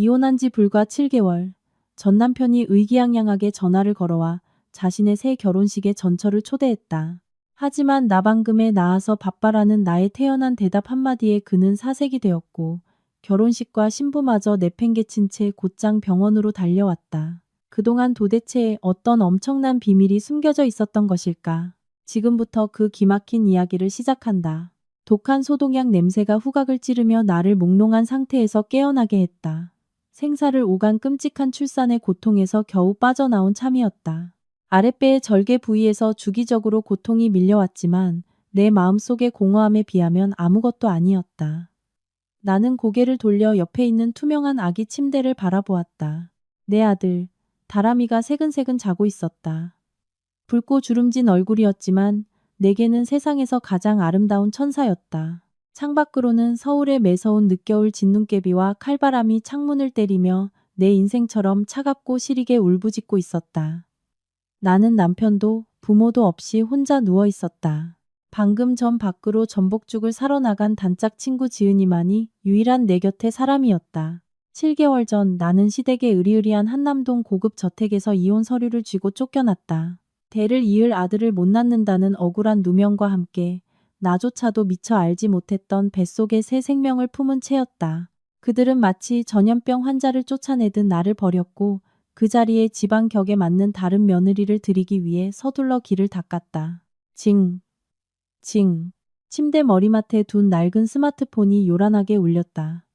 이혼한 지 불과 7개월. 전 남편이 의기양양하게 전화를 걸어와 자신의 새 결혼식에 전처를 초대했다. 하지만 나 방금 애 낳아서 바빠라는 나의 태연한 대답 한마디에 그는 사색이 되었고 결혼식과 신부마저 내팽개친 채 곧장 병원으로 달려왔다. 그동안 도대체 어떤 엄청난 비밀이 숨겨져 있었던 것일까? 지금부터 그 기막힌 이야기를 시작한다. 독한 소독약 냄새가 후각을 찌르며 나를 몽롱한 상태에서 깨어나게 했다. 생사를 오간 끔찍한 출산의 고통에서 겨우 빠져나온 참이었다. 아랫배의 절개 부위에서 주기적으로 고통이 밀려왔지만 내 마음속의 공허함에 비하면 아무것도 아니었다. 나는 고개를 돌려 옆에 있는 투명한 아기 침대를 바라보았다. 내 아들, 다람이가 새근새근 자고 있었다. 붉고 주름진 얼굴이었지만 내게는 세상에서 가장 아름다운 천사였다. 창밖으로는 서울의 매서운 늦겨울 진눈깨비와 칼바람이 창문을 때리며 내 인생처럼 차갑고 시리게 울부짖고 있었다. 나는 남편도 부모도 없이 혼자 누워 있었다. 방금 전 밖으로 전복죽을 사러 나간 단짝 친구 지은이만이 유일한 내 곁의 사람이었다. 7개월 전 나는 시댁의 으리으리한 한남동 고급 저택에서 이혼 서류를 쥐고 쫓겨났다. 대를 이을 아들을 못 낳는다는 억울한 누명과 함께 나조차도 미처 알지 못했던 뱃속의 새 생명을 품은 채였다. 그들은 마치 전염병 환자를 쫓아내듯 나를 버렸고 그 자리에 지방격에 맞는 다른 며느리를 들이기 위해 서둘러 길을 닦았다. 징, 징. 침대 머리맡에 둔 낡은 스마트폰이 요란하게 울렸다.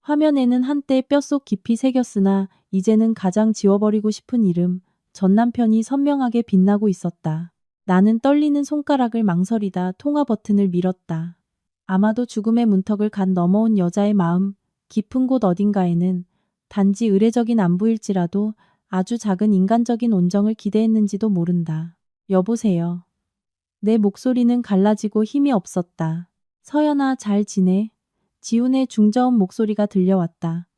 화면에는 한때 뼛속 깊이 새겼으나 이제는 가장 지워버리고 싶은 이름, 전 남편이 선명하게 빛나고 있었다. 나는 떨리는 손가락을 망설이다 통화 버튼을 밀었다. 아마도 죽음의 문턱을 갓 넘어온 여자의 마음, 깊은 곳 어딘가에는 단지 의례적인 안부일지라도 아주 작은 인간적인 온정을 기대했는지도 모른다. 여보세요. 내 목소리는 갈라지고 힘이 없었다. 서연아, 잘 지내? 지훈의 중저음 목소리가 들려왔다.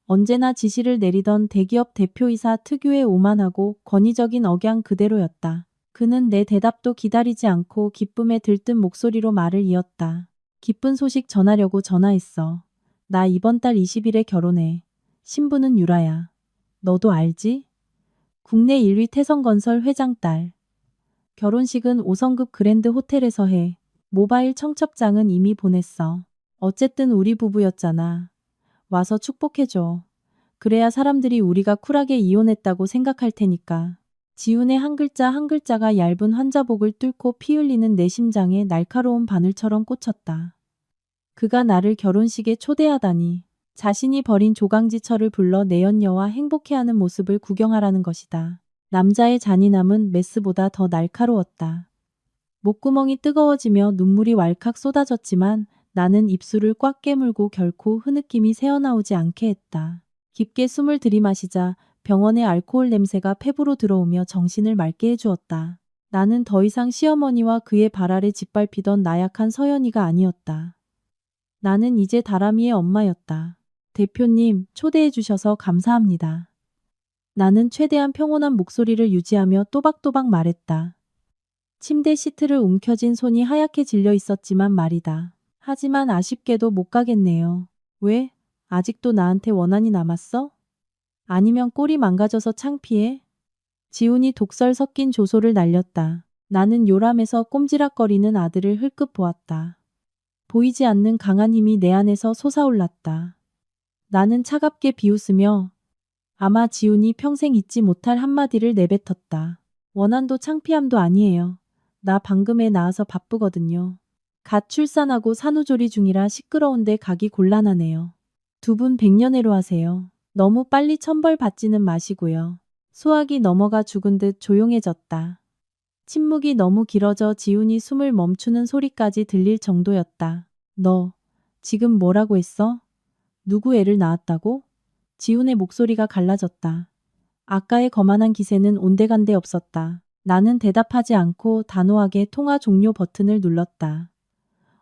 언제나 지시를 내리던 대기업 대표이사 특유의 오만하고 권위적인 억양 그대로였다. 그는 내 대답도 기다리지 않고 기쁨에 들뜬 목소리로 말을 이었다. 기쁜 소식 전하려고 전화했어. 나 이번 달 20일에 결혼해. 신부는 유라야. 너도 알지? 국내 1위 태성건설 회장 딸. 결혼식은 5성급 그랜드 호텔에서 해. 모바일 청첩장은 이미 보냈어. 어쨌든 우리 부부였잖아. 와서 축복해줘. 그래야 사람들이 우리가 쿨하게 이혼했다고 생각할 테니까. 지훈의 한 글자 한 글자가 얇은 환자복을 뚫고 피 흘리는 내 심장에 날카로운 바늘처럼 꽂혔다. 그가 나를 결혼식에 초대하다니. 자신이 버린 조강지처를 불러 내연녀와 행복해하는 모습을 구경하라는 것이다. 남자의 잔인함은 메스보다 더 날카로웠다. 목구멍이 뜨거워지며 눈물이 왈칵 쏟아졌지만 나는 입술을 꽉 깨물고 결코 흐느낌이 새어나오지 않게 했다. 깊게 숨을 들이마시자 병원의 알코올 냄새가 폐부로 들어오며 정신을 맑게 해주었다. 나는 더 이상 시어머니와 그의 발 아래 짓밟히던 나약한 서연이가 아니었다. 나는 이제 다람이의 엄마였다. 대표님, 초대해 주셔서 감사합니다. 나는 최대한 평온한 목소리를 유지하며 또박또박 말했다. 침대 시트를 움켜쥔 손이 하얗게 질려 있었지만 말이다. 하지만 아쉽게도 못 가겠네요. 왜? 아직도 나한테 원한이 남았어? 아니면 꼴이 망가져서 창피해? 지훈이 독설 섞인 조소를 날렸다. 나는 요람에서 꼼지락거리는 아들을 흘끗 보았다. 보이지 않는 강한 힘이 내 안에서 솟아올랐다. 나는 차갑게 비웃으며 아마 지훈이 평생 잊지 못할 한마디를 내뱉었다. 원한도 창피함도 아니에요. 나 방금 애 낳아서 바쁘거든요. 갓 출산하고 산후조리 중이라 시끄러운데 가기 곤란하네요. 두 분 백년해로 하세요. 너무 빨리 천벌 받지는 마시고요. 소화기 넘어가 죽은 듯 조용해졌다. 침묵이 너무 길어져 지훈이 숨을 멈추는 소리까지 들릴 정도였다. 너 지금 뭐라고 했어? 누구 애를 낳았다고? 지훈의 목소리가 갈라졌다. 아까의 거만한 기세는 온데간데 없었다. 나는 대답하지 않고 단호하게 통화 종료 버튼을 눌렀다.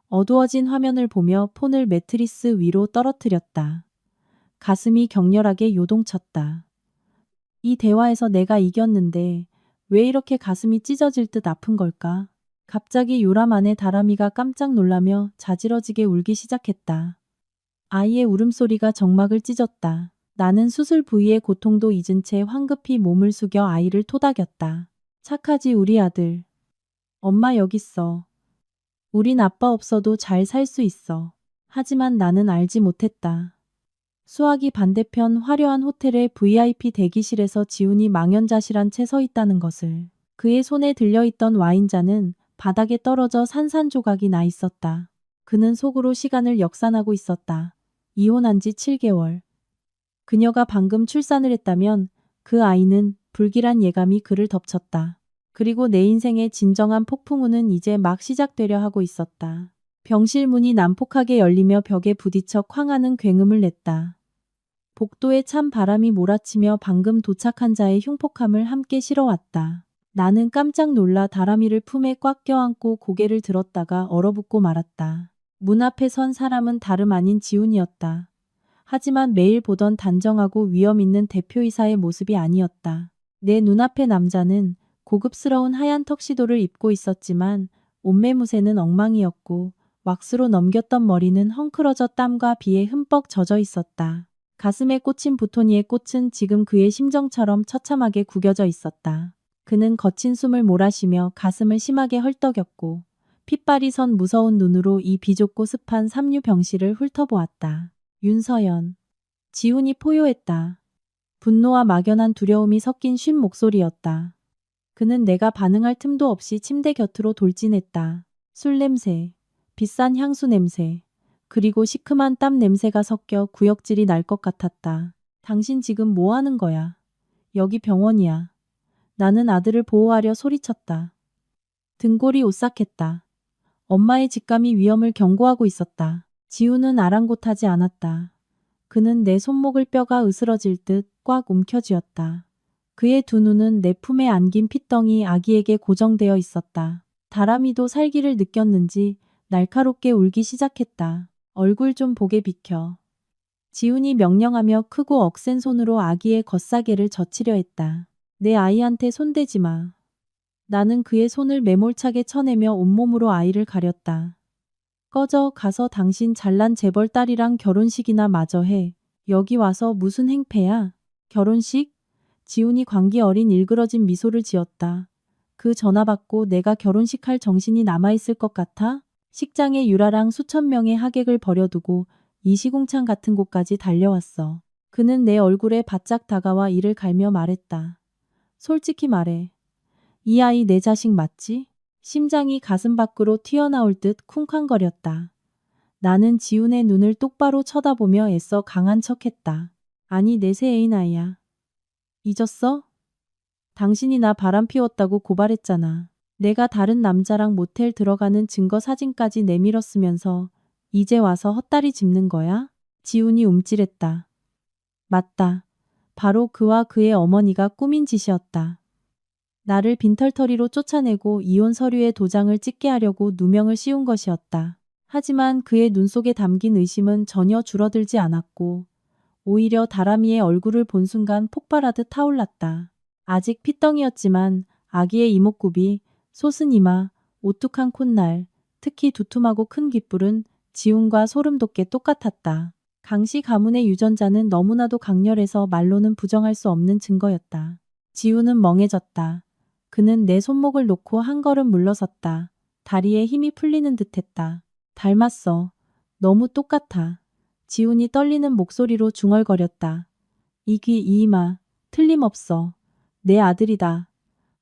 어두워진 화면을 보며 폰을 매트리스 위로 떨어뜨렸다. 가슴이 격렬하게 요동쳤다. 이 대화에서 내가 이겼는데 왜 이렇게 가슴이 찢어질 듯 아픈 걸까? 갑자기 요람 안에 다람이가 깜짝 놀라며 자지러지게 울기 시작했다. 아이의 울음소리가 정막을 찢었다. 나는 수술 부위의 고통도 잊은 채 황급히 몸을 숙여 아이를 토닥였다. 착하지 우리 아들. 엄마 여기 있어. 우린 아빠 없어도 잘 살 수 있어. 하지만 나는 알지 못했다. 수학이 반대편 화려한 호텔의 VIP 대기실에서 지훈이 망연자실한 채 서 있다는 것을. 그의 손에 들려있던 와인잔은 바닥에 떨어져 산산조각이 나 있었다. 그는 속으로 시간을 역산하고 있었다. 이혼한 지 7개월. 그녀가 방금 출산을 했다면 그 아이는 불길한 예감이 그를 덮쳤다. 그리고 내 인생의 진정한 폭풍우는 이제 막 시작되려 하고 있었다. 병실 문이 난폭하게 열리며 벽에 부딪혀 쾅하는 굉음을 냈다. 복도에 찬 바람이 몰아치며 방금 도착한 자의 흉폭함을 함께 실어왔다. 나는 깜짝 놀라 다람이를 품에 꽉 껴안고 고개를 들었다가 얼어붙고 말았다. 문 앞에 선 사람은 다름 아닌 지훈이었다. 하지만 매일 보던 단정하고 위험 있는 대표이사의 모습이 아니었다. 내 눈앞의 남자는 고급스러운 하얀 턱시도를 입고 있었지만 옷매무새는 엉망이었고 왁스로 넘겼던 머리는 헝클어져 땀과 비에 흠뻑 젖어 있었다. 가슴에 꽂힌 부토니의 꽃은 지금 그의 심정처럼 처참하게 구겨져 있었다. 그는 거친 숨을 몰아쉬며 가슴을 심하게 헐떡였고 핏발이 선 무서운 눈으로 이 비좁고 습한 삼류 병실을 훑어보았다. 윤서연. 지훈이 포효했다. 분노와 막연한 두려움이 섞인 쉰 목소리였다. 그는 내가 반응할 틈도 없이 침대 곁으로 돌진했다. 술 냄새, 비싼 향수 냄새, 그리고 시큼한 땀 냄새가 섞여 구역질이 날 것 같았다. 당신 지금 뭐 하는 거야? 여기 병원이야. 나는 아들을 보호하려 소리쳤다. 등골이 오싹했다. 엄마의 직감이 위험을 경고하고 있었다. 지훈은 아랑곳하지 않았다. 그는 내 손목을 뼈가 으스러질 듯 꽉 움켜쥐었다. 그의 두 눈은 내 품에 안긴 핏덩이 아기에게 고정되어 있었다. 다람이도 살기를 느꼈는지 날카롭게 울기 시작했다. 얼굴 좀 보게 비켜. 지훈이 명령하며 크고 억센 손으로 아기의 겉사계를 젖히려 했다. 내 아이한테 손대지 마. 나는 그의 손을 매몰차게 쳐내며 온몸으로 아이를 가렸다. 꺼져 가서 당신 잘난 재벌 딸이랑 결혼식이나 마저 해. 여기 와서 무슨 행패야? 결혼식? 지훈이 광기 어린 일그러진 미소를 지었다. 그 전화 받고 내가 결혼식 할 정신이 남아있을 것 같아? 식장에 유라랑 수천 명의 하객을 버려두고 이 시궁창 같은 곳까지 달려왔어. 그는 내 얼굴에 바짝 다가와 이를 갈며 말했다. 솔직히 말해. 이 아이 내 자식 맞지? 심장이 가슴 밖으로 튀어나올 듯 쿵쾅거렸다. 나는 지훈의 눈을 똑바로 쳐다보며 애써 강한 척했다. 아니 내 새 애인 아이야. 잊었어? 당신이 나 바람 피웠다고 고발했잖아. 내가 다른 남자랑 모텔 들어가는 증거 사진까지 내밀었으면서 이제 와서 헛다리 짚는 거야? 지훈이 움찔했다. 맞다. 바로 그와 그의 어머니가 꾸민 짓이었다. 나를 빈털터리로 쫓아내고 이혼 서류에 도장을 찍게 하려고 누명을 씌운 것이었다. 하지만 그의 눈 속에 담긴 의심은 전혀 줄어들지 않았고 오히려 다람이의 얼굴을 본 순간 폭발하듯 타올랐다. 아직 핏덩이였지만 아기의 이목구비, 솟은 이마, 오뚝한 콧날, 특히 두툼하고 큰 귓불은 지훈과 소름 돋게 똑같았다. 강씨 가문의 유전자는 너무나도 강렬해서 말로는 부정할 수 없는 증거였다. 지훈은 멍해졌다. 그는 내 손목을 놓고 한 걸음 물러섰다. 다리에 힘이 풀리는 듯했다. 닮았어. 너무 똑같아. 지훈이 떨리는 목소리로 중얼거렸다. 이 귀, 이 이마, 틀림없어. 내 아들이다.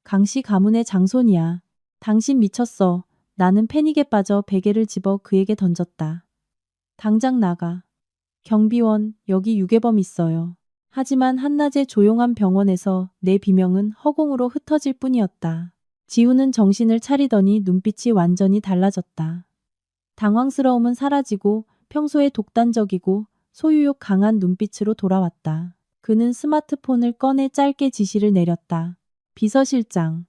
강씨 가문의 장손이야. 당신 미쳤어. 나는 패닉에 빠져 베개를 집어 그에게 던졌다. 당장 나가. 경비원, 여기 유괴범 있어요. 하지만 한낮의 조용한 병원에서 내 비명은 허공으로 흩어질 뿐이었다. 지훈은 정신을 차리더니 눈빛이 완전히 달라졌다. 당황스러움은 사라지고 평소에 독단적이고 소유욕 강한 눈빛으로 돌아왔다. 그는 스마트폰을 꺼내 짧게 지시를 내렸다. 비서실장.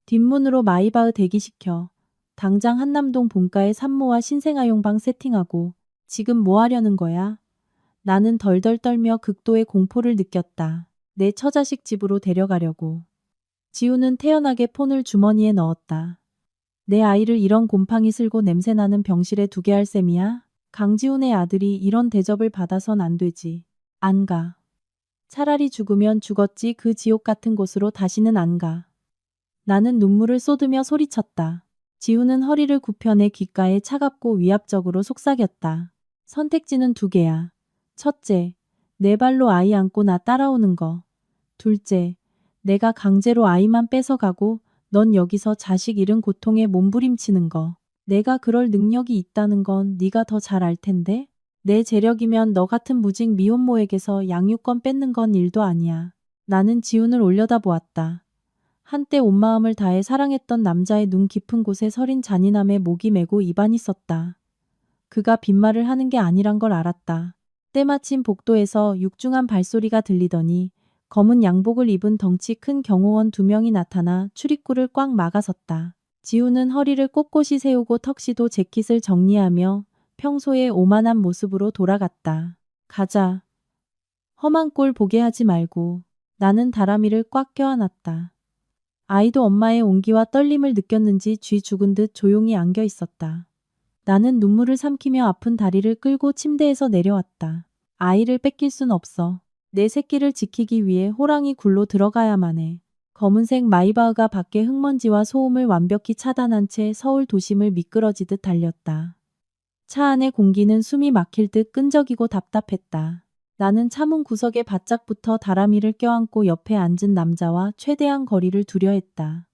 뒷문으로 마이바흐 대기시켜. 당장 한남동 본가에 산모와 신생아용방 세팅하고. 지금 뭐 하려는 거야? 나는 덜덜 떨며 극도의 공포를 느꼈다. 내 처자식 집으로 데려가려고. 지훈은 태연하게 폰을 주머니에 넣었다. 내 아이를 이런 곰팡이 슬고 냄새나는 병실에 두게 할 셈이야? 강지훈의 아들이 이런 대접을 받아선 안 되지. 안 가. 차라리 죽으면 죽었지 그 지옥 같은 곳으로 다시는 안 가. 나는 눈물을 쏟으며 소리쳤다. 지우는 허리를 굽혀 내 귓가에 차갑고 위압적으로 속삭였다. 선택지는 두 개야. 첫째, 내 발로 아이 안고 나 따라오는 거. 둘째, 내가 강제로 아이만 뺏어가고 넌 여기서 자식 잃은 고통에 몸부림치는 거. 내가 그럴 능력이 있다는 건 네가 더 잘 알 텐데? 내 재력이면 너 같은 무직 미혼모에게서 양육권 뺏는 건 일도 아니야. 나는 지훈을 올려다보았다. 한때 온 마음을 다해 사랑했던 남자의 눈 깊은 곳에 서린 잔인함에 목이 메고 입안이 썼다. 그가 빈말을 하는 게 아니란 걸 알았다. 때마침 복도에서 육중한 발소리가 들리더니 검은 양복을 입은 덩치 큰 경호원 2명이 나타나 출입구를 꽉 막아섰다. 지우는 허리를 꼿꼿이 세우고 턱시도 재킷을 정리하며 평소의 오만한 모습으로 돌아갔다. 가자. 험한 꼴 보게 하지 말고. 나는 다람이를 꽉 껴안았다. 아이도 엄마의 온기와 떨림을 느꼈는지 쥐 죽은 듯 조용히 안겨 있었다. 나는 눈물을 삼키며 아픈 다리를 끌고 침대에서 내려왔다. 아이를 뺏길 순 없어. 내 새끼를 지키기 위해 호랑이 굴로 들어가야만 해. 검은색 마이바흐가 밖의 흙먼지와 소음을 완벽히 차단한 채 서울 도심을 미끄러지듯 달렸다. 차 안의 공기는 숨이 막힐 듯 끈적이고 답답했다. 나는 차문 구석에 바짝 붙어 다람이를 껴안고 옆에 앉은 남자와 최대한 거리를 두려 했다.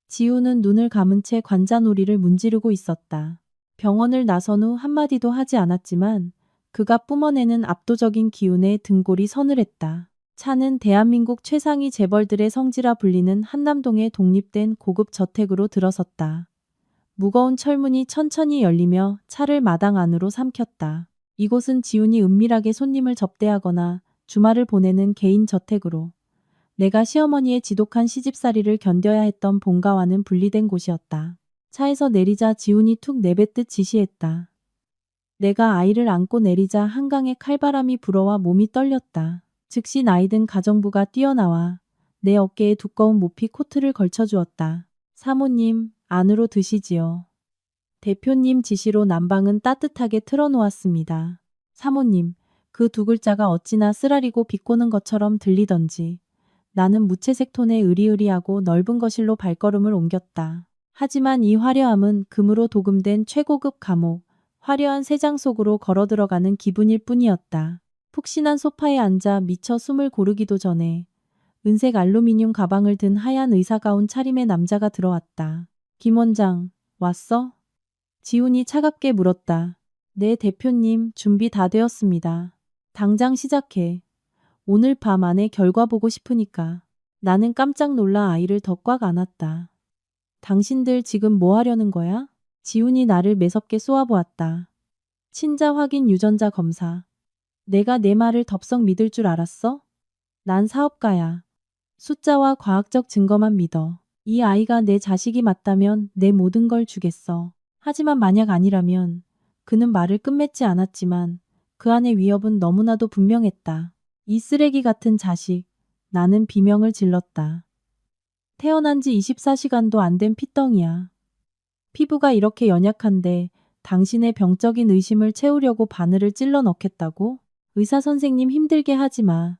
지우는 눈을 감은 채 관자놀이를 문지르고 있었다. 병원을 나선 후 한마디도 하지 않았지만 그가 뿜어내는 압도적인 기운에 등골이 서늘했다. 차는 대한민국 최상위 재벌들의 성지라 불리는 한남동의 독립된 고급 저택으로 들어섰다. 무거운 철문이 천천히 열리며 차를 마당 안으로 삼켰다. 이곳은 지훈이 은밀하게 손님을 접대하거나 주말을 보내는 개인 저택으로 내가 시어머니의 지독한 시집살이를 견뎌야 했던 본가와는 분리된 곳이었다. 차에서 내리자 지훈이 툭 내뱉듯 지시했다. 내가 아이를 안고 내리자 한강의 칼바람이 불어와 몸이 떨렸다. 즉시 나이든 가정부가 뛰어나와 내 어깨에 두꺼운 모피 코트를 걸쳐주었다. 사모님, 안으로 드시지요. 대표님 지시로 난방은 따뜻하게 틀어놓았습니다. 사모님, 그 두 글자가 어찌나 쓰라리고 비꼬는 것처럼 들리던지 나는 무채색 톤의 으리으리하고 넓은 거실로 발걸음을 옮겼다. 하지만 이 화려함은 금으로 도금된 최고급 감옥, 화려한 세장 속으로 걸어 들어가는 기분일 뿐이었다. 푹신한 소파에 앉아 미처 숨을 고르기도 전에 은색 알루미늄 가방을 든 하얀 의사가운 차림의 남자가 들어왔다. 김 원장, 왔어? 지훈이 차갑게 물었다. 네 대표님, 준비 다 되었습니다. 당장 시작해. 오늘 밤 안에 결과 보고 싶으니까. 나는 깜짝 놀라 아이를 더 꽉 안았다. 당신들 지금 뭐 하려는 거야? 지훈이 나를 매섭게 쏘아보았다. 친자 확인 유전자 검사. 내가 내 말을 덥석 믿을 줄 알았어? 난 사업가야. 숫자와 과학적 증거만 믿어. 이 아이가 내 자식이 맞다면 내 모든 걸 주겠어. 하지만 만약 아니라면 그는 말을 끝맺지 않았지만 그 안의 위협은 너무나도 분명했다. 이 쓰레기 같은 자식. 나는 비명을 질렀다. 태어난 지 24시간도 안 된 피덩이야. 피부가 이렇게 연약한데 당신의 병적인 의심을 채우려고 바늘을 찔러 넣겠다고? 의사 선생님 힘들게 하지 마.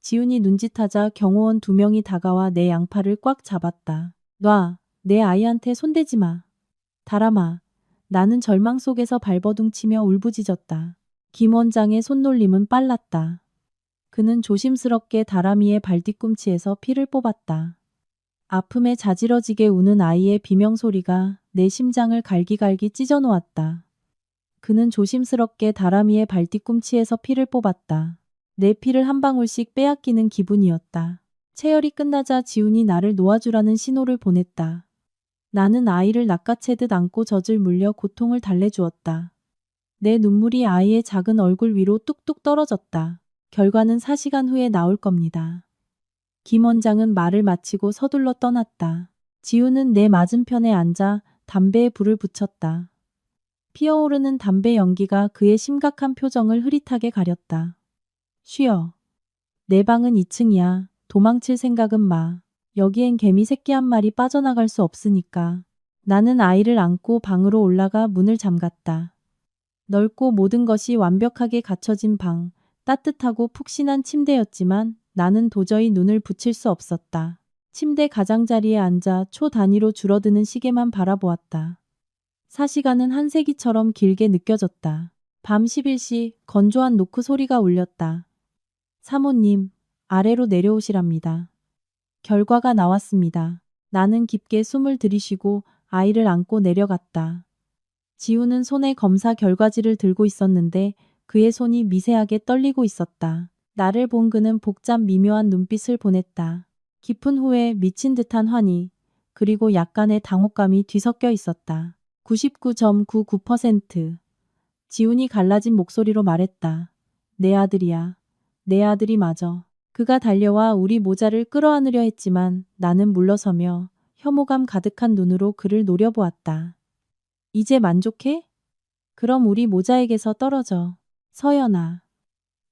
지훈이 눈짓하자 경호원 2명이 다가와 내 양팔을 꽉 잡았다. 놔. 내 아이한테 손대지 마. 다람아. 나는 절망 속에서 발버둥치며 울부짖었다. 김 원장의 손놀림은 빨랐다. 그는 조심스럽게 다람이의 발뒤꿈치에서 피를 뽑았다. 아픔에 자지러지게 우는 아이의 비명소리가 내 심장을 갈기갈기 찢어놓았다. 그는 조심스럽게 다람이의 발뒤꿈치에서 피를 뽑았다. 내 피를 한 방울씩 빼앗기는 기분이었다. 체열이 끝나자 지훈이 나를 놓아주라는 신호를 보냈다. 나는 아이를 낚아채듯 안고 젖을 물려 고통을 달래주었다. 내 눈물이 아이의 작은 얼굴 위로 뚝뚝 떨어졌다. 결과는 4시간 후에 나올 겁니다. 김 원장은 말을 마치고 서둘러 떠났다. 지훈은 내 맞은편에 앉아 담배에 불을 붙였다. 피어오르는 담배 연기가 그의 심각한 표정을 흐릿하게 가렸다. 쉬어. 내 방은 2층이야. 도망칠 생각은 마. 여기엔 개미 새끼 한 마리 빠져나갈 수 없으니까. 나는 아이를 안고 방으로 올라가 문을 잠갔다. 넓고 모든 것이 완벽하게 갖춰진 방. 따뜻하고 푹신한 침대였지만 나는 도저히 눈을 붙일 수 없었다. 침대 가장자리에 앉아 초 단위로 줄어드는 시계만 바라보았다. 4시간은 한 세기처럼 길게 느껴졌다. 밤 11시 건조한 노크 소리가 울렸다. 사모님, 아래로 내려오시랍니다. 결과가 나왔습니다. 나는 깊게 숨을 들이쉬고 아이를 안고 내려갔다. 지우는 손에 검사 결과지를 들고 있었는데 그의 손이 미세하게 떨리고 있었다. 나를 본 그는 복잡 미묘한 눈빛을 보냈다. 깊은 후에 미친 듯한 환희, 그리고 약간의 당혹감이 뒤섞여 있었다. 99.99%. 지훈이 갈라진 목소리로 말했다. 내 아들이야. 내 아들이 맞아. 그가 달려와 우리 모자를 끌어안으려 했지만 나는 물러서며 혐오감 가득한 눈으로 그를 노려보았다. 이제 만족해? 그럼 우리 모자에게서 떨어져. 서연아.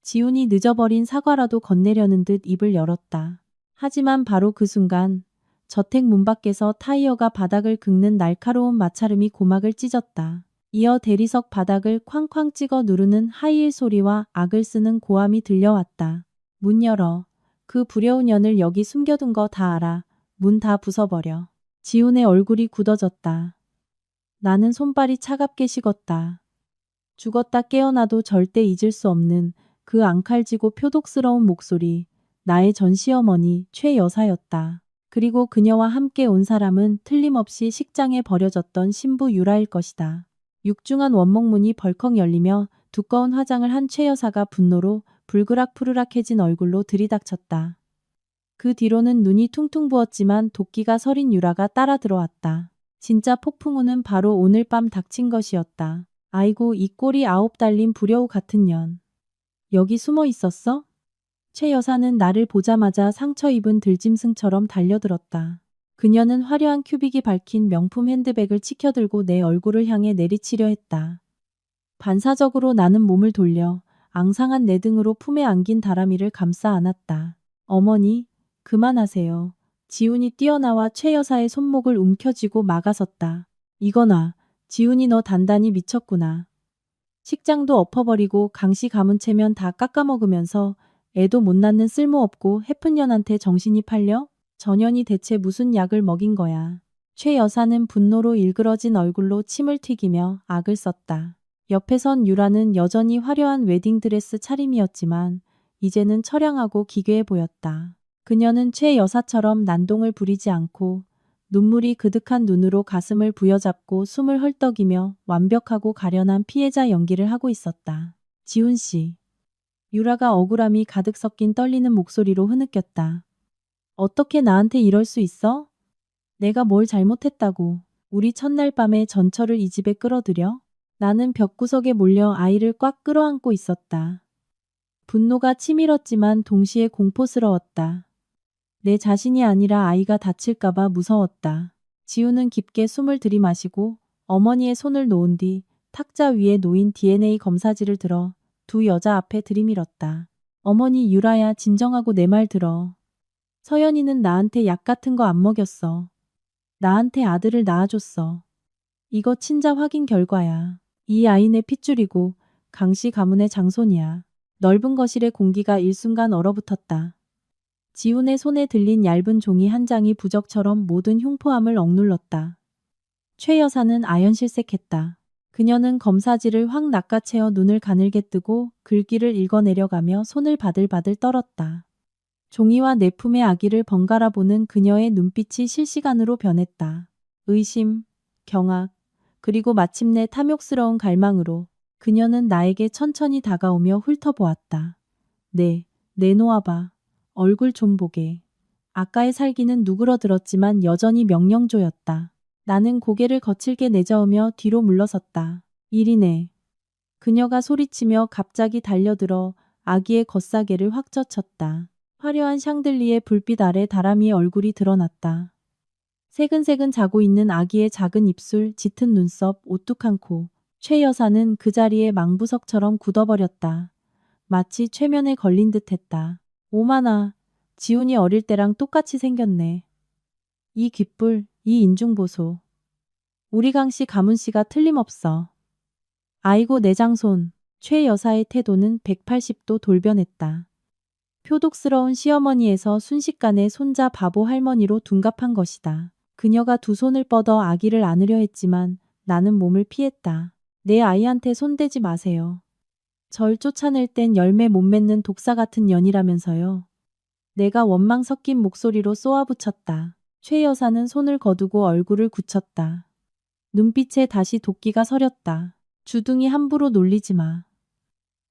지훈이 늦어버린 사과라도 건네려는 듯 입을 열었다. 하지만 바로 그 순간 저택 문 밖에서 타이어가 바닥을 긁는 날카로운 마찰음이 고막을 찢었다. 이어 대리석 바닥을 쾅쾅 찍어 누르는 하이힐 소리와 악을 쓰는 고함이 들려왔다. 문 열어. 그 불려운 년을 여기 숨겨둔 거 다 알아. 문 다 부숴버려. 지훈의 얼굴이 굳어졌다. 나는 손발이 차갑게 식었다. 죽었다 깨어나도 절대 잊을 수 없는 그 앙칼지고 표독스러운 목소리. 나의 전 시어머니 최 여사였다. 그리고 그녀와 함께 온 사람은 틀림없이 식장에 버려졌던 신부 유라일 것이다. 육중한 원목문이 벌컥 열리며 두꺼운 화장을 한 최 여사가 분노로 불그락푸르락해진 얼굴로 들이닥쳤다. 그 뒤로는 눈이 퉁퉁 부었지만 도끼가 서린 유라가 따라 들어왔다. 진짜 폭풍우는 바로 오늘 밤 닥친 것이었다. 아이고 이 꼴이 9달린 불여우 같은 년. 여기 숨어 있었어? 최 여사는 나를 보자마자 상처 입은 들짐승처럼 달려들었다. 그녀는 화려한 큐빅이 밝힌 명품 핸드백을 치켜들고 내 얼굴을 향해 내리치려 했다. 반사적으로 나는 몸을 돌려 앙상한 내 등으로 품에 안긴 다람이를 감싸 안았다. 어머니, 그만하세요. 지훈이 뛰어나와 최 여사의 손목을 움켜쥐고 막아섰다. 이거나, 지훈이 너 단단히 미쳤구나. 식장도 엎어버리고 강씨 가문 체면 다 깎아먹으면서 애도 못 낳는 쓸모없고 해픈 년한테 정신이 팔려? 전현이 대체 무슨 약을 먹인 거야. 최 여사는 분노로 일그러진 얼굴로 침을 튀기며 악을 썼다. 옆에 선 유라는 여전히 화려한 웨딩드레스 차림이었지만 이제는 처량하고 기괴해 보였다. 그녀는 최 여사처럼 난동을 부리지 않고 눈물이 그득한 눈으로 가슴을 부여잡고 숨을 헐떡이며 완벽하고 가련한 피해자 연기를 하고 있었다. 지훈 씨. 유라가 억울함이 가득 섞인 떨리는 목소리로 흐느꼈다. 어떻게 나한테 이럴 수 있어? 내가 뭘 잘못했다고. 우리 첫날 밤에 전철을 이 집에 끌어들여? 나는 벽구석에 몰려 아이를 꽉 끌어안고 있었다. 분노가 치밀었지만 동시에 공포스러웠다. 내 자신이 아니라 아이가 다칠까봐 무서웠다. 지우는 깊게 숨을 들이마시고 어머니의 손을 놓은 뒤 탁자 위에 놓인 DNA 검사지를 들어 두 여자 앞에 들이밀었다. 어머니 유라야 진정하고 내 말 들어. 서연이는 나한테 약 같은 거 안 먹였어. 나한테 아들을 낳아줬어. 이거 친자 확인 결과야. 이 아이네 핏줄이고 강씨 가문의 장손이야. 넓은 거실의 공기가 일순간 얼어붙었다. 지훈의 손에 들린 얇은 종이 한 장이 부적처럼 모든 흉포함을 억눌렀다. 최 여사는 아연실색했다. 그녀는 검사지를 확 낚아채어 눈을 가늘게 뜨고 글귀를 읽어내려가며 손을 바들바들 떨었다. 종이와 내 품의 아기를 번갈아 보는 그녀의 눈빛이 실시간으로 변했다. 의심, 경악, 그리고 마침내 탐욕스러운 갈망으로 그녀는 나에게 천천히 다가오며 훑어보았다. 내놓아봐. 얼굴 좀 보게. 아까의 살기는 누그러들었지만 여전히 명령조였다. 나는 고개를 거칠게 내저으며 뒤로 물러섰다. 이리네. 그녀가 소리치며 갑자기 달려들어 아기의 겉사계를 확 젖혔다. 화려한 샹들리의 불빛 아래 다람이의 얼굴이 드러났다. 새근새근 자고 있는 아기의 작은 입술, 짙은 눈썹, 오뚝한 코. 최 여사는 그 자리에 망부석처럼 굳어버렸다. 마치 최면에 걸린 듯했다. 오마나, 지훈이 어릴 때랑 똑같이 생겼네. 이 귓불, 이 인중보소. 우리 강씨 가문씨가 틀림없어. 아이고 내 장손. 최 여사의 태도는 180도 돌변했다. 표독스러운 시어머니에서 순식간에 손자 바보 할머니로 둔갑한 것이다. 그녀가 두 손을 뻗어 아기를 안으려 했지만 나는 몸을 피했다. 내 아이한테 손대지 마세요. 절 쫓아낼 땐 열매 못 맺는 독사 같은 년이라면서요. 내가 원망 섞인 목소리로 쏘아붙였다. 최 여사는 손을 거두고 얼굴을 굳혔다. 눈빛에 다시 도끼가 서렸다. 주둥이 함부로 놀리지 마.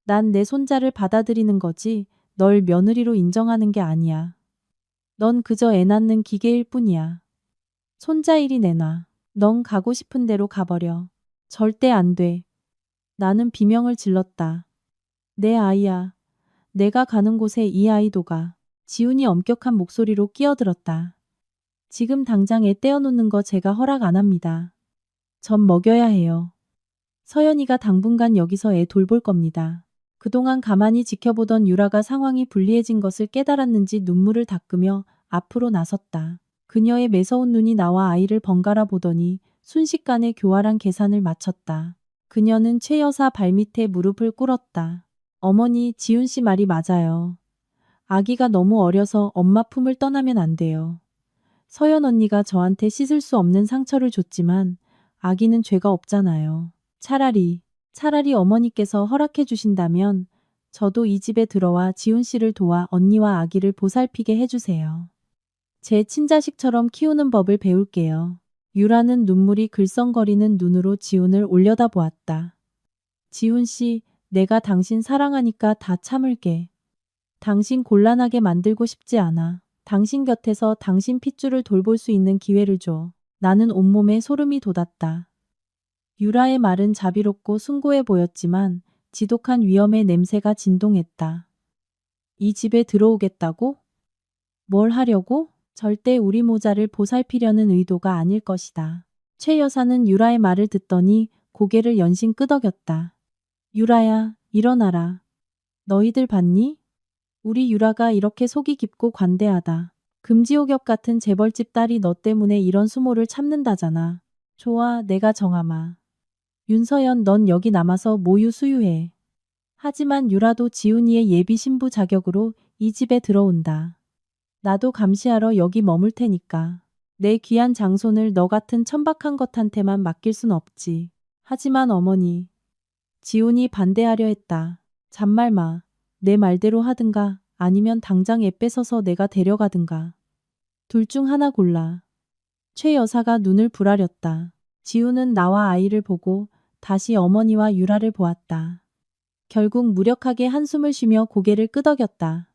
난 내 손자를 받아들이는 거지 널 며느리로 인정하는 게 아니야. 넌 그저 애 낳는 기계일 뿐이야. 손자 일이 내놔. 넌 가고 싶은 대로 가버려. 절대 안 돼. 나는 비명을 질렀다. 내 아이야. 내가 가는 곳에 이 아이도 가. 지훈이 엄격한 목소리로 끼어들었다. 지금 당장 애 떼어놓는 거 제가 허락 안 합니다. 전 먹여야 해요. 서연이가 당분간 여기서 애 돌볼 겁니다. 그동안 가만히 지켜보던 유라가 상황이 불리해진 것을 깨달았는지 눈물을 닦으며 앞으로 나섰다. 그녀의 매서운 눈이 나와 아이를 번갈아 보더니 순식간에 교활한 계산을 마쳤다. 그녀는 최 여사 발밑에 무릎을 꿇었다. 어머니, 지훈 씨 말이 맞아요. 아기가 너무 어려서 엄마 품을 떠나면 안 돼요. 서연 언니가 저한테 씻을 수 없는 상처를 줬지만 아기는 죄가 없잖아요. 차라리 어머니께서 허락해 주신다면 저도 이 집에 들어와 지훈 씨를 도와 언니와 아기를 보살피게 해주세요. 제 친자식처럼 키우는 법을 배울게요. 유라는 눈물이 글썽거리는 눈으로 지훈을 올려다보았다. 지훈 씨, 내가 당신 사랑하니까 다 참을게. 당신 곤란하게 만들고 싶지 않아. 당신 곁에서 당신 핏줄을 돌볼 수 있는 기회를 줘. 나는 온몸에 소름이 돋았다. 유라의 말은 자비롭고 숭고해 보였지만 지독한 위험의 냄새가 진동했다. 이 집에 들어오겠다고? 뭘 하려고? 절대 우리 모자를 보살피려는 의도가 아닐 것이다. 최 여사는 유라의 말을 듣더니 고개를 연신 끄덕였다. 유라야, 일어나라. 너희들 봤니? 우리 유라가 이렇게 속이 깊고 관대하다. 금지옥엽 같은 재벌집 딸이 너 때문에 이런 수모를 참는다잖아. 좋아, 내가 정하마. 윤서연, 넌 여기 남아서 모유 수유해. 하지만 유라도 지훈이의 예비 신부 자격으로 이 집에 들어온다. 나도 감시하러 여기 머물 테니까. 내 귀한 장손을 너 같은 천박한 것한테만 맡길 순 없지. 하지만 어머니. 지훈이 반대하려 했다. 잔말 마. 내 말대로 하든가 아니면 당장 애 뺏어서 내가 데려가든가. 둘 중 하나 골라. 최 여사가 눈을 부라렸다. 지훈은 나와 아이를 보고 다시 어머니와 유라를 보았다. 결국 무력하게 한숨을 쉬며 고개를 끄덕였다.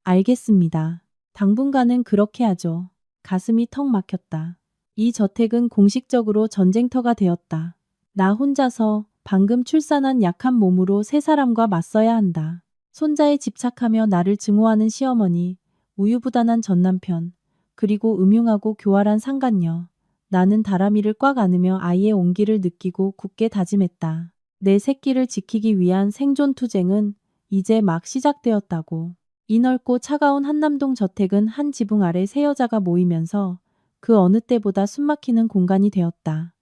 알겠습니다. 당분간은 그렇게 하죠. 가슴이 턱 막혔다. 이 저택은 공식적으로 전쟁터가 되었다. 나 혼자서 방금 출산한 약한 몸으로 세 사람과 맞서야 한다. 손자에 집착하며 나를 증오하는 시어머니, 우유부단한 전남편, 그리고 음흉하고 교활한 상간녀. 나는 다람이를 꽉 안으며 아이의 온기를 느끼고 굳게 다짐했다. 내 새끼를 지키기 위한 생존투쟁은 이제 막 시작되었다고. 이 넓고 차가운 한남동 저택은 한 지붕 아래 세 여자가 모이면서 그 어느 때보다 숨막히는 공간이 되었다.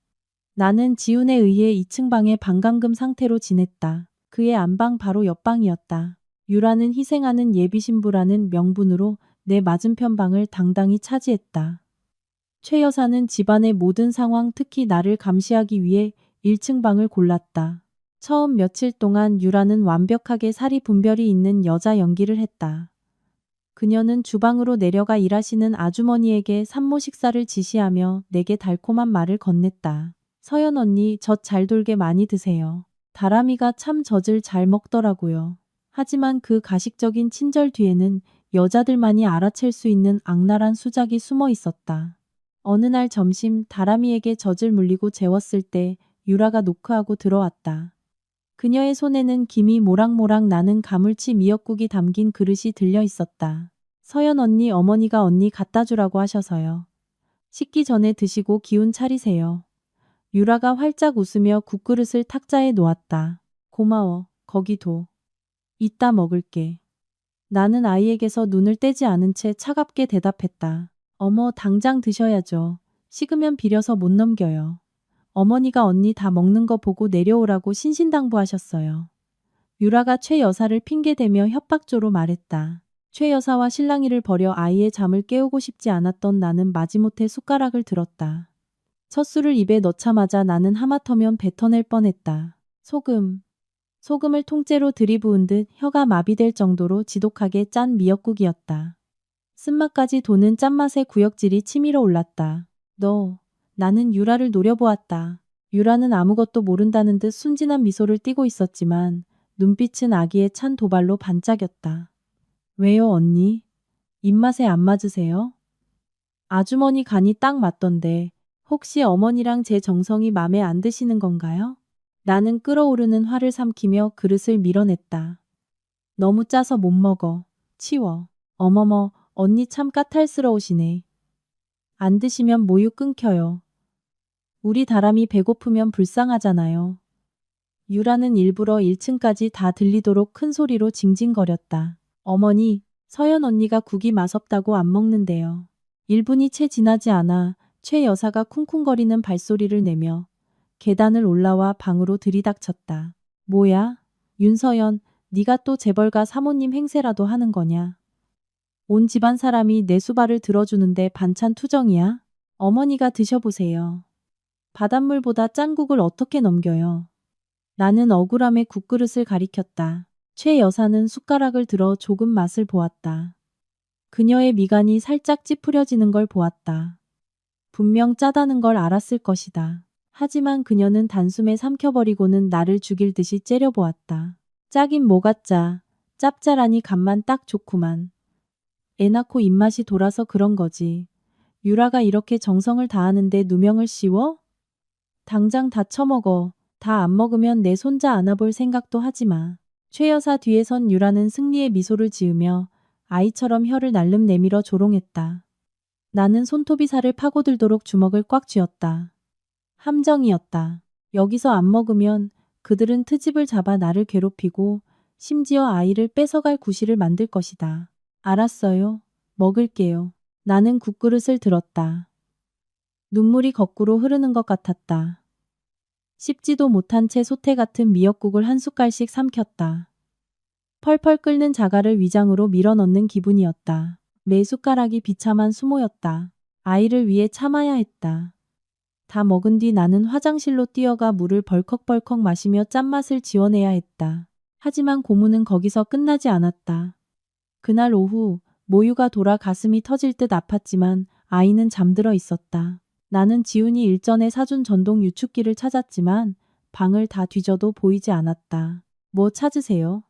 나는 지훈에 의해 2층 방에 반감금 상태로 지냈다. 그의 안방 바로 옆방이었다. 유라는 희생하는 예비신부라는 명분으로 내 맞은편 방을 당당히 차지했다. 최 여사는 집안의 모든 상황, 특히 나를 감시하기 위해 1층 방을 골랐다. 처음 며칠 동안 유라는 완벽하게 사리 분별이 있는 여자 연기를 했다. 그녀는 주방으로 내려가 일하시는 아주머니에게 산모 식사를 지시하며 내게 달콤한 말을 건넸다. 서연 언니, 젖 잘 돌게 많이 드세요. 다람이가 참 젖을 잘 먹더라고요. 하지만 그 가식적인 친절 뒤에는 여자들만이 알아챌 수 있는 악랄한 수작이 숨어 있었다. 어느 날 점심 다람이에게 젖을 물리고 재웠을 때 유라가 노크하고 들어왔다. 그녀의 손에는 김이 모락모락 나는 가물치 미역국이 담긴 그릇이 들려 있었다. 서연 언니, 어머니가 언니 갖다 주라고 하셔서요. 식기 전에 드시고 기운 차리세요. 유라가 활짝 웃으며 국그릇을 탁자에 놓았다. 고마워. 거기 둬. 이따 먹을게. 나는 아이에게서 눈을 떼지 않은 채 차갑게 대답했다. 어머, 당장 드셔야죠. 식으면 비려서 못 넘겨요. 어머니가 언니 다 먹는 거 보고 내려오라고 신신당부하셨어요. 유라가 최 여사를 핑계대며 협박조로 말했다. 최 여사와 실랑이를 벌여 아이의 잠을 깨우고 싶지 않았던 나는 마지못해 숟가락을 들었다. 첫 술을 입에 넣자마자 나는 하마터면 뱉어낼 뻔했다. 소금을 통째로 들이부은 듯 혀가 마비될 정도로 지독하게 짠 미역국이었다. 쓴맛까지 도는 짠맛의 구역질이 치밀어 올랐다. 나는 유라를 노려보았다. 유라는 아무것도 모른다는 듯 순진한 미소를 띠고 있었지만 눈빛은 아기의 찬 도발로 반짝였다. 왜요, 언니? 입맛에 안 맞으세요? 아주머니 간이 딱 맞던데 혹시 어머니랑 제 정성이 맘에 안 드시는 건가요? 나는 끓어오르는 화를 삼키며 그릇을 밀어냈다. 너무 짜서 못 먹어. 치워. 어머머, 언니 참 까탈스러우시네. 안 드시면 모유 끊겨요. 우리 다람이 배고프면 불쌍하잖아요. 유라는 일부러 1층까지 다 들리도록 큰 소리로 징징거렸다. 어머니, 서연 언니가 국이 맛없다고 안 먹는데요. 1분이 채 지나지 않아 최 여사가 쿵쿵거리는 발소리를 내며 계단을 올라와 방으로 들이닥쳤다. 뭐야? 윤서연, 네가 또 재벌가 사모님 행세라도 하는 거냐? 온 집안 사람이 내 수발을 들어주는데 반찬 투정이야? 어머니가 드셔보세요. 바닷물보다 짠 국을 어떻게 넘겨요? 나는 억울함에 국그릇을 가리켰다. 최 여사는 숟가락을 들어 조금 맛을 보았다. 그녀의 미간이 살짝 찌푸려지는 걸 보았다. 분명 짜다는 걸 알았을 것이다. 하지만 그녀는 단숨에 삼켜버리고는 나를 죽일 듯이 째려보았다. 짜긴 뭐가 짜. 짭짤하니 간만 딱 좋구만. 애 낳고 입맛이 돌아서 그런 거지. 유라가 이렇게 정성을 다하는데 누명을 씌워? 당장 다 처먹어. 다 안 먹으면 내 손자 안아볼 생각도 하지 마. 최 여사 뒤에 선 유라는 승리의 미소를 지으며 아이처럼 혀를 날름 내밀어 조롱했다. 나는 손톱이 살을 파고들도록 주먹을 꽉 쥐었다. 함정이었다. 여기서 안 먹으면 그들은 트집을 잡아 나를 괴롭히고 심지어 아이를 뺏어갈 구실을 만들 것이다. 알았어요. 먹을게요. 나는 국그릇을 들었다. 눈물이 거꾸로 흐르는 것 같았다. 씹지도 못한 채 소태 같은 미역국을 한 숟갈씩 삼켰다. 펄펄 끓는 자갈을 위장으로 밀어넣는 기분이었다. 매 숟가락이 비참한 수모였다. 아이를 위해 참아야 했다. 다 먹은 뒤 나는 화장실로 뛰어가 물을 벌컥벌컥 마시며 짠맛을 지워내야 했다. 하지만 고문은 거기서 끝나지 않았다. 그날 오후 모유가 돌아 가슴이 터질 듯 아팠지만 아이는 잠들어 있었다. 나는 지훈이 일전에 사준 전동 유축기를 찾았지만 방을 다 뒤져도 보이지 않았다. 뭐 찾으세요?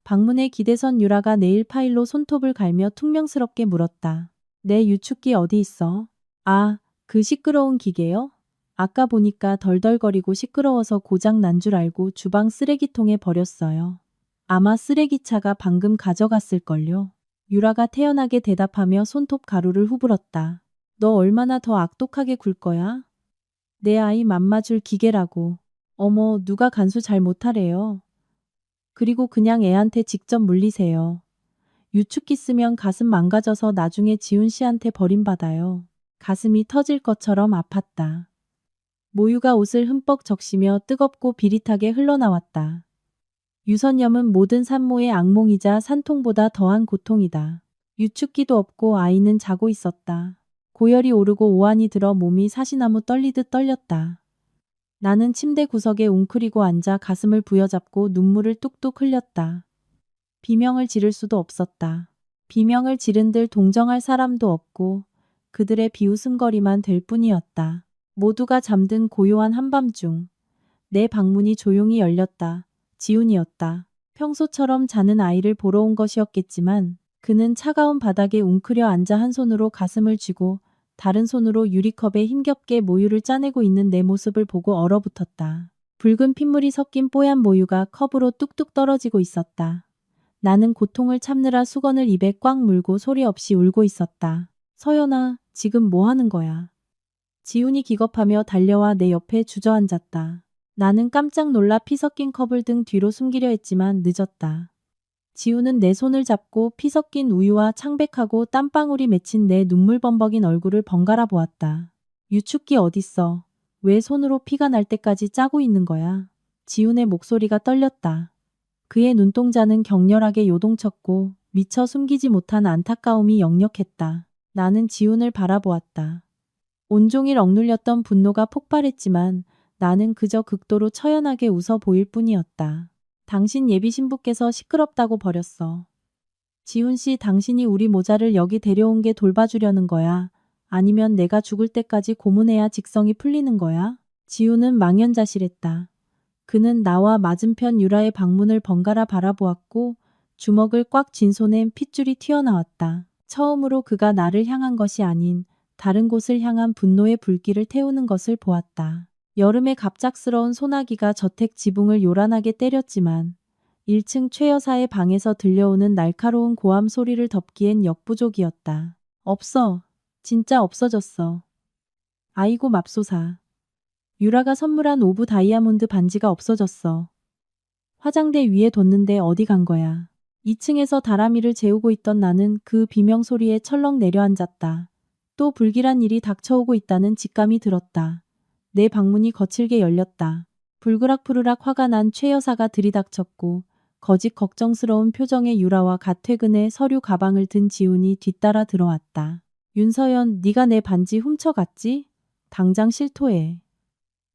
방문에 기대선 유라가 네일 파일로 손톱을 갈며 퉁명스럽게 물었다. 내 유축기 어디 있어? 아, 그 시끄러운 기계요? 아까 보니까 덜덜거리고 시끄러워서 고장 난 줄 알고 주방 쓰레기통에 버렸어요. 아마 쓰레기차가 방금 가져갔을걸요. 유라가 태연하게 대답하며 손톱 가루를 후불었다. 너 얼마나 더 악독하게 굴 거야? 내 아이 맘마줄 기계라고. 어머, 누가 간수 잘 못하래요. 그리고 그냥 애한테 직접 물리세요. 유축기 쓰면 가슴 망가져서 나중에 지훈 씨한테 버림받아요. 가슴이 터질 것처럼 아팠다. 모유가 옷을 흠뻑 적시며 뜨겁고 비릿하게 흘러나왔다. 유선염은 모든 산모의 악몽이자 산통보다 더한 고통이다. 유축기도 없고 아이는 자고 있었다. 고열이 오르고 오한이 들어 몸이 사시나무 떨리듯 떨렸다. 나는 침대 구석에 웅크리고 앉아 가슴을 부여잡고 눈물을 뚝뚝 흘렸다. 비명을 지를 수도 없었다. 비명을 지른들 동정할 사람도 없고 그들의 비웃음거리만 될 뿐이었다. 모두가 잠든 고요한 한밤중 내 방문이 조용히 열렸다. 지훈이었다. 평소처럼 자는 아이를 보러 온 것이었겠지만 그는 차가운 바닥에 웅크려 앉아 한 손으로 가슴을 쥐고 다른 손으로 유리컵에 힘겹게 모유를 짜내고 있는 내 모습을 보고 얼어붙었다. 붉은 핏물이 섞인 뽀얀 모유가 컵으로 뚝뚝 떨어지고 있었다. 나는 고통을 참느라 수건을 입에 꽉 물고 소리 없이 울고 있었다. 서연아, 지금 뭐 하는 거야? 지훈이 기겁하며 달려와 내 옆에 주저앉았다. 나는 깜짝 놀라 피 섞인 컵을 등 뒤로 숨기려 했지만 늦었다. 지훈은 내 손을 잡고 피 섞인 우유와 창백하고 땀방울이 맺힌 내 눈물 범벅인 얼굴을 번갈아 보았다. 유축기 어딨어? 왜 손으로 피가 날 때까지 짜고 있는 거야? 지훈의 목소리가 떨렸다. 그의 눈동자는 격렬하게 요동쳤고 미처 숨기지 못한 안타까움이 역력했다. 나는 지훈을 바라보았다. 온종일 억눌렸던 분노가 폭발했지만 나는 그저 극도로 처연하게 웃어 보일 뿐이었다. 당신 예비 신부께서 시끄럽다고 버렸어. 지훈 씨, 당신이 우리 모자를 여기 데려온 게 돌봐주려는 거야? 아니면 내가 죽을 때까지 고문해야 직성이 풀리는 거야? 지훈은 망연자실했다. 그는 나와 맞은편 유라의 방문을 번갈아 바라보았고 주먹을 꽉 쥔 손엔 핏줄이 튀어나왔다. 처음으로 그가 나를 향한 것이 아닌 다른 곳을 향한 분노의 불길을 태우는 것을 보았다. 여름의 갑작스러운 소나기가 저택 지붕을 요란하게 때렸지만 1층 최 여사의 방에서 들려오는 날카로운 고함 소리를 덮기엔 역부족이었다. 없어. 진짜 없어졌어. 아이고 맙소사. 유라가 선물한 오브 다이아몬드 반지가 없어졌어. 화장대 위에 뒀는데 어디 간 거야. 2층에서 다람이를 재우고 있던 나는 그 비명 소리에 철렁 내려앉았다. 또 불길한 일이 닥쳐오고 있다는 직감이 들었다. 내 방문이 거칠게 열렸다. 불그락푸르락 화가 난 최 여사가 들이닥쳤고 거짓 걱정스러운 표정의 유라와 갓 퇴근해 서류 가방을 든 지훈이 뒤따라 들어왔다. 윤서연, 네가 내 반지 훔쳐갔지? 당장 실토해.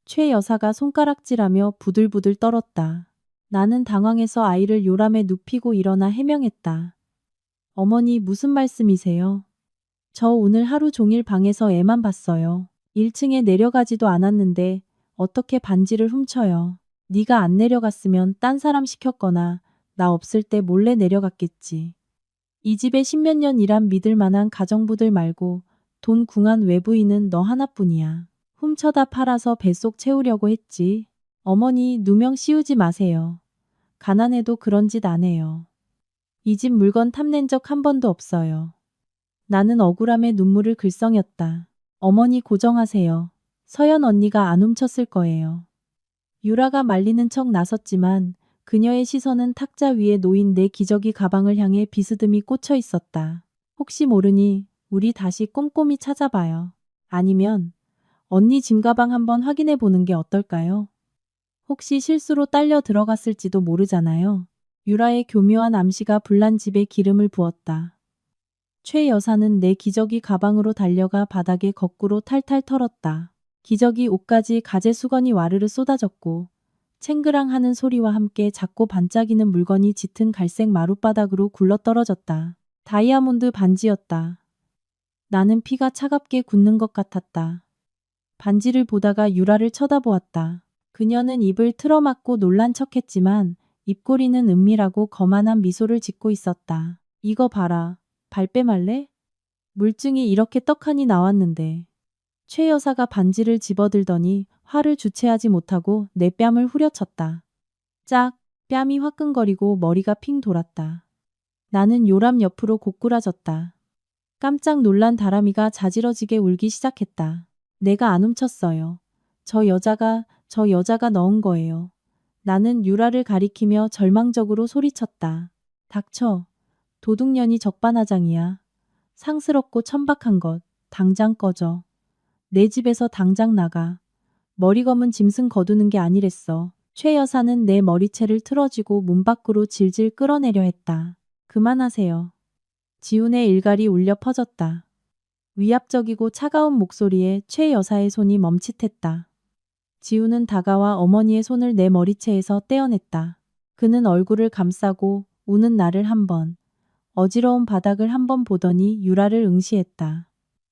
최 여사가 손가락질하며 부들부들 떨었다. 나는 당황해서 아이를 요람에 눕히고 일어나 해명했다. 어머니, 무슨 말씀이세요? 저 오늘 하루 종일 방에서 애만 봤어요. 1층에 내려가지도 않았는데 어떻게 반지를 훔쳐요. 네가 안 내려갔으면 딴 사람 시켰거나 나 없을 때 몰래 내려갔겠지. 이 집에 십몇 년 일한 믿을 만한 가정부들 말고 돈 궁한 외부인은 너 하나뿐이야. 훔쳐다 팔아서 뱃속 채우려고 했지. 어머니, 누명 씌우지 마세요. 가난해도 그런 짓 안 해요. 이 집 물건 탐낸 적 한 번도 없어요. 나는 억울함에 눈물을 글썽였다. 어머니 고정하세요. 서연 언니가 안 훔쳤을 거예요. 유라가 말리는 척 나섰지만 그녀의 시선은 탁자 위에 놓인 내 기저귀 가방을 향해 비스듬히 꽂혀 있었다. 혹시 모르니 우리 다시 꼼꼼히 찾아봐요. 아니면 언니 짐 가방 한번 확인해 보는 게 어떨까요? 혹시 실수로 딸려 들어갔을지도 모르잖아요. 유라의 교묘한 암시가 불난 집에 기름을 부었다. 최 여사는 내 기저귀 가방으로 달려가 바닥에 거꾸로 탈탈 털었다. 기저귀 옷까지 가재 수건이 와르르 쏟아졌고 챙그랑 하는 소리와 함께 작고 반짝이는 물건이 짙은 갈색 마룻바닥으로 굴러떨어졌다. 다이아몬드 반지였다. 나는 피가 차갑게 굳는 것 같았다. 반지를 보다가 유라를 쳐다보았다. 그녀는 입을 틀어막고 놀란 척했지만 입꼬리는 은밀하고 거만한 미소를 짓고 있었다. 이거 봐라. 발뺌할래? 물증이 이렇게 떡하니 나왔는데. 최 여사가 반지를 집어들더니 화를 주체하지 못하고 내 뺨을 후려쳤다. 짝! 뺨이 화끈거리고 머리가 핑 돌았다. 나는 요람 옆으로 고꾸라졌다. 깜짝 놀란 다람이가 자지러지게 울기 시작했다. 내가 안 훔쳤어요. 저 여자가 넣은 거예요. 나는 유라를 가리키며 절망적으로 소리쳤다. 닥쳐. 도둑년이 적반하장이야. 상스럽고 천박한 것. 당장 꺼져. 내 집에서 당장 나가. 머리 검은 짐승 거두는 게 아니랬어. 최 여사는 내 머리채를 틀어쥐고 문 밖으로 질질 끌어내려 했다. 그만하세요. 지훈의 일갈이 울려 퍼졌다. 위압적이고 차가운 목소리에 최 여사의 손이 멈칫했다. 지훈은 다가와 어머니의 손을 내 머리채에서 떼어냈다. 그는 얼굴을 감싸고 우는 나를 한 번, 어지러운 바닥을 한 번 보더니 유라를 응시했다.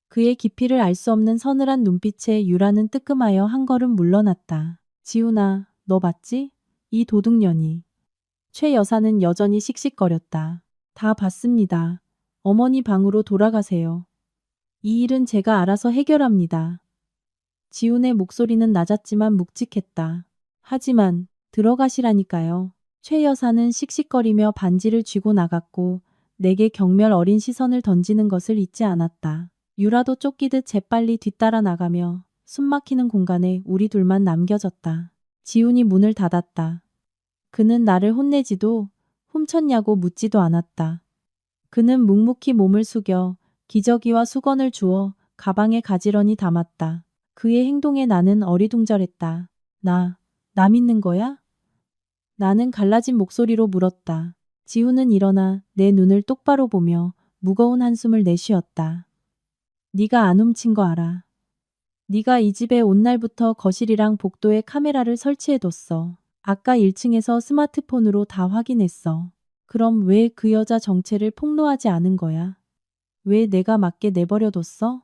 그의 깊이를 알 수 없는 서늘한 눈빛에 유라는 뜨끔하여 한 걸음 물러났다. 지훈아, 너 봤지? 이 도둑년이. 최 여사는 여전히 씩씩거렸다. 다 봤습니다. 어머니 방으로 돌아가세요. 이 일은 제가 알아서 해결합니다. 지훈의 목소리는 낮았지만 묵직했다. 하지만 들어가시라니까요. 최 여사는 씩씩거리며 반지를 쥐고 나갔고 내게 경멸 어린 시선을 던지는 것을 잊지 않았다. 유라도 쫓기듯 재빨리 뒤따라 나가며 숨막히는 공간에 우리 둘만 남겨졌다. 지훈이 문을 닫았다. 그는 나를 혼내지도 훔쳤냐고 묻지도 않았다. 그는 묵묵히 몸을 숙여 기저귀와 수건을 주워 가방에 가지런히 담았다. 그의 행동에 나는 어리둥절했다. 나 믿는 거야? 나는 갈라진 목소리로 물었다. 지우는 일어나 내 눈을 똑바로 보며 무거운 한숨을 내쉬었다. 네가 안 훔친 거 알아. 네가 이 집에 온 날부터 거실이랑 복도에 카메라를 설치해뒀어. 아까 1층에서 스마트폰으로 다 확인했어. 그럼 왜 그 여자 정체를 폭로하지 않은 거야? 왜 내가 맞게 내버려뒀어?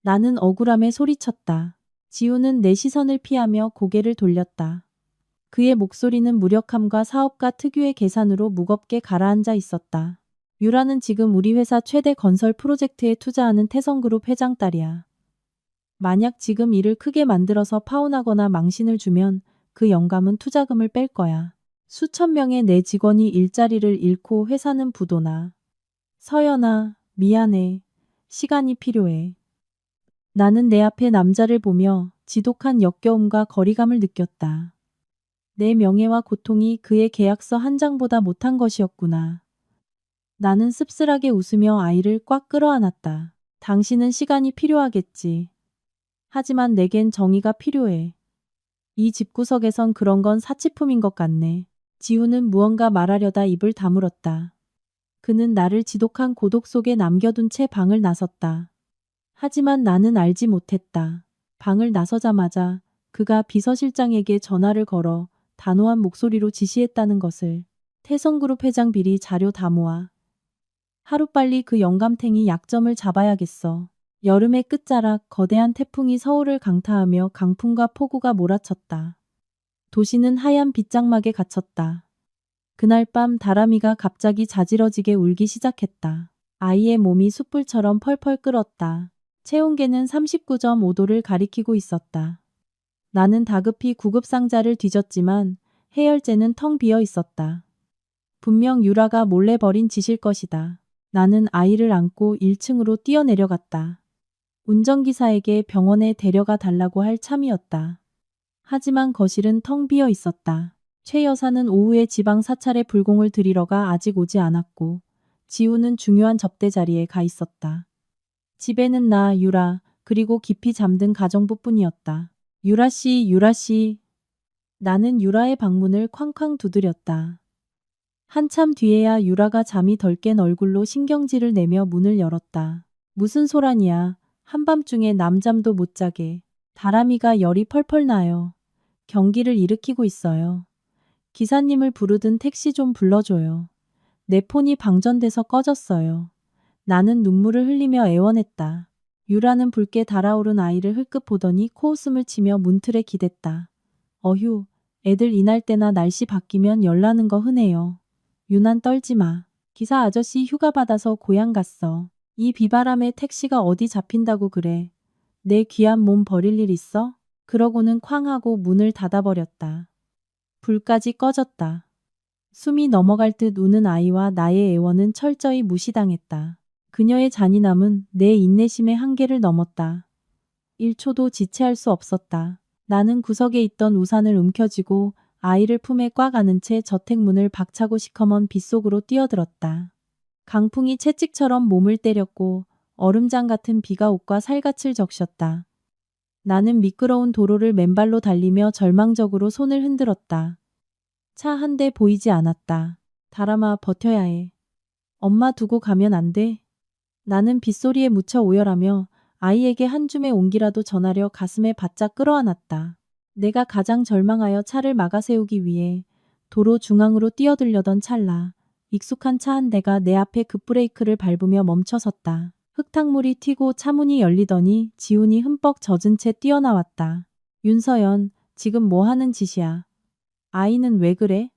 나는 억울함에 소리쳤다. 지우는 내 시선을 피하며 고개를 돌렸다. 그의 목소리는 무력함과 사업가 특유의 계산으로 무겁게 가라앉아 있었다. 유라는 지금 우리 회사 최대 건설 프로젝트에 투자하는 태성그룹 회장 딸이야. 만약 지금 일을 크게 만들어서 파혼하거나 망신을 주면 그 영감은 투자금을 뺄 거야. 수천 명의 내 직원이 일자리를 잃고 회사는 부도나. 서연아, 미안해. 시간이 필요해. 나는 내 앞에 남자를 보며 지독한 역겨움과 거리감을 느꼈다. 내 명예와 고통이 그의 계약서 한 장보다 못한 것이었구나. 나는 씁쓸하게 웃으며 아이를 꽉 끌어안았다. 당신은 시간이 필요하겠지. 하지만 내겐 정의가 필요해. 이 집구석에선 그런 건 사치품인 것 같네. 지우는 무언가 말하려다 입을 다물었다. 그는 나를 지독한 고독 속에 남겨둔 채 방을 나섰다. 하지만 나는 알지 못했다. 방을 나서자마자 그가 비서실장에게 전화를 걸어 단호한 목소리로 지시했다는 것을. 태성그룹 회장 비리 자료 다 모아. 하루빨리 그 영감탱이 약점을 잡아야겠어. 여름의 끝자락 거대한 태풍이 서울을 강타하며 강풍과 폭우가 몰아쳤다. 도시는 하얀 빗장막에 갇혔다. 그날 밤 다람이가 갑자기 자지러지게 울기 시작했다. 아이의 몸이 숯불처럼 펄펄 끓었다. 체온계는 39.5도를 가리키고 있었다. 나는 다급히 구급상자를 뒤졌지만 해열제는 텅 비어 있었다. 분명 유라가 몰래 벌인 짓일 것이다. 나는 아이를 안고 1층으로 뛰어내려갔다. 운전기사에게 병원에 데려가 달라고 할 참이었다. 하지만 거실은 텅 비어 있었다. 최 여사는 오후에 지방 사찰에 불공을 드리러가 아직 오지 않았고 지우는 중요한 접대 자리에 가 있었다. 집에는 나, 유라, 그리고 깊이 잠든 가정부뿐이었다. 유라 씨, 유라 씨. 나는 유라의 방문을 쾅쾅 두드렸다. 한참 뒤에야 유라가 잠이 덜 깬 얼굴로 신경질을 내며 문을 열었다. 무슨 소란이야. 한밤중에 남잠도 못 자게. 다람이가 열이 펄펄 나요. 경기를 일으키고 있어요. 기사님을 부르든 택시 좀 불러줘요. 내 폰이 방전돼서 꺼졌어요. 나는 눈물을 흘리며 애원했다. 유라는 붉게 달아오른 아이를 흘끗 보더니 코웃음을 치며 문틀에 기댔다. 어휴, 애들 이날 때나 날씨 바뀌면 열나는 거 흔해요. 유난 떨지 마. 기사 아저씨 휴가 받아서 고향 갔어. 이 비바람에 택시가 어디 잡힌다고 그래. 내 귀한 몸 버릴 일 있어? 그러고는 쾅 하고 문을 닫아버렸다. 불까지 꺼졌다. 숨이 넘어갈 듯 우는 아이와 나의 애원은 철저히 무시당했다. 그녀의 잔인함은 내 인내심의 한계를 넘었다. 1초도 지체할 수 없었다. 나는 구석에 있던 우산을 움켜쥐고 아이를 품에 꽉 안은 채 저택문을 박차고 시커먼 빗속으로 뛰어들었다. 강풍이 채찍처럼 몸을 때렸고 얼음장 같은 비가 옷과 살갗을 적셨다. 나는 미끄러운 도로를 맨발로 달리며 절망적으로 손을 흔들었다. 차 한 대 보이지 않았다. 다람아, 버텨야 해. 엄마 두고 가면 안 돼. 나는 빗소리에 묻혀 오열하며 아이에게 한 줌의 온기라도 전하려 가슴에 바짝 끌어안았다. 내가 가장 절망하여 차를 막아 세우기 위해 도로 중앙으로 뛰어들려던 찰나 익숙한 차 한 대가 내 앞에 급브레이크를 밟으며 멈춰섰다. 흙탕물이 튀고 차문이 열리더니 지훈이 흠뻑 젖은 채 뛰어나왔다. 윤서연, 지금 뭐 하는 짓이야? 아이는 왜 그래?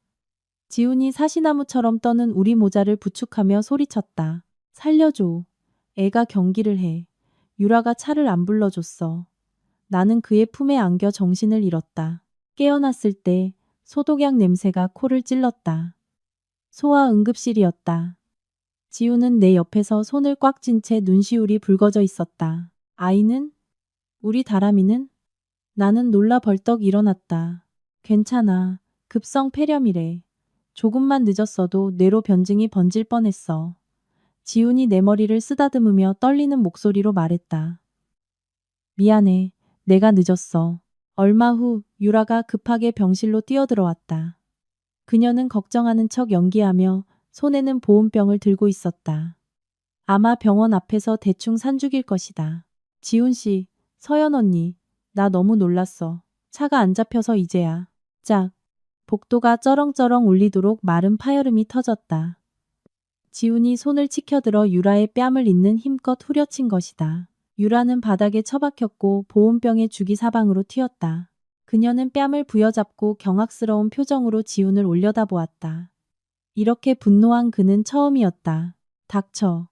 지훈이 사시나무처럼 떠는 우리 모자를 부축하며 소리쳤다. 살려줘. 애가 경기를 해. 유라가 차를 안 불러줬어. 나는 그의 품에 안겨 정신을 잃었다. 깨어났을 때 소독약 냄새가 코를 찔렀다. 소아 응급실이었다. 지우는 내 옆에서 손을 꽉 쥔 채 눈시울이 붉어져 있었다. 아이는? 우리 다람이는? 나는 놀라 벌떡 일어났다. 괜찮아. 급성 폐렴이래. 조금만 늦었어도 뇌로 변증이 번질 뻔했어. 지훈이 내 머리를 쓰다듬으며 떨리는 목소리로 말했다. 미안해. 내가 늦었어. 얼마 후 유라가 급하게 병실로 뛰어들어왔다. 그녀는 걱정하는 척 연기하며 손에는 보온병을 들고 있었다. 아마 병원 앞에서 대충 산죽일 것이다. 지훈 씨, 서연 언니, 나 너무 놀랐어. 차가 안 잡혀서 이제야. 짝. 복도가 쩌렁쩌렁 울리도록 마른 파여름이 터졌다. 지훈이 손을 치켜들어 유라의 뺨을 잇는 힘껏 후려친 것이다. 유라는 바닥에 처박혔고 보온병의 죽이 사방으로 튀었다. 그녀는 뺨을 부여잡고 경악스러운 표정으로 지훈을 올려다보았다. 이렇게 분노한 그는 처음이었다. 닥쳐.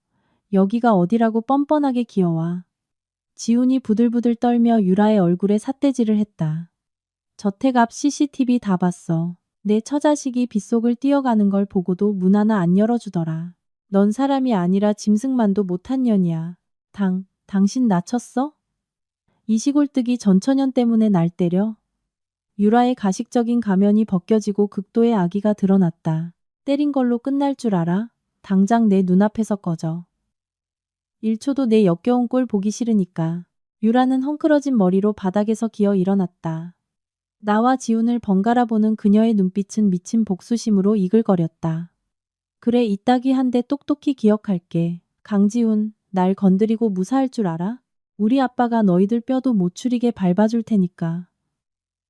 여기가 어디라고 뻔뻔하게 기어와. 지훈이 부들부들 떨며 유라의 얼굴에 삿대질을 했다. 저택 앞 CCTV 다 봤어. 내 처자식이 빗속을 뛰어가는 걸 보고도 문 하나 안 열어주더라. 넌 사람이 아니라 짐승만도 못한 년이야. 당신 나 쳤어? 이 시골뜨기 전처년 때문에 날 때려? 유라의 가식적인 가면이 벗겨지고 극도의 악의가 드러났다. 때린 걸로 끝날 줄 알아? 당장 내 눈앞에서 꺼져. 1초도 내 역겨운 꼴 보기 싫으니까. 유라는 헝클어진 머리로 바닥에서 기어 일어났다. 나와 지훈을 번갈아 보는 그녀의 눈빛은 미친 복수심으로 이글거렸다. 그래, 이따기 한 대 똑똑히 기억할게. 강지훈, 날 건드리고 무사할 줄 알아? 우리 아빠가 너희들 뼈도 못 추리게 밟아줄 테니까.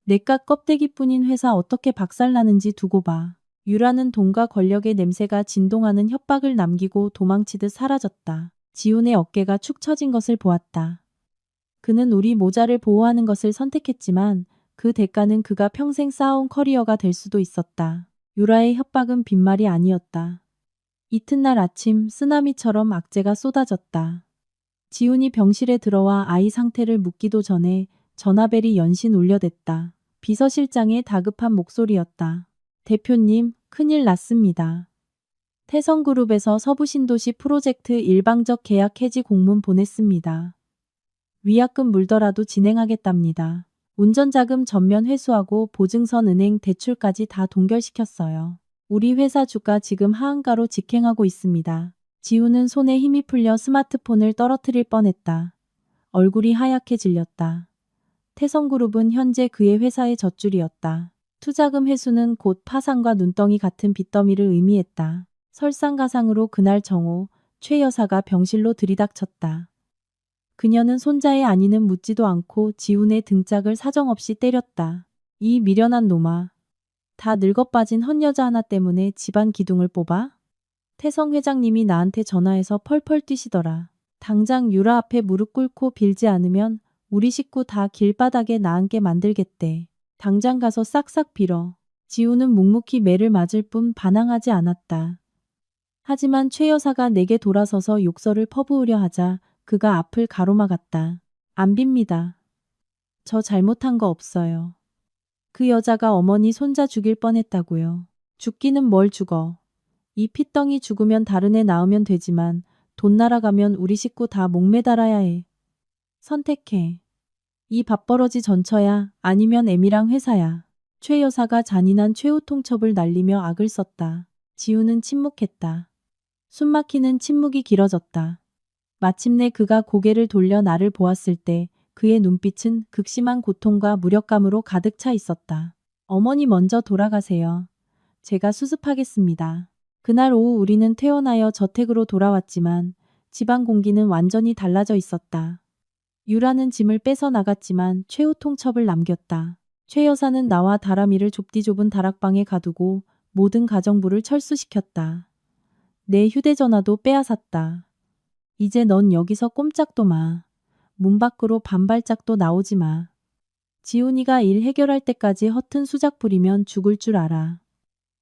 내깟 껍데기뿐인 회사 어떻게 박살나는지 두고 봐. 유라는 돈과 권력의 냄새가 진동하는 협박을 남기고 도망치듯 사라졌다. 지훈의 어깨가 축 처진 것을 보았다. 그는 우리 모자를 보호하는 것을 선택했지만 그 대가는 그가 평생 쌓아온 커리어가 될 수도 있었다. 유라의 협박은 빈말이 아니었다. 이튿날 아침 쓰나미처럼 악재가 쏟아졌다. 지훈이 병실에 들어와 아이 상태를 묻기도 전에 전화벨이 연신 울려댔다. 비서실장의 다급한 목소리였다. 대표님, 큰일 났습니다. 태성그룹에서 서부신도시 프로젝트 일방적 계약 해지 공문 보냈습니다. 위약금 물더라도 진행하겠답니다. 운전자금 전면 회수하고 보증선 은행 대출까지 다 동결시켰어요. 우리 회사 주가 지금 하한가로 직행하고 있습니다. 지훈은 손에 힘이 풀려 스마트폰을 떨어뜨릴 뻔했다. 얼굴이 하얗게 질렸다. 태성그룹은 현재 그의 회사의 젖줄이었다. 투자금 회수는 곧 파산과 눈덩이 같은 빚더미를 의미했다. 설상가상으로 그날 정오, 최 여사가 병실로 들이닥쳤다. 그녀는 손자의 안위는 묻지도 않고 지훈의 등짝을 사정없이 때렸다. 이 미련한 놈아. 다 늙어빠진 헛여자 하나 때문에 집안 기둥을 뽑아? 태성 회장님이 나한테 전화해서 펄펄 뛰시더라. 당장 유라 앞에 무릎 꿇고 빌지 않으면 우리 식구 다 길바닥에 나앉게 만들겠대. 당장 가서 싹싹 빌어. 지훈은 묵묵히 매를 맞을 뿐 반항하지 않았다. 하지만 최 여사가 내게 돌아서서 욕설을 퍼부으려 하자 그가 앞을 가로막았다. 안 빕니다. 저 잘못한 거 없어요. 그 여자가 어머니 손자 죽일 뻔했다고요. 죽기는 뭘 죽어. 이 핏덩이 죽으면 다른 애 낳으면 되지만 돈 날아가면 우리 식구 다 목매달아야 해. 선택해. 이 밥버러지 전처야 아니면 애미랑 회사야. 최 여사가 잔인한 최후 통첩을 날리며 악을 썼다. 지훈은 침묵했다. 숨막히는 침묵이 길어졌다. 마침내 그가 고개를 돌려 나를 보았을 때 그의 눈빛은 극심한 고통과 무력감으로 가득 차 있었다. 어머니 먼저 돌아가세요. 제가 수습하겠습니다. 그날 오후 우리는 퇴원하여 저택으로 돌아왔지만 집안 공기는 완전히 달라져 있었다. 유라는 짐을 뺏어 나갔지만 최후 통첩을 남겼다. 최 여사는 나와 다람이를 좁디 좁은 다락방에 가두고 모든 가정부를 철수시켰다. 내 휴대전화도 빼앗았다. 이제 넌 여기서 꼼짝도 마. 문 밖으로 반발짝도 나오지 마. 지훈이가 일 해결할 때까지 허튼 수작 부리면 죽을 줄 알아.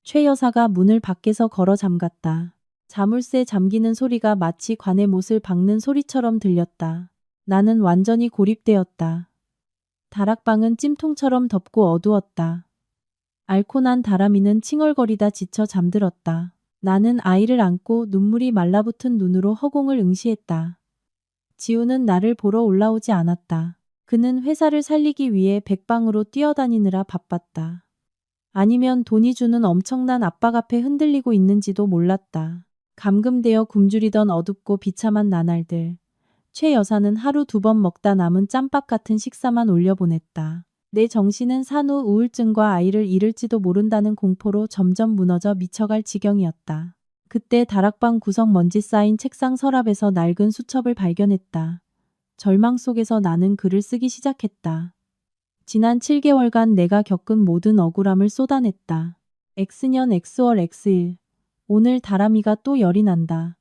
최 여사가 문을 밖에서 걸어 잠갔다. 자물쇠 잠기는 소리가 마치 관의 못을 박는 소리처럼 들렸다. 나는 완전히 고립되었다. 다락방은 찜통처럼 덥고 어두웠다. 앓고 난 다람이는 칭얼거리다 지쳐 잠들었다. 나는 아이를 안고 눈물이 말라붙은 눈으로 허공을 응시했다. 지훈은 나를 보러 올라오지 않았다. 그는 회사를 살리기 위해 백방으로 뛰어다니느라 바빴다. 아니면 돈이 주는 엄청난 압박 앞에 흔들리고 있는지도 몰랐다. 감금되어 굶주리던 어둡고 비참한 나날들. 최 여사는 하루 2번 먹다 남은 짬밥 같은 식사만 올려보냈다. 내 정신은 산후 우울증과 아이를 잃을지도 모른다는 공포로 점점 무너져 미쳐갈 지경이었다. 그때 다락방 구석 먼지 쌓인 책상 서랍에서 낡은 수첩을 발견했다. 절망 속에서 나는 글을 쓰기 시작했다. 지난 7개월간 내가 겪은 모든 억울함을 쏟아냈다. X년 X월 X일. 오늘 다람이가 또 열이 난다.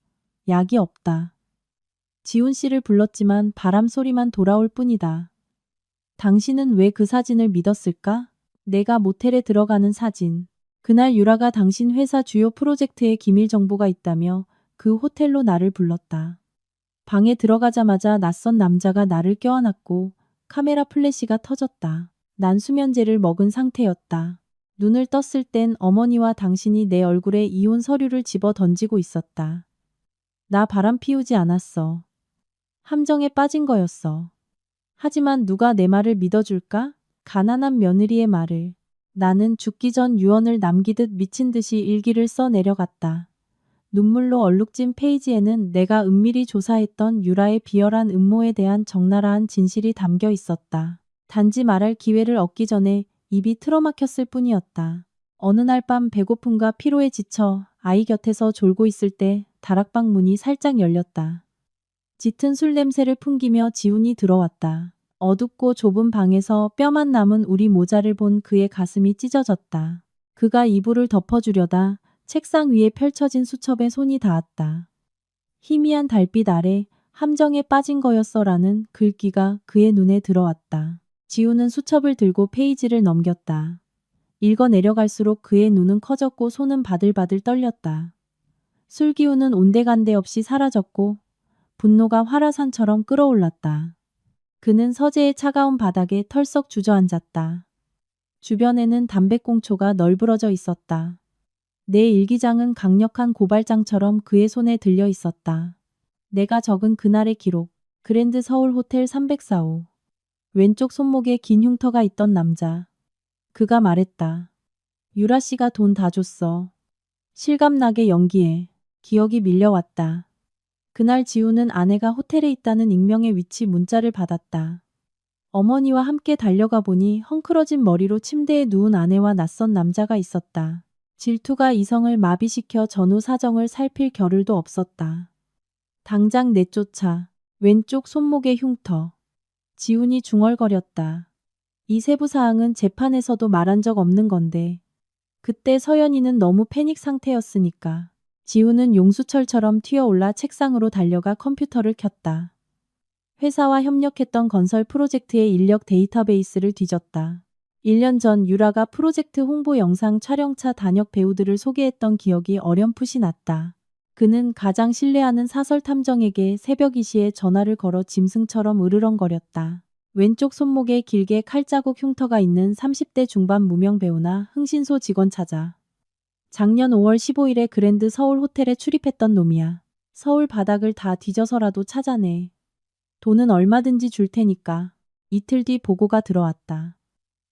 약이 없다. 지훈 씨를 불렀지만 바람 소리만 돌아올 뿐이다. 당신은 왜 그 사진을 믿었을까? 내가 모텔에 들어가는 사진. 그날 유라가 당신 회사 주요 프로젝트에 기밀 정보가 있다며 그 호텔로 나를 불렀다. 방에 들어가자마자 낯선 남자가 나를 껴안았고 카메라 플래시가 터졌다. 난 수면제를 먹은 상태였다. 눈을 떴을 땐 어머니와 당신이 내 얼굴에 이혼 서류를 집어 던지고 있었다. 나 바람 피우지 않았어. 함정에 빠진 거였어. 하지만 누가 내 말을 믿어줄까? 가난한 며느리의 말을. 나는 죽기 전 유언을 남기듯 미친 듯이 일기를 써 내려갔다. 눈물로 얼룩진 페이지에는 내가 은밀히 조사했던 유라의 비열한 음모에 대한 적나라한 진실이 담겨 있었다. 단지 말할 기회를 얻기 전에 입이 틀어막혔을 뿐이었다. 어느 날 밤 배고픔과 피로에 지쳐 아이 곁에서 졸고 있을 때 다락방 문이 살짝 열렸다. 짙은 술 냄새를 풍기며 지훈이 들어왔다. 어둡고 좁은 방에서 뼈만 남은 우리 모자를 본 그의 가슴이 찢어졌다. 그가 이불을 덮어주려다 책상 위에 펼쳐진 수첩에 손이 닿았다. 희미한 달빛 아래 함정에 빠진 거였어라는 글귀가 그의 눈에 들어왔다. 지훈은 수첩을 들고 페이지를 넘겼다. 읽어 내려갈수록 그의 눈은 커졌고 손은 바들바들 떨렸다. 술 기운은 온데간데 없이 사라졌고 분노가 화라산처럼 끓어올랐다. 그는 서재의 차가운 바닥에 털썩 주저앉았다. 주변에는 담배꽁초가 널브러져 있었다. 내 일기장은 강력한 고발장처럼 그의 손에 들려 있었다. 내가 적은 그날의 기록. 그랜드 서울 호텔 304호. 왼쪽 손목에 긴 흉터가 있던 남자. 그가 말했다. 유라 씨가 돈 다 줬어. 실감나게 연기해. 기억이 밀려왔다. 그날 지우는 아내가 호텔에 있다는 익명의 위치 문자를 받았다. 어머니와 함께 달려가 보니 헝클어진 머리로 침대에 누운 아내와 낯선 남자가 있었다. 질투가 이성을 마비시켜 전후 사정을 살필 겨를도 없었다. 당장 내쫓아. 왼쪽 손목에 흉터. 지훈이 중얼거렸다. 이 세부 사항은 재판에서도 말한 적 없는 건데. 그때 서연이는 너무 패닉 상태였으니까. 지훈은 용수철처럼 튀어올라 책상으로 달려가 컴퓨터를 켰다. 회사와 협력했던 건설 프로젝트의 인력 데이터베이스를 뒤졌다. 1년 전 유라가 프로젝트 홍보 영상 촬영차 단역 배우들을 소개했던 기억이 어렴풋이 났다. 그는 가장 신뢰하는 사설 탐정에게 새벽 2시에 전화를 걸어 짐승처럼 으르렁거렸다. 왼쪽 손목에 길게 칼자국 흉터가 있는 30대 중반 무명 배우나 흥신소 직원 찾아. 작년 5월 15일에 그랜드 서울 호텔에 출입했던 놈이야. 서울 바닥을 다 뒤져서라도 찾아내. 돈은 얼마든지 줄 테니까. 이틀 뒤 보고가 들어왔다.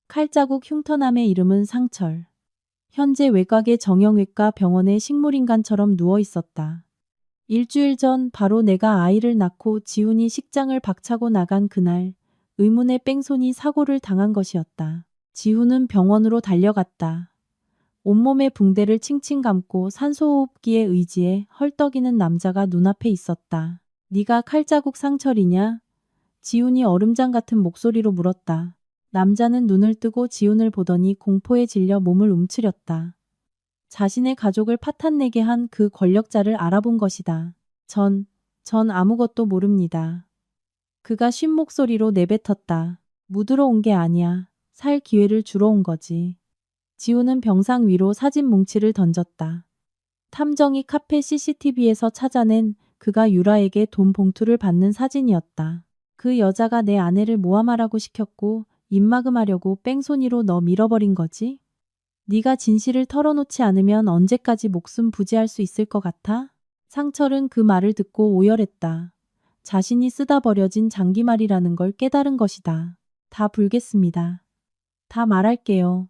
칼자국 흉터남의 이름은 상철. 현재 외곽의 정형외과 병원에 식물인간처럼 누워 있었다. 일주일 전 바로 내가 아이를 낳고 지훈이 식장을 박차고 나간 그날 의문의 뺑소니 사고를 당한 것이었다. 지훈은 병원으로 달려갔다. 온몸에 붕대를 칭칭 감고 산소호흡기에 의지해 헐떡이는 남자가 눈앞에 있었다. 네가 칼자국 상철이냐? 지훈이 얼음장 같은 목소리로 물었다. 남자는 눈을 뜨고 지훈을 보더니 공포에 질려 몸을 움츠렸다. 자신의 가족을 파탄내게 한 그 권력자를 알아본 것이다. 전 아무것도 모릅니다. 그가 쉰 목소리로 내뱉었다. 묻으러 온 게 아니야. 살 기회를 주러 온 거지. 지훈은 병상 위로 사진 뭉치를 던졌다. 탐정이 카페 CCTV에서 찾아낸 그가 유라에게 돈 봉투를 받는 사진이었다. 그 여자가 내 아내를 모함하라고 시켰고 입막음하려고 뺑소니로 너 밀어버린 거지? 네가 진실을 털어놓지 않으면 언제까지 목숨 부지할 수 있을 것 같아? 상철은 그 말을 듣고 오열했다. 자신이 쓰다 버려진 장기말이라는 걸 깨달은 것이다. 다 불겠습니다. 다 말할게요.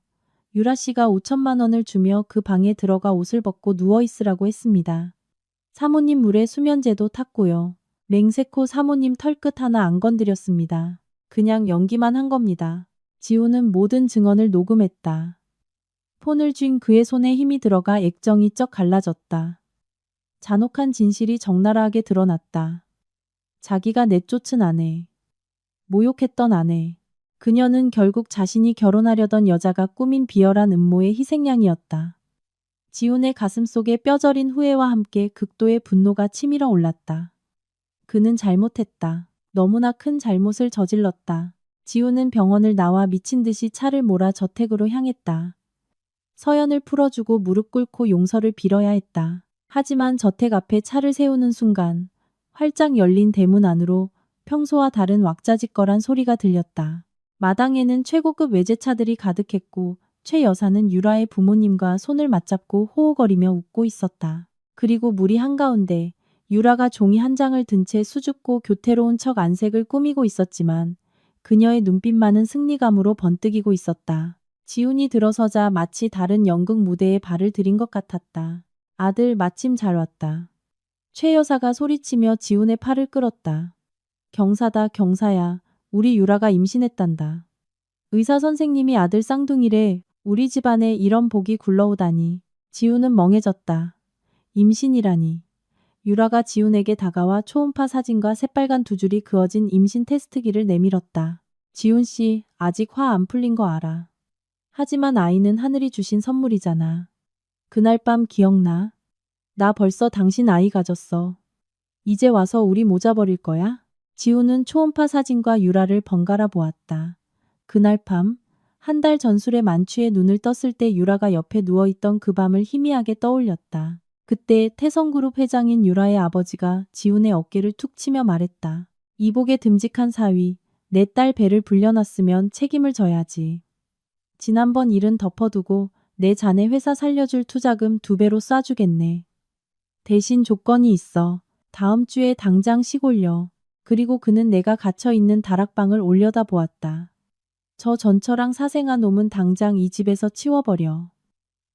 유라 씨가 5천만 원을 주며 그 방에 들어가 옷을 벗고 누워있으라고 했습니다. 사모님 물에 수면제도 탔고요. 맹세코 사모님 털끝 하나 안 건드렸습니다. 그냥 연기만 한 겁니다. 지우는 모든 증언을 녹음했다. 폰을 쥔 그의 손에 힘이 들어가 액정이 쩍 갈라졌다. 잔혹한 진실이 적나라하게 드러났다. 자기가 내쫓은 아내, 모욕했던 아내, 그녀는 결국 자신이 결혼하려던 여자가 꾸민 비열한 음모의 희생양이었다. 지훈의 가슴속에 뼈저린 후회와 함께 극도의 분노가 치밀어 올랐다. 그는 잘못했다. 너무나 큰 잘못을 저질렀다. 지훈은 병원을 나와 미친 듯이 차를 몰아 저택으로 향했다. 서연을 풀어주고 무릎 꿇고 용서를 빌어야 했다. 하지만 저택 앞에 차를 세우는 순간 활짝 열린 대문 안으로 평소와 다른 왁자지껄한 소리가 들렸다. 마당에는 최고급 외제차들이 가득했고 최 여사는 유라의 부모님과 손을 맞잡고 호호거리며 웃고 있었다. 그리고 무리 한가운데 유라가 종이 한 장을 든 채 수줍고 교태로운 척 안색을 꾸미고 있었지만 그녀의 눈빛만은 승리감으로 번뜩이고 있었다. 지훈이 들어서자 마치 다른 연극 무대에 발을 들인 것 같았다. 아들 마침 잘 왔다. 최 여사가 소리치며 지훈의 팔을 끌었다. 경사다 경사야. 우리 유라가 임신했단다. 의사 선생님이 아들 쌍둥이래. 우리 집안에 이런 복이 굴러오다니. 지훈은 멍해졌다. 임신이라니. 유라가 지훈에게 다가와 초음파 사진과 새빨간 두 줄이 그어진 임신 테스트기를 내밀었다. 지훈 씨, 아직 화 안 풀린 거 알아. 하지만 아이는 하늘이 주신 선물이잖아. 그날 밤 기억나? 나 벌써 당신 아이 가졌어. 이제 와서 우리 모자 버릴 거야? 지훈은 초음파 사진과 유라를 번갈아 보았다. 그날 밤, 한 달 전술에 만취해 눈을 떴을 때 유라가 옆에 누워있던 그 밤을 희미하게 떠올렸다. 그때 태성그룹 회장인 유라의 아버지가 지훈의 어깨를 툭 치며 말했다. 이복의 듬직한 사위, 내 딸 배를 불려놨으면 책임을 져야지. 지난번 일은 덮어두고 내 자네 회사 살려줄 투자금 2배로 쏴주겠네. 대신 조건이 있어. 다음 주에 당장 시골려. 그리고 그는 내가 갇혀있는 다락방을 올려다 보았다. 저 전처랑 사생아 놈은 당장 이 집에서 치워버려.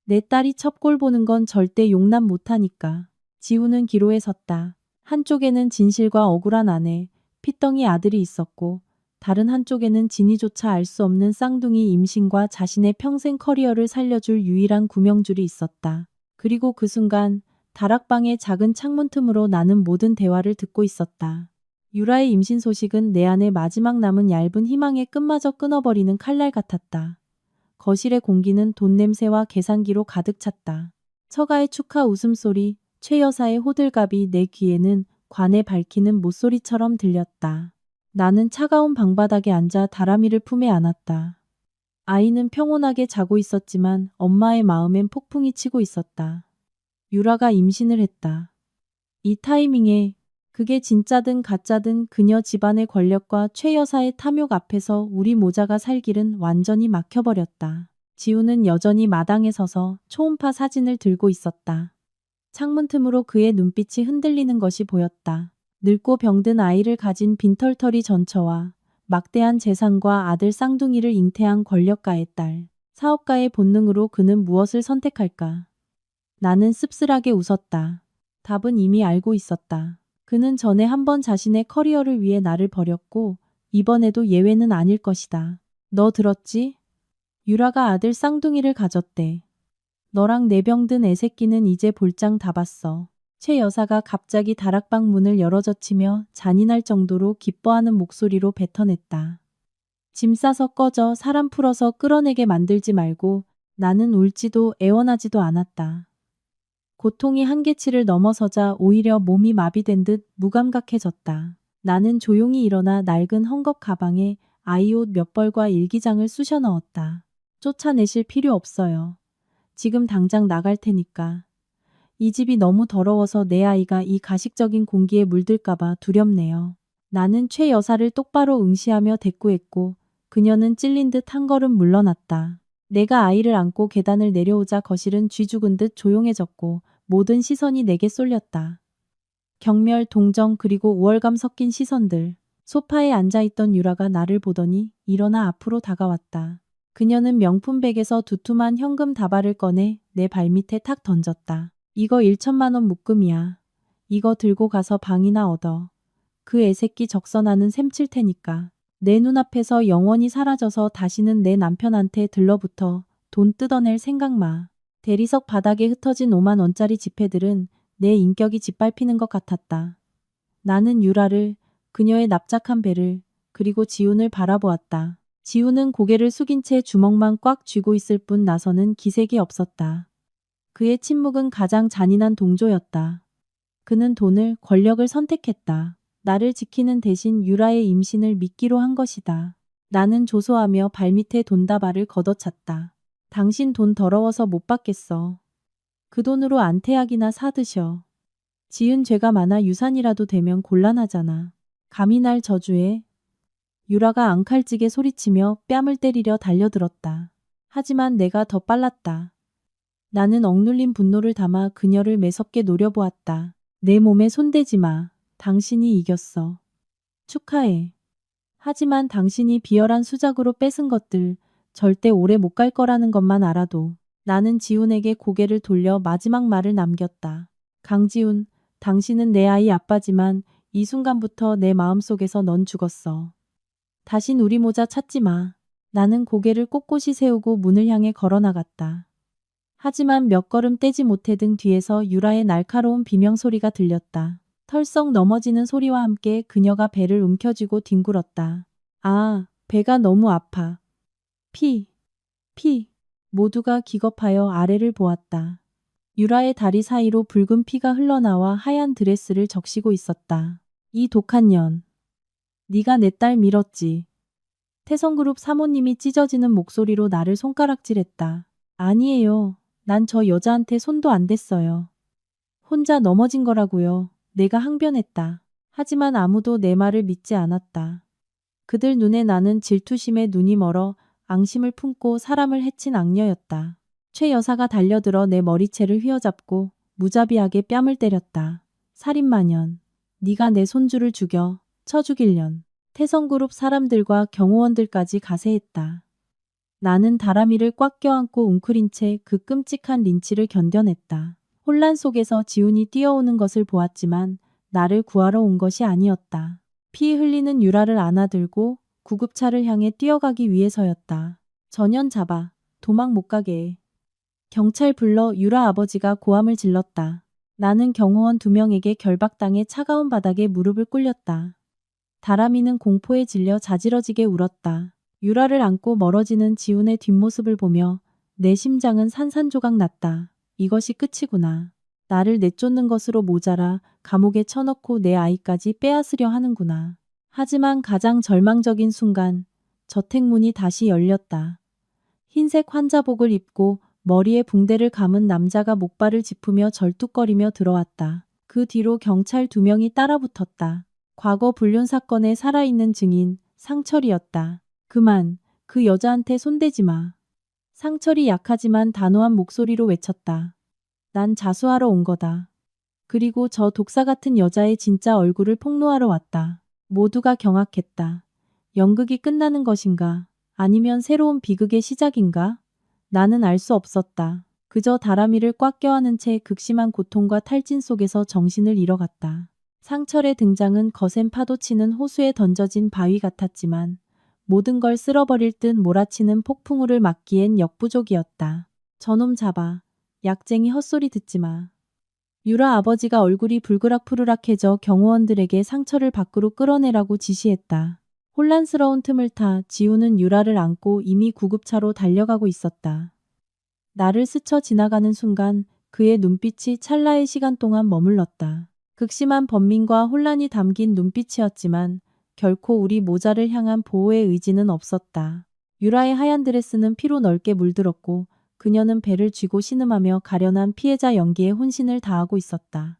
내 딸이 첩골 보는 건 절대 용납 못하니까. 지훈은 기로에 섰다. 한쪽에는 진실과 억울한 아내, 핏덩이 아들이 있었고 다른 한쪽에는 진이조차 알 수 없는 쌍둥이 임신과 자신의 평생 커리어를 살려줄 유일한 구명줄이 있었다. 그리고 그 순간 다락방의 작은 창문 틈으로 나는 모든 대화를 듣고 있었다. 유라의 임신 소식은 내 안에 마지막 남은 얇은 희망의 끈마저 끊어버리는 칼날 같았다. 거실의 공기는 돈 냄새와 계산기로 가득 찼다. 처가의 축하 웃음소리, 최 여사의 호들갑이 내 귀에는 관에 밝히는 못소리처럼 들렸다. 나는 차가운 방바닥에 앉아 다람이를 품에 안았다. 아이는 평온하게 자고 있었지만 엄마의 마음엔 폭풍이 치고 있었다. 유라가 임신을 했다. 이 타이밍에 그게 진짜든 가짜든 그녀 집안의 권력과 최 여사의 탐욕 앞에서 우리 모자가 살 길은 완전히 막혀버렸다. 지우는 여전히 마당에 서서 초음파 사진을 들고 있었다. 창문 틈으로 그의 눈빛이 흔들리는 것이 보였다. 늙고 병든 아이를 가진 빈털터리 전처와 막대한 재산과 아들 쌍둥이를 잉태한 권력가의 딸. 사업가의 본능으로 그는 무엇을 선택할까? 나는 씁쓸하게 웃었다. 답은 이미 알고 있었다. 그는 전에 한 번 자신의 커리어를 위해 나를 버렸고 이번에도 예외는 아닐 것이다. 너 들었지? 유라가 아들 쌍둥이를 가졌대. 너랑 내 병든 애새끼는 이제 볼장 다 봤어. 최 여사가 갑자기 다락방 문을 열어젖히며 잔인할 정도로 기뻐하는 목소리로 뱉어냈다. 짐 싸서 꺼져. 사람 풀어서 끌어내게 만들지 말고. 나는 울지도 애원하지도 않았다. 고통이 한계치를 넘어서자 오히려 몸이 마비된 듯 무감각해졌다. 나는 조용히 일어나 낡은 헝겊 가방에 아이 옷 몇 벌과 일기장을 쑤셔 넣었다. 쫓아내실 필요 없어요. 지금 당장 나갈 테니까. 이 집이 너무 더러워서 내 아이가 이 가식적인 공기에 물들까봐 두렵네요. 나는 최 여사를 똑바로 응시하며 대꾸했고 그녀는 찔린 듯 한 걸음 물러났다. 내가 아이를 안고 계단을 내려오자 거실은 쥐 죽은 듯 조용해졌고 모든 시선이 내게 쏠렸다. 경멸, 동정 그리고 우월감 섞인 시선들. 소파에 앉아있던 유라가 나를 보더니 일어나 앞으로 다가왔다. 그녀는 명품백에서 두툼한 현금 다발을 꺼내 내 발밑에 탁 던졌다. 이거 1천만 원 묶음이야. 이거 들고 가서 방이나 얻어. 그 애새끼 적선하는 셈칠 테니까. 내 눈앞에서 영원히 사라져서 다시는 내 남편한테 들러붙어 돈 뜯어낼 생각 마. 대리석 바닥에 흩어진 5만 원짜리 지폐들은 내 인격이 짓밟히는 것 같았다. 나는 유라를, 그녀의 납작한 배를, 그리고 지훈을 바라보았다. 지훈은 고개를 숙인 채 주먹만 꽉 쥐고 있을 뿐 나서는 기색이 없었다. 그의 침묵은 가장 잔인한 동조였다. 그는 돈을, 권력을 선택했다. 나를 지키는 대신 유라의 임신을 미끼로 한 것이다. 나는 조소하며 발밑에 돈다발을 걷어찼다. 당신 돈 더러워서 못 받겠어. 그 돈으로 안태약이나 사드셔. 지은 죄가 많아 유산이라도 되면 곤란하잖아. 감히 날 저주해. 유라가 앙칼지게 소리치며 뺨을 때리려 달려들었다. 하지만 내가 더 빨랐다. 나는 억눌린 분노를 담아 그녀를 매섭게 노려보았다. 내 몸에 손대지 마. 당신이 이겼어. 축하해. 하지만 당신이 비열한 수작으로 뺏은 것들 절대 오래 못 갈 거라는 것만 알아도. 나는 지훈에게 고개를 돌려 마지막 말을 남겼다. 강지훈, 당신은 내 아이 아빠지만 이 순간부터 내 마음속에서 넌 죽었어. 다신 우리 모자 찾지 마. 나는 고개를 꼿꼿이 세우고 문을 향해 걸어나갔다. 하지만 몇 걸음 떼지 못해 등 뒤에서 유라의 날카로운 비명소리가 들렸다. 털썩 넘어지는 소리와 함께 그녀가 배를 움켜쥐고 뒹굴었다. 아, 배가 너무 아파. 피. 모두가 기겁하여 아래를 보았다. 유라의 다리 사이로 붉은 피가 흘러나와 하얀 드레스를 적시고 있었다. 이 독한 년. 네가 내 딸 밀었지. 태성그룹 사모님이 찢어지는 목소리로 나를 손가락질했다. 아니에요. 난 저 여자한테 손도 안 댔어요. 혼자 넘어진 거라고요. 내가 항변했다. 하지만 아무도 내 말을 믿지 않았다. 그들 눈에 나는 질투심에 눈이 멀어 앙심을 품고 사람을 해친 악녀였다. 최 여사가 달려들어 내 머리채를 휘어잡고 무자비하게 뺨을 때렸다. 살인마년. 네가 내 손주를 죽여 쳐 죽일년. 태성그룹 사람들과 경호원들까지 가세했다. 나는 다람이를 꽉 껴안고 웅크린 채 그 끔찍한 린치를 견뎌냈다. 혼란 속에서 지훈이 뛰어오는 것을 보았지만 나를 구하러 온 것이 아니었다. 피 흘리는 유라를 안아들고 구급차를 향해 뛰어가기 위해서였다. 전현 잡아. 도망 못 가게 해. 경찰 불러. 유라 아버지가 고함을 질렀다. 나는 경호원 2명에게 결박당해 차가운 바닥에 무릎을 꿇렸다. 다람이는 공포에 질려 자지러지게 울었다. 유라를 안고 멀어지는 지훈의 뒷모습을 보며 내 심장은 산산조각 났다. 이것이 끝이구나. 나를 내쫓는 것으로 모자라 감옥에 쳐넣고 내 아이까지 빼앗으려 하는구나. 하지만 가장 절망적인 순간 저택문이 다시 열렸다. 흰색 환자복을 입고 머리에 붕대를 감은 남자가 목발을 짚으며 절뚝거리며 들어왔다. 그 뒤로 경찰 2명이 따라붙었다. 과거 불륜 사건의 살아있는 증인 상철이었다. 그만, 그 여자한테 손대지 마. 상철이 약하지만 단호한 목소리로 외쳤다. 난 자수하러 온 거다. 그리고 저 독사 같은 여자의 진짜 얼굴을 폭로하러 왔다. 모두가 경악했다. 연극이 끝나는 것인가? 아니면 새로운 비극의 시작인가? 나는 알 수 없었다. 그저 다람이를 꽉 껴안은 채 극심한 고통과 탈진 속에서 정신을 잃어갔다. 상철의 등장은 거센 파도치는 호수에 던져진 바위 같았지만 모든 걸 쓸어버릴 듯 몰아치는 폭풍우를 막기엔 역부족이었다. 저놈 잡아. 약쟁이 헛소리 듣지 마. 유라 아버지가 얼굴이 불그락푸르락해져 경호원들에게 상처를 밖으로 끌어내라고 지시했다. 혼란스러운 틈을 타 지훈은 유라를 안고 이미 구급차로 달려가고 있었다. 나를 스쳐 지나가는 순간 그의 눈빛이 찰나의 시간 동안 머물렀다. 극심한 번민과 혼란이 담긴 눈빛이었지만 결코 우리 모자를 향한 보호의 의지는 없었다. 유라의 하얀 드레스는 피로 넓게 물들었고 그녀는 배를 쥐고 신음하며 가련한 피해자 연기에 혼신을 다하고 있었다.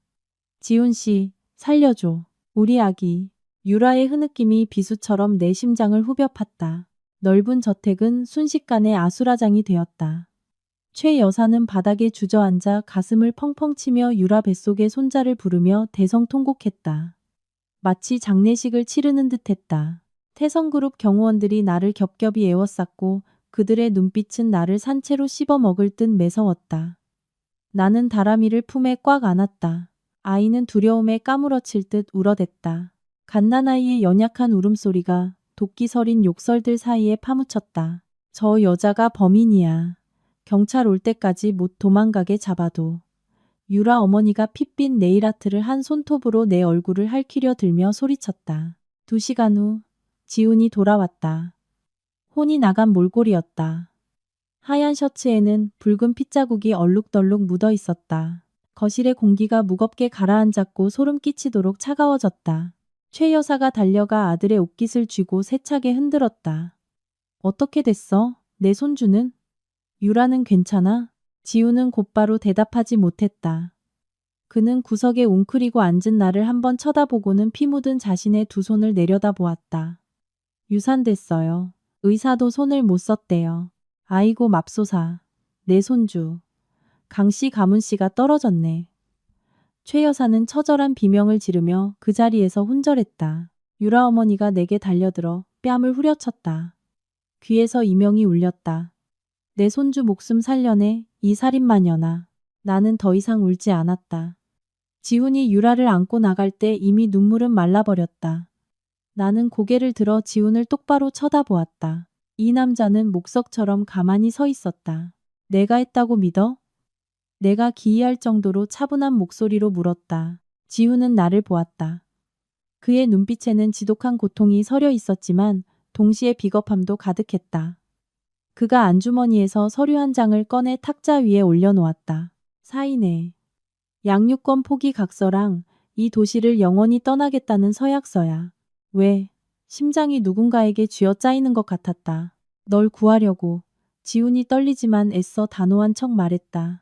지훈 씨, 살려줘. 우리 아기. 유라의 흐느낌이 비수처럼 내 심장을 후벼 팠다. 넓은 저택은 순식간에 아수라장이 되었다. 최 여사는 바닥에 주저앉아 가슴을 펑펑 치며 유라 뱃속의 손자를 부르며 대성통곡했다. 마치 장례식을 치르는 듯했다. 태성그룹 경호원들이 나를 겹겹이 에워쌌고 그들의 눈빛은 나를 산채로 씹어먹을 듯 매서웠다. 나는 다람이를 품에 꽉 안았다. 아이는 두려움에 까무러칠 듯 울어댔다. 갓난아이의 연약한 울음소리가 도끼 서린 욕설들 사이에 파묻혔다. 저 여자가 범인이야. 경찰 올 때까지 못 도망가게 잡아도. 유라 어머니가 핏빛 네일아트를 한 손톱으로 내 얼굴을 할퀴려 들며 소리쳤다. 2시간 후 지훈이 돌아왔다. 혼이 나간 몰골이었다. 하얀 셔츠에는 붉은 핏자국이 얼룩덜룩 묻어 있었다. 거실의 공기가 무겁게 가라앉았고 소름 끼치도록 차가워졌다. 최 여사가 달려가 아들의 옷깃을 쥐고 세차게 흔들었다. 어떻게 됐어? 내 손주는? 유라는 괜찮아? 지우는 곧바로 대답하지 못했다. 그는 구석에 웅크리고 앉은 나를 한번 쳐다보고는 피 묻은 자신의 두 손을 내려다보았다. 유산됐어요. 의사도 손을 못 썼대요. 아이고 맙소사. 내 손주. 강씨 가문씨가 떨어졌네. 최 여사는 처절한 비명을 지르며 그 자리에서 훈절했다. 유라 어머니가 내게 달려들어 뺨을 후려쳤다. 귀에서 이명이 울렸다. 내 손주 목숨 살려내, 이 살인마녀나. 나는 더 이상 울지 않았다. 지훈이 유라를 안고 나갈 때 이미 눈물은 말라버렸다. 나는 고개를 들어 지훈을 똑바로 쳐다보았다. 이 남자는 목석처럼 가만히 서 있었다. 내가 했다고 믿어? 내가 기이할 정도로 차분한 목소리로 물었다. 지훈은 나를 보았다. 그의 눈빛에는 지독한 고통이 서려 있었지만 동시에 비겁함도 가득했다. 그가 안주머니에서 서류 한 장을 꺼내 탁자 위에 올려놓았다. 사인해. 양육권 포기 각서랑 이 도시를 영원히 떠나겠다는 서약서야. 왜? 심장이 누군가에게 쥐어짜이는 것 같았다. 널 구하려고. 지훈이 떨리지만 애써 단호한 척 말했다.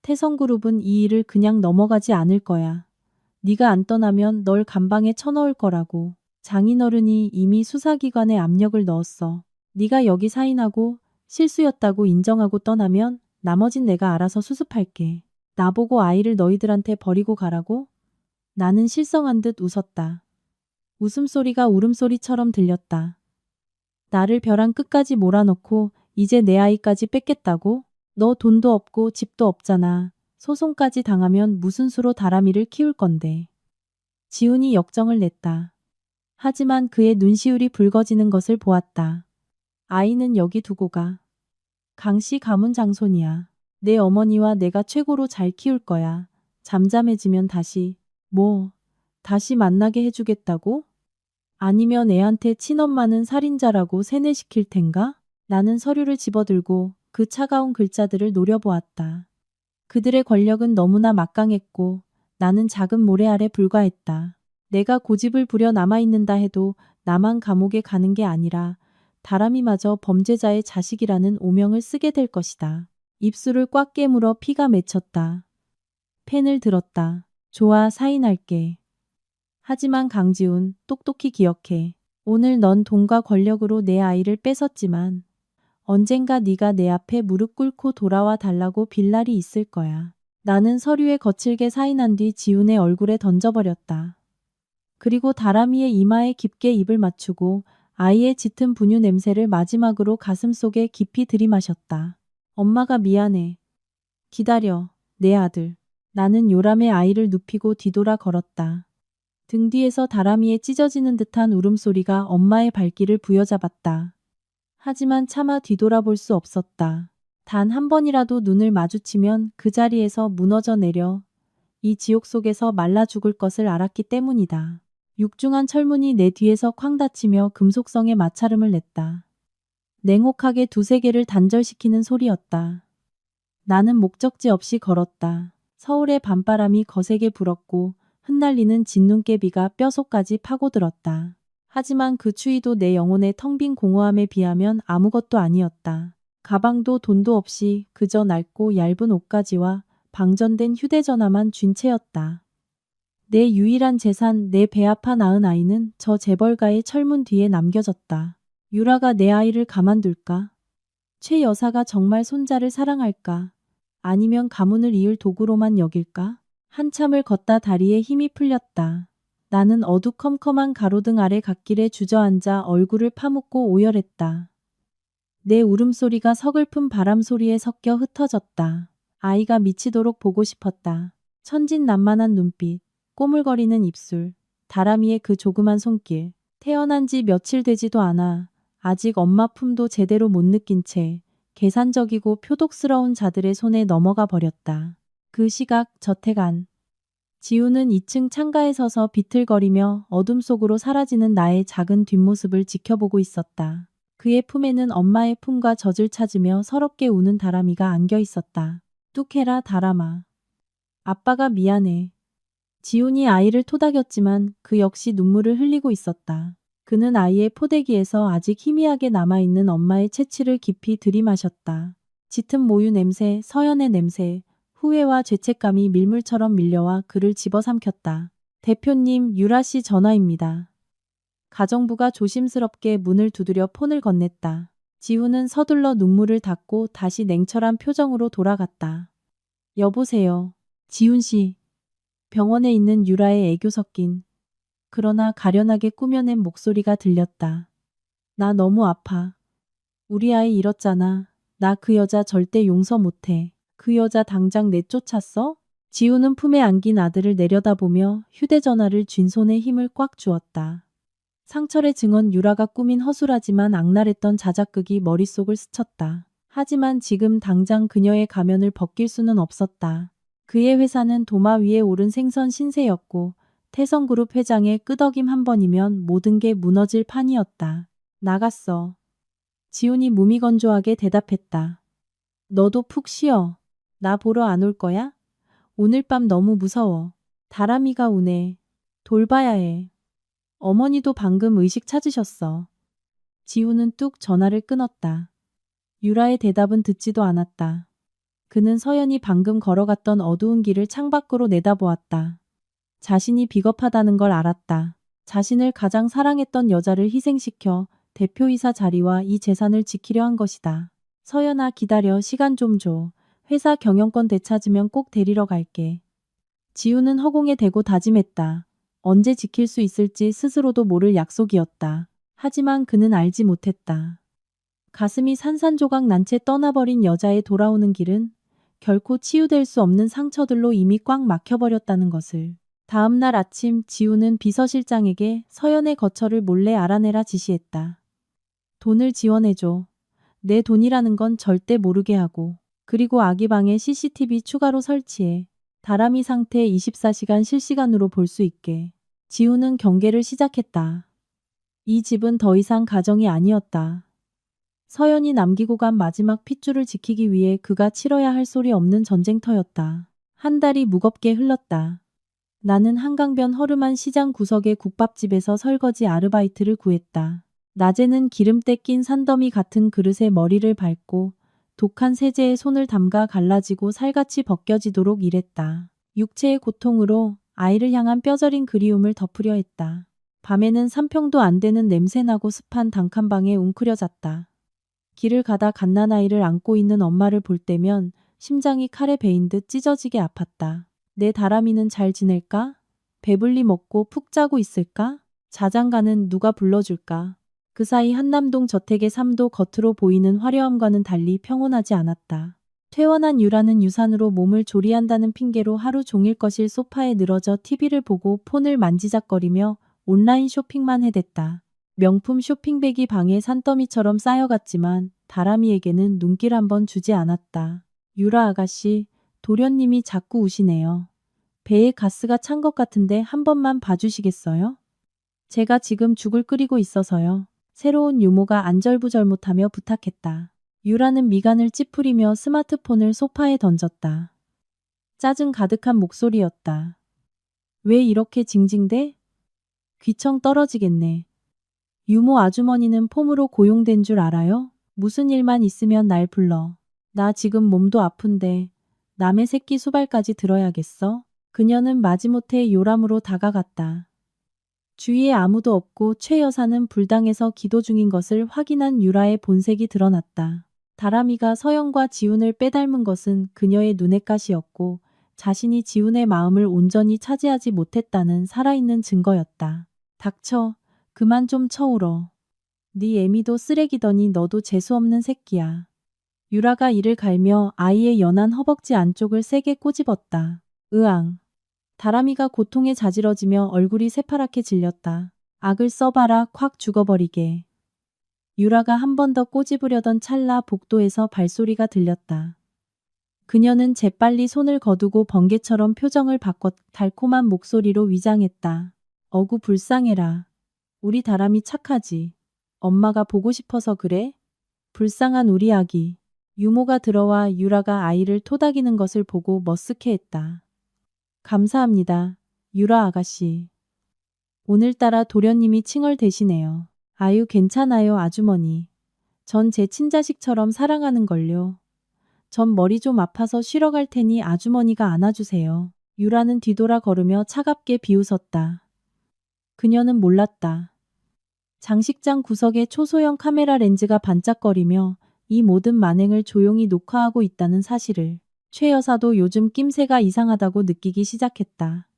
태성그룹은 이 일을 그냥 넘어가지 않을 거야. 네가 안 떠나면 널 감방에 쳐넣을 거라고. 장인어른이 이미 수사기관에 압력을 넣었어. 네가 여기 사인하고 실수였다고 인정하고 떠나면 나머진 내가 알아서 수습할게. 나보고 아이를 너희들한테 버리고 가라고? 나는 실성한 듯 웃었다. 웃음소리가 울음소리처럼 들렸다. 나를 벼랑 끝까지 몰아넣고 이제 내 아이까지 뺏겠다고? 너 돈도 없고 집도 없잖아. 소송까지 당하면 무슨 수로 다람이를 키울 건데. 지훈이 역정을 냈다. 하지만 그의 눈시울이 붉어지는 것을 보았다. 아이는 여기 두고 가. 강씨 가문 장손이야. 내 어머니와 내가 최고로 잘 키울 거야. 잠잠해지면 다시, 다시 만나게 해주겠다고? 아니면 애한테 친엄마는 살인자라고 세뇌시킬 텐가? 나는 서류를 집어들고 그 차가운 글자들을 노려보았다. 그들의 권력은 너무나 막강했고 나는 작은 모래 아래 불과했다. 내가 고집을 부려 남아있는다 해도 나만 감옥에 가는 게 아니라 다람이마저 범죄자의 자식이라는 오명을 쓰게 될 것이다. 입술을 꽉 깨물어 피가 맺혔다. 펜을 들었다. 좋아, 사인할게. 하지만 강지훈, 똑똑히 기억해. 오늘 넌 돈과 권력으로 내 아이를 뺏었지만 언젠가 네가 내 앞에 무릎 꿇고 돌아와 달라고 빌 날이 있을 거야. 나는 서류에 거칠게 사인한 뒤 지훈의 얼굴에 던져버렸다. 그리고 다람이의 이마에 깊게 입을 맞추고 아이의 짙은 분유 냄새를 마지막으로 가슴속에 깊이 들이마셨다. 엄마가 미안해. 기다려, 내 아들. 나는 요람의 아이를 눕히고 뒤돌아 걸었다. 등 뒤에서 다람이의 찢어지는 듯한 울음소리가 엄마의 발길을 부여잡았다. 하지만 차마 뒤돌아볼 수 없었다. 단 한 번이라도 눈을 마주치면 그 자리에서 무너져 내려 이 지옥 속에서 말라 죽을 것을 알았기 때문이다. 육중한 철문이 내 뒤에서 쾅 닫히며 금속성의 마찰음을 냈다. 냉혹하게 두세 개를 단절시키는 소리였다. 나는 목적지 없이 걸었다. 서울의 밤바람이 거세게 불었고 흩날리는 진눈깨비가 뼛속까지 파고들었다. 하지만 그 추위도 내 영혼의 텅 빈 공허함에 비하면 아무것도 아니었다. 가방도 돈도 없이 그저 낡고 얇은 옷가지와 방전된 휴대전화만 쥔 채였다. 내 유일한 재산, 내 배 아파 낳은 아이는 저 재벌가의 철문 뒤에 남겨졌다. 유라가 내 아이를 가만둘까? 최 여사가 정말 손자를 사랑할까? 아니면 가문을 이을 도구로만 여길까? 한참을 걷다 다리에 힘이 풀렸다. 나는 어두컴컴한 가로등 아래 갓길에 주저앉아 얼굴을 파묻고 오열했다. 내 울음소리가 서글픈 바람소리에 섞여 흩어졌다. 아이가 미치도록 보고 싶었다. 천진난만한 눈빛, 꼬물거리는 입술, 다람이의 그 조그만 손길, 태어난 지 며칠 되지도 않아 아직 엄마 품도 제대로 못 느낀 채 계산적이고 표독스러운 자들의 손에 넘어가 버렸다. 그 시각 저택 안. 지우는 2층 창가에 서서 비틀거리며 어둠 속으로 사라지는 나의 작은 뒷모습을 지켜보고 있었다. 그의 품에는 엄마의 품과 젖을 찾으며 서럽게 우는 다람이가 안겨 있었다. 뚝해라 다람아. 아빠가 미안해. 지훈이 아이를 토닥였지만 그 역시 눈물을 흘리고 있었다. 그는 아이의 포대기에서 아직 희미하게 남아있는 엄마의 채취를 깊이 들이마셨다. 짙은 모유 냄새, 서연의 냄새, 후회와 죄책감이 밀물처럼 밀려와 그를 집어삼켰다. 대표님, 유라씨 전화입니다. 가정부가 조심스럽게 문을 두드려 폰을 건넸다. 지훈은 서둘러 눈물을 닦고 다시 냉철한 표정으로 돌아갔다. 여보세요. 지훈씨. 병원에 있는 유라의 애교 섞인 그러나 가련하게 꾸며낸 목소리가 들렸다. 나 너무 아파. 우리 아이 잃었잖아. 나 그 여자 절대 용서 못해. 그 여자 당장 내쫓았어? 지우는 품에 안긴 아들을 내려다보며 휴대전화를 쥔 손에 힘을 꽉 주었다. 상철의 증언 유라가 꾸민 허술하지만 악랄했던 자작극이 머릿속을 스쳤다. 하지만 지금 당장 그녀의 가면을 벗길 수는 없었다. 그의 회사는 도마 위에 오른 생선 신세였고 태성그룹 회장의 끄덕임 한 번이면 모든 게 무너질 판이었다. 나갔어. 지훈이 무미건조하게 대답했다. 너도 푹 쉬어. 나 보러 안 올 거야? 오늘 밤 너무 무서워. 다람이가 우네. 돌봐야 해. 어머니도 방금 의식 찾으셨어. 지훈은 뚝 전화를 끊었다. 유라의 대답은 듣지도 않았다. 그는 서연이 방금 걸어갔던 어두운 길을 창밖으로 내다보았다. 자신이 비겁하다는 걸 알았다. 자신을 가장 사랑했던 여자를 희생시켜 대표이사 자리와 이 재산을 지키려 한 것이다. 서연아 기다려 시간 좀 줘. 회사 경영권 되찾으면 꼭 데리러 갈게. 지우는 허공에 대고 다짐했다. 언제 지킬 수 있을지 스스로도 모를 약속이었다. 하지만 그는 알지 못했다. 가슴이 산산조각 난 채 떠나버린 여자의 돌아오는 길은 결코 치유될 수 없는 상처들로 이미 꽉 막혀버렸다는 것을. 다음 날 아침 지우는 비서실장에게 서연의 거처를 몰래 알아내라 지시했다. 돈을 지원해줘. 내 돈이라는 건 절대 모르게 하고. 그리고 아기 방에 CCTV 추가로 설치해. 다람이 상태 24시간 실시간으로 볼 수 있게. 지우는 경계를 시작했다. 이 집은 더 이상 가정이 아니었다. 서연이 남기고 간 마지막 핏줄을 지키기 위해 그가 치러야 할 소리 없는 전쟁터였다. 한 달이 무겁게 흘렀다. 나는 한강변 허름한 시장 구석의 국밥집에서 설거지 아르바이트를 구했다. 낮에는 기름때 낀 산더미 같은 그릇에 머리를 밟고 독한 세제에 손을 담가 갈라지고 살같이 벗겨지도록 일했다. 육체의 고통으로 아이를 향한 뼈저린 그리움을 덮으려 했다. 밤에는 3평도 안 되는 냄새나고 습한 단칸방에 웅크려 잤다. 길을 가다 갓난아이를 안고 있는 엄마를 볼 때면 심장이 칼에 베인 듯 찢어지게 아팠다. 내 다람이는 잘 지낼까? 배불리 먹고 푹 자고 있을까? 자장가는 누가 불러줄까? 그 사이 한남동 저택의 삶도 겉으로 보이는 화려함과는 달리 평온하지 않았다. 퇴원한 유라는 유산으로 몸을 조리한다는 핑계로 하루 종일 거실 소파에 늘어져 TV를 보고 폰을 만지작거리며 온라인 쇼핑만 해댔다. 명품 쇼핑백이 방에 산더미처럼 쌓여갔지만 다람이에게는 눈길 한번 주지 않았다. 유라 아가씨, 도련님이 자꾸 우시네요. 배에 가스가 찬 것 같은데 한 번만 봐주시겠어요? 제가 지금 죽을 끓이고 있어서요. 새로운 유모가 안절부절 못하며 부탁했다. 유라는 미간을 찌푸리며 스마트폰을 소파에 던졌다. 짜증 가득한 목소리였다. 왜 이렇게 징징대? 귀청 떨어지겠네. 유모 아주머니는 폼으로 고용된 줄 알아요? 무슨 일만 있으면 날 불러. 나 지금 몸도 아픈데 남의 새끼 수발까지 들어야겠어? 그녀는 마지못해 요람으로 다가갔다. 주위에 아무도 없고 최 여사는 불당에서 기도 중인 것을 확인한 유라의 본색이 드러났다. 다람이가 서연과 지훈을 빼닮은 것은 그녀의 눈엣가시였고 자신이 지훈의 마음을 온전히 차지하지 못했다는 살아있는 증거였다. 닥쳐. 그만 좀 쳐울어. 네 애미도 쓰레기더니 너도 재수없는 새끼야. 유라가 이를 갈며 아이의 연한 허벅지 안쪽을 세게 꼬집었다. 으앙. 다람이가 고통에 자지러지며 얼굴이 새파랗게 질렸다. 악을 써봐라 콱 죽어버리게. 유라가 한 번 더 꼬집으려던 찰나 복도에서 발소리가 들렸다. 그녀는 재빨리 손을 거두고 번개처럼 표정을 바꿔 달콤한 목소리로 위장했다. 어구 불쌍해라. 우리 다람이 착하지. 엄마가 보고 싶어서 그래? 불쌍한 우리 아기. 유모가 들어와 유라가 아이를 토닥이는 것을 보고 머쓱해했다. 감사합니다. 유라 아가씨. 오늘따라 도련님이 칭얼대시네요. 아유 괜찮아요 아주머니. 전 제 친자식처럼 사랑하는걸요. 전 머리 좀 아파서 쉬러 갈 테니 아주머니가 안아주세요. 유라는 뒤돌아 걸으며 차갑게 비웃었다. 그녀는 몰랐다. 장식장 구석에 초소형 카메라 렌즈가 반짝거리며 이 모든 만행을 조용히 녹화하고 있다는 사실을 최 여사도 요즘 낌새가 이상하다고 느끼기 시작했다.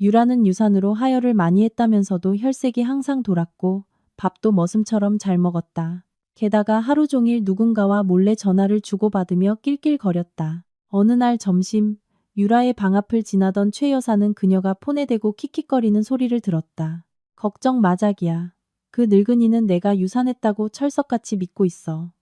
유라는 유산으로 하혈을 많이 했다면서도 혈색이 항상 돌았고 밥도 머슴처럼 잘 먹었다. 게다가 하루 종일 누군가와 몰래 전화를 주고받으며 낄낄거렸다. 어느 날 점심 유라의 방 앞을 지나던 최 여사는 그녀가 폰에 대고 킥킥거리는 소리를 들었다. 걱정 마 자기야. 그 늙은이는 내가 유산했다고 철석같이 믿고 있어.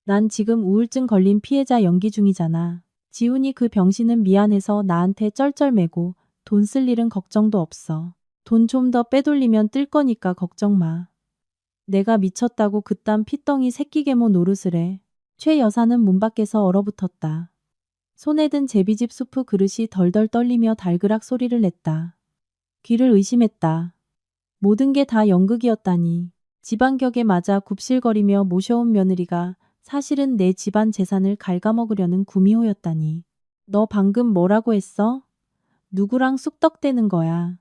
난 지금 우울증 걸린 피해자 연기 중이잖아. 지훈이 그 병신은 미안해서 나한테 쩔쩔매고 돈 쓸 일은 걱정도 없어. 돈 좀 더 빼돌리면 뜰 거니까 걱정 마. 내가 미쳤다고 그딴 피덩이 새끼개모 노릇을 해. 최 여사는 문 밖에서 얼어붙었다. 손에 든 제비집 수프 그릇이 덜덜 떨리며 달그락 소리를 냈다. 귀를 의심했다. 모든 게 다 연극이었다니. 집안격에 맞아 굽실거리며 모셔온 며느리가 사실은 내 집안 재산을 갉아먹으려는 구미호였다니. 너 방금 뭐라고 했어? 누구랑 쑥떡대는 거야?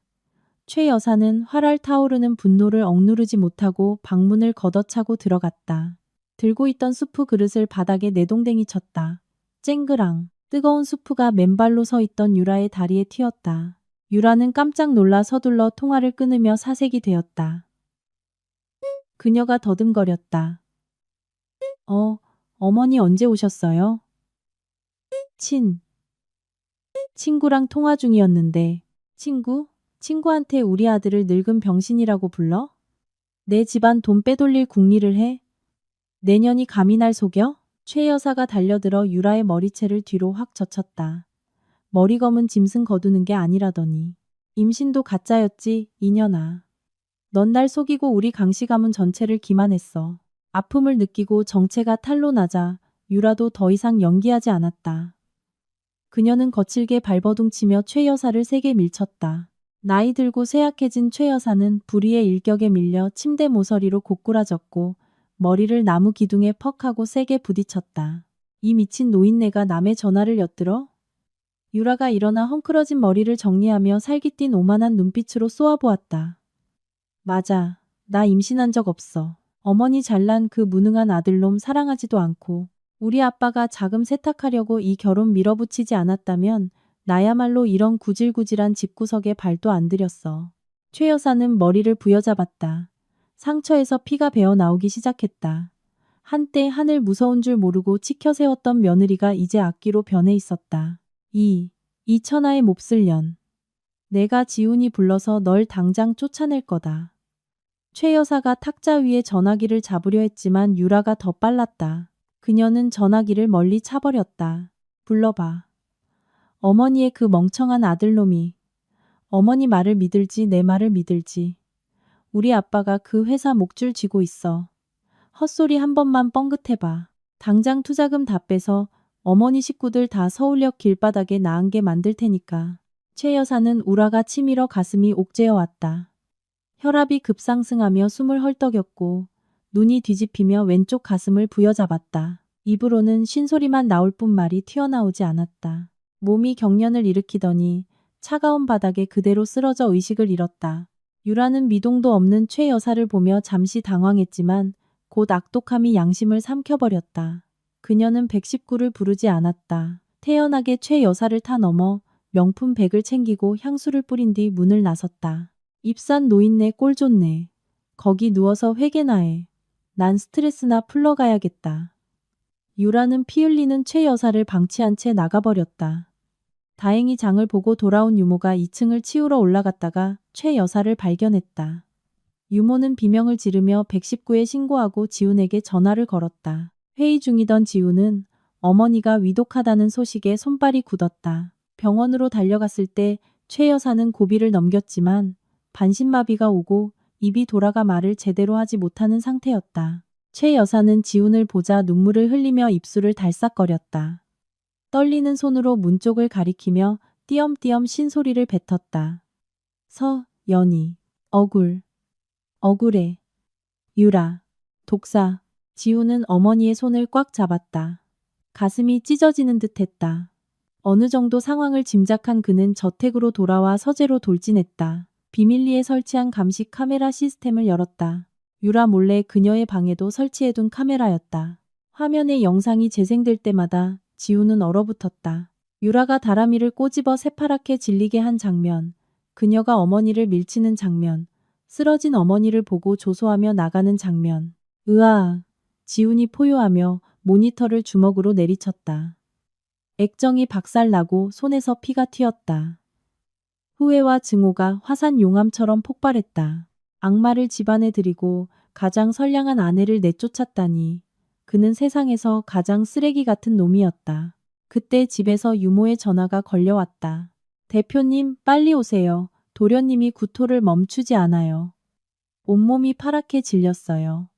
최 여사는 활활 타오르는 분노를 억누르지 못하고 방문을 걷어차고 들어갔다. 들고 있던 수프 그릇을 바닥에 내동댕이 쳤다. 쨍그랑 뜨거운 수프가 맨발로 서 있던 유라의 다리에 튀었다. 유라는 깜짝 놀라 서둘러 통화를 끊으며 사색이 되었다. 그녀가 더듬거렸다. 어머니 언제 오셨어요? 친구랑 통화 중이었는데. 친구한테 우리 아들을 늙은 병신이라고 불러? 내 집안 돈 빼돌릴 궁리를 해? 내년이 감히 날 속여? 최 여사가 달려들어 유라의 머리채를 뒤로 확 젖혔다. 머리 검은 짐승 거두는 게 아니라더니. 임신도 가짜였지, 이년아. 넌 날 속이고 우리 강씨 가문 전체를 기만했어. 아픔을 느끼고 정체가 탄로 나자 유라도 더 이상 연기하지 않았다. 그녀는 거칠게 발버둥치며 최 여사를 세게 밀쳤다. 나이 들고 쇠약해진 최 여사는 불의의 일격에 밀려 침대 모서리로 고꾸라졌고 머리를 나무 기둥에 퍽 하고 세게 부딪혔다. 이 미친 노인네가 남의 전화를 엿들어? 유라가 일어나 헝클어진 머리를 정리하며 살깃띤 오만한 눈빛으로 쏘아보았다. 맞아. 나 임신한 적 없어. 어머니 잘난 그 무능한 아들놈 사랑하지도 않고 우리 아빠가 자금 세탁하려고 이 결혼 밀어붙이지 않았다면 나야말로 이런 구질구질한 집구석에 발도 안 들였어. 최 여사는 머리를 부여잡았다. 상처에서 피가 배어 나오기 시작했다. 한때 하늘 무서운 줄 모르고 치켜 세웠던 며느리가 이제 악기로 변해 있었다. 이 천하의 몹쓸 년. 내가 지훈이 불러서 널 당장 쫓아낼 거다. 최 여사가 탁자 위에 전화기를 잡으려 했지만 유라가 더 빨랐다. 그녀는 전화기를 멀리 차버렸다. 불러봐. 어머니의 그 멍청한 아들놈이. 어머니 말을 믿을지 내 말을 믿을지. 우리 아빠가 그 회사 목줄 쥐고 있어. 헛소리 한 번만 뻥긋해봐. 당장 투자금 다 빼서 어머니 식구들 다 서울역 길바닥에 나앉게 만들 테니까. 최 여사는 우라가 치밀어 가슴이 옥죄어 왔다. 혈압이 급상승하며 숨을 헐떡였고 눈이 뒤집히며 왼쪽 가슴을 부여잡았다. 입으로는 쉰소리만 나올 뿐 말이 튀어나오지 않았다. 몸이 경련을 일으키더니 차가운 바닥에 그대로 쓰러져 의식을 잃었다. 유라는 미동도 없는 최 여사를 보며 잠시 당황했지만 곧 악독함이 양심을 삼켜버렸다. 그녀는 119를 부르지 않았다. 태연하게 최 여사를 타 넘어 명품 백을 챙기고 향수를 뿌린 뒤 문을 나섰다. 입산 노인네 꼴 좋네. 거기 누워서 회개나 해. 난 스트레스나 풀러 가야겠다. 유라는 피 흘리는 최 여사를 방치한 채 나가버렸다. 다행히 장을 보고 돌아온 유모가 2층을 치우러 올라갔다가 최 여사를 발견했다. 유모는 비명을 지르며 119에 신고하고 지훈에게 전화를 걸었다. 회의 중이던 지훈은 어머니가 위독하다는 소식에 손발이 굳었다. 병원으로 달려갔을 때 최 여사는 고비를 넘겼지만 반신마비가 오고 입이 돌아가 말을 제대로 하지 못하는 상태였다. 최 여사는 지훈을 보자 눈물을 흘리며 입술을 달싹거렸다. 떨리는 손으로 문 쪽을 가리키며 띄엄띄엄 신소리를 뱉었다. 서연이, 억울해. 유라, 독사. 지훈은 어머니의 손을 꽉 잡았다. 가슴이 찢어지는 듯했다. 어느 정도 상황을 짐작한 그는 저택으로 돌아와 서재로 돌진했다. 비밀리에 설치한 감시 카메라 시스템을 열었다. 유라 몰래 그녀의 방에도 설치해둔 카메라였다. 화면에 영상이 재생될 때마다 지훈은 얼어붙었다. 유라가 다람이를 꼬집어 새파랗게 질리게 한 장면, 그녀가 어머니를 밀치는 장면, 쓰러진 어머니를 보고 조소하며 나가는 장면. 으아! 지훈이 포효하며 모니터를 주먹으로 내리쳤다. 액정이 박살나고 손에서 피가 튀었다. 후회와 증오가 화산 용암처럼 폭발했다. 악마를 집안에 들이고 가장 선량한 아내를 내쫓았다니. 그는 세상에서 가장 쓰레기 같은 놈이었다. 그때 집에서 유모의 전화가 걸려왔다. 대표님, 빨리 오세요. 도련님이 구토를 멈추지 않아요. 온몸이 파랗게 질렸어요.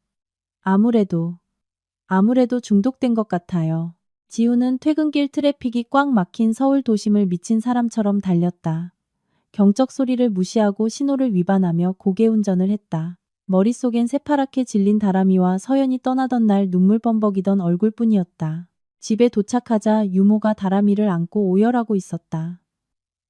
아무래도 중독된 것 같아요. 지훈은 퇴근길 트래픽이 꽉 막힌 서울 도심을 미친 사람처럼 달렸다. 경적 소리를 무시하고 신호를 위반하며 고개 운전을 했다. 머릿속엔 새파랗게 질린 다람이와 서연이 떠나던 날 눈물 범벅이던 얼굴뿐이었다. 집에 도착하자 유모가 다람이를 안고 오열하고 있었다.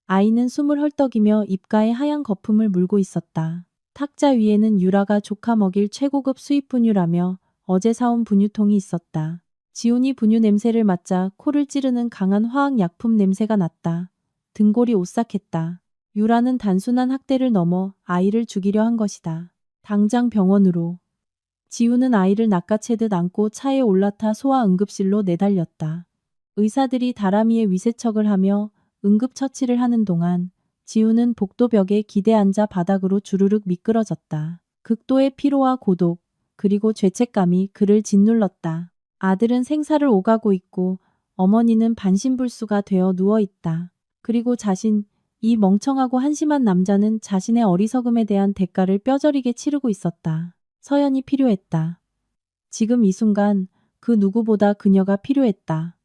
아이는 숨을 헐떡이며 입가에 하얀 거품을 물고 있었다. 탁자 위에는 유라가 조카 먹일 최고급 수입 분유라며 어제 사온 분유통이 있었다. 지훈이 분유 냄새를 맡자 코를 찌르는 강한 화학약품 냄새가 났다. 등골이 오싹했다. 유라는 단순한 학대를 넘어 아이를 죽이려 한 것이다. 당장 병원으로. 지훈은 아이를 낚아채듯 안고 차에 올라타 소아응급실로 내달렸다. 의사들이 다람이의 위세척을 하며 응급처치를 하는 동안 지훈은 복도벽에 기대 앉아 바닥으로 주르륵 미끄러졌다. 극도의 피로와 고독, 그리고 죄책감이 그를 짓눌렀다. 아들은 생사를 오가고 있고 어머니는 반신불수가 되어 누워있다. 그리고 이 멍청하고 한심한 남자는 자신의 어리석음에 대한 대가를 뼈저리게 치르고 있었다. 서연이 필요했다. 지금 이 순간 그 누구보다 그녀가 필요했다.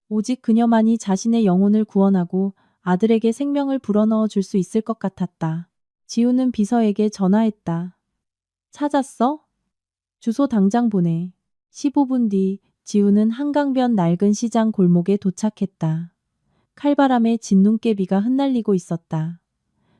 오직 그녀만이 자신의 영혼을 구원하고 아들에게 생명을 불어넣어 줄 수 있을 것 같았다. 지훈은 비서에게 전화했다. 찾았어? 주소 당장 보내. 15분 뒤 지훈은 한강변 낡은 시장 골목에 도착했다. 칼바람에 진눈깨비가 흩날리고 있었다.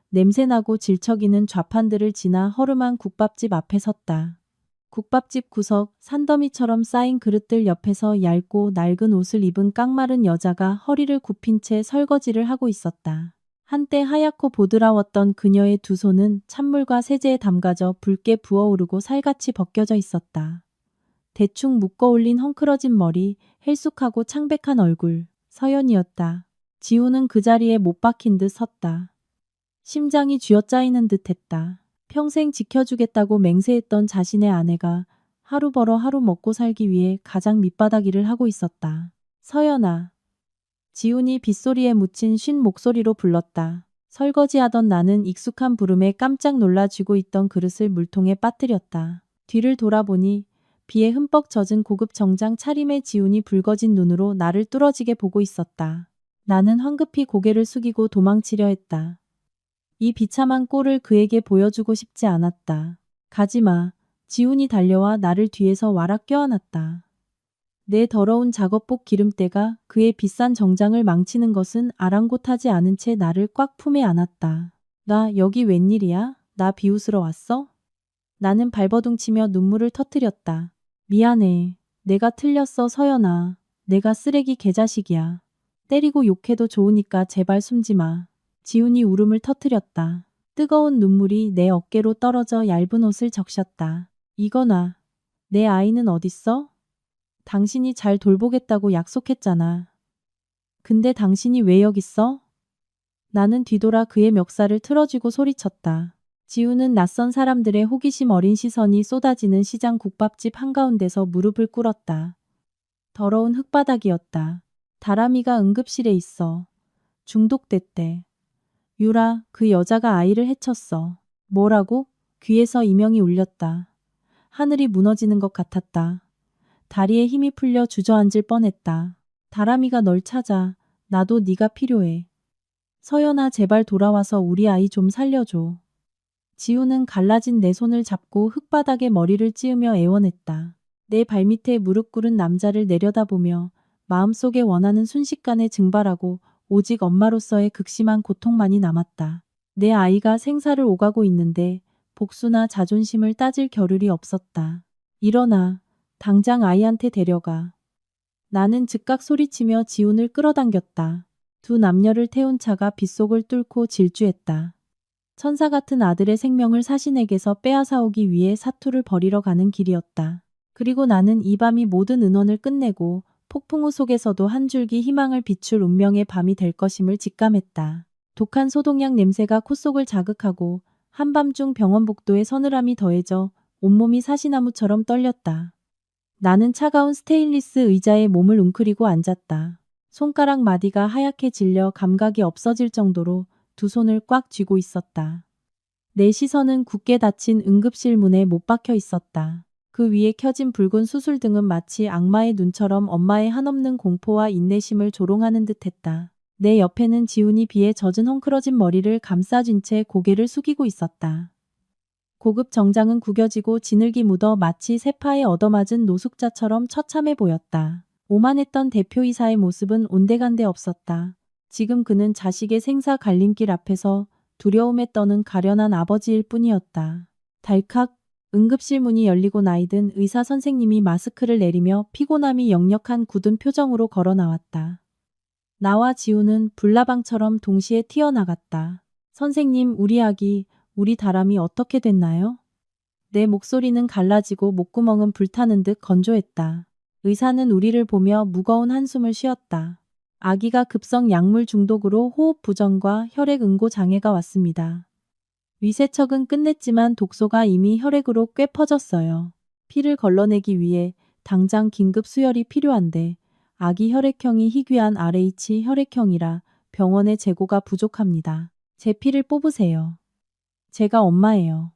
냄새나고 질척이는 좌판들을 지나 허름한 국밥집 앞에 섰다. 국밥집 구석 산더미처럼 쌓인 그릇들 옆에서 얇고 낡은 옷을 입은 깡마른 여자가 허리를 굽힌 채 설거지를 하고 있었다. 한때 하얗고 보드라웠던 그녀의 두 손은 찬물과 세제에 담가져 붉게 부어오르고 살같이 벗겨져 있었다. 대충 묶어올린 헝클어진 머리, 헬쑥하고 창백한 얼굴, 서연이었다. 지훈은 그 자리에 못 박힌 듯 섰다. 심장이 쥐어짜이는 듯했다. 평생 지켜주겠다고 맹세했던 자신의 아내가 하루 벌어 하루 먹고 살기 위해 가장 밑바닥 일을 하고 있었다. 서연아. 지훈이 빗소리에 묻힌 쉰 목소리로 불렀다. 설거지하던 나는 익숙한 부름에 깜짝 놀라 쥐고 있던 그릇을 물통에 빠뜨렸다. 뒤를 돌아보니 비에 흠뻑 젖은 고급 정장 차림의 지훈이 붉어진 눈으로 나를 뚫어지게 보고 있었다. 나는 황급히 고개를 숙이고 도망치려 했다. 이 비참한 꼴을 그에게 보여주고 싶지 않았다. 가지마. 지훈이 달려와 나를 뒤에서 와락 껴안았다. 내 더러운 작업복 기름때가 그의 비싼 정장을 망치는 것은 아랑곳하지 않은 채 나를 꽉 품에 안았다. 나 여기 웬일이야? 나 비웃으러 왔어? 나는 발버둥치며 눈물을 터뜨렸다. 미안해. 내가 틀렸어, 서연아. 내가 쓰레기 개자식이야. 때리고 욕해도 좋으니까 제발 숨지 마. 지훈이 울음을 터뜨렸다. 뜨거운 눈물이 내 어깨로 떨어져 얇은 옷을 적셨다. 이거 놔. 내 아이는 어딨어? 당신이 잘 돌보겠다고 약속했잖아. 근데 당신이 왜 여기 있어? 나는 뒤돌아 그의 멱살을 틀어쥐고 소리쳤다. 지우는 낯선 사람들의 호기심 어린 시선이 쏟아지는 시장 국밥집 한가운데서 무릎을 꿇었다. 더러운 흙바닥이었다. 다람이가 응급실에 있어. 중독됐대. 유라, 그 여자가 아이를 해쳤어. 뭐라고? 귀에서 이명이 울렸다. 하늘이 무너지는 것 같았다. 다리에 힘이 풀려 주저앉을 뻔했다. 다람이가 널 찾아. 나도 네가 필요해. 서연아, 제발 돌아와서 우리 아이 좀 살려줘. 지우는 갈라진 내 손을 잡고 흙바닥에 머리를 찌으며 애원했다. 내 발밑에 무릎 꿇은 남자를 내려다보며 마음속에 원하는 순식간에 증발하고 오직 엄마로서의 극심한 고통만이 남았다. 내 아이가 생사를 오가고 있는데 복수나 자존심을 따질 겨를이 없었다. 일어나. 당장 아이한테 데려가. 나는 즉각 소리치며 지훈을 끌어당겼다. 두 남녀를 태운 차가 빗속을 뚫고 질주했다. 천사 같은 아들의 생명을 사신에게서 빼앗아오기 위해 사투를 벌이러 가는 길이었다. 그리고 나는 이 밤이 모든 은원을 끝내고 폭풍우 속에서도 한 줄기 희망을 비출 운명의 밤이 될 것임을 직감했다. 독한 소독약 냄새가 콧속을 자극하고 한밤중 병원 복도에 서늘함이 더해져 온몸이 사시나무처럼 떨렸다. 나는 차가운 스테인리스 의자에 몸을 웅크리고 앉았다. 손가락 마디가 하얗게 질려 감각이 없어질 정도로 두 손을 꽉 쥐고 있었다. 내 시선은 굳게 닫힌 응급실 문에 못 박혀 있었다. 그 위에 켜진 붉은 수술등은 마치 악마의 눈처럼 엄마의 한없는 공포와 인내심을 조롱하는 듯했다. 내 옆에는 지훈이 비에 젖은 헝클어진 머리를 감싸쥔 채 고개를 숙이고 있었다. 고급 정장은 구겨지고 지늘기 묻어 마치 세파에 얻어맞은 노숙자처럼 처참해 보였다. 오만했던 대표이사의 모습은 온데간데 없었다. 지금 그는 자식의 생사 갈림길 앞에서 두려움에 떠는 가련한 아버지일 뿐이었다. 달칵 응급실 문이 열리고 나이든 의사 선생님이 마스크를 내리며 피곤함이 역력한 굳은 표정으로 걸어 나왔다. 나와 지우는 불나방처럼 동시에 튀어나갔다. 선생님, 우리 아기, 우리 다람이 어떻게 됐나요? 내 목소리는 갈라지고 목구멍은 불타는 듯 건조했다. 의사는 우리를 보며 무거운 한숨을 쉬었다. 아기가 급성 약물 중독으로 호흡 부전과 혈액 응고 장애가 왔습니다. 위세척은 끝냈지만 독소가 이미 혈액으로 꽤 퍼졌어요. 피를 걸러내기 위해 당장 긴급 수혈이 필요한데 아기 혈액형이 희귀한 RH 혈액형이라 병원의 재고가 부족합니다. 제 피를 뽑으세요. 제가 엄마예요.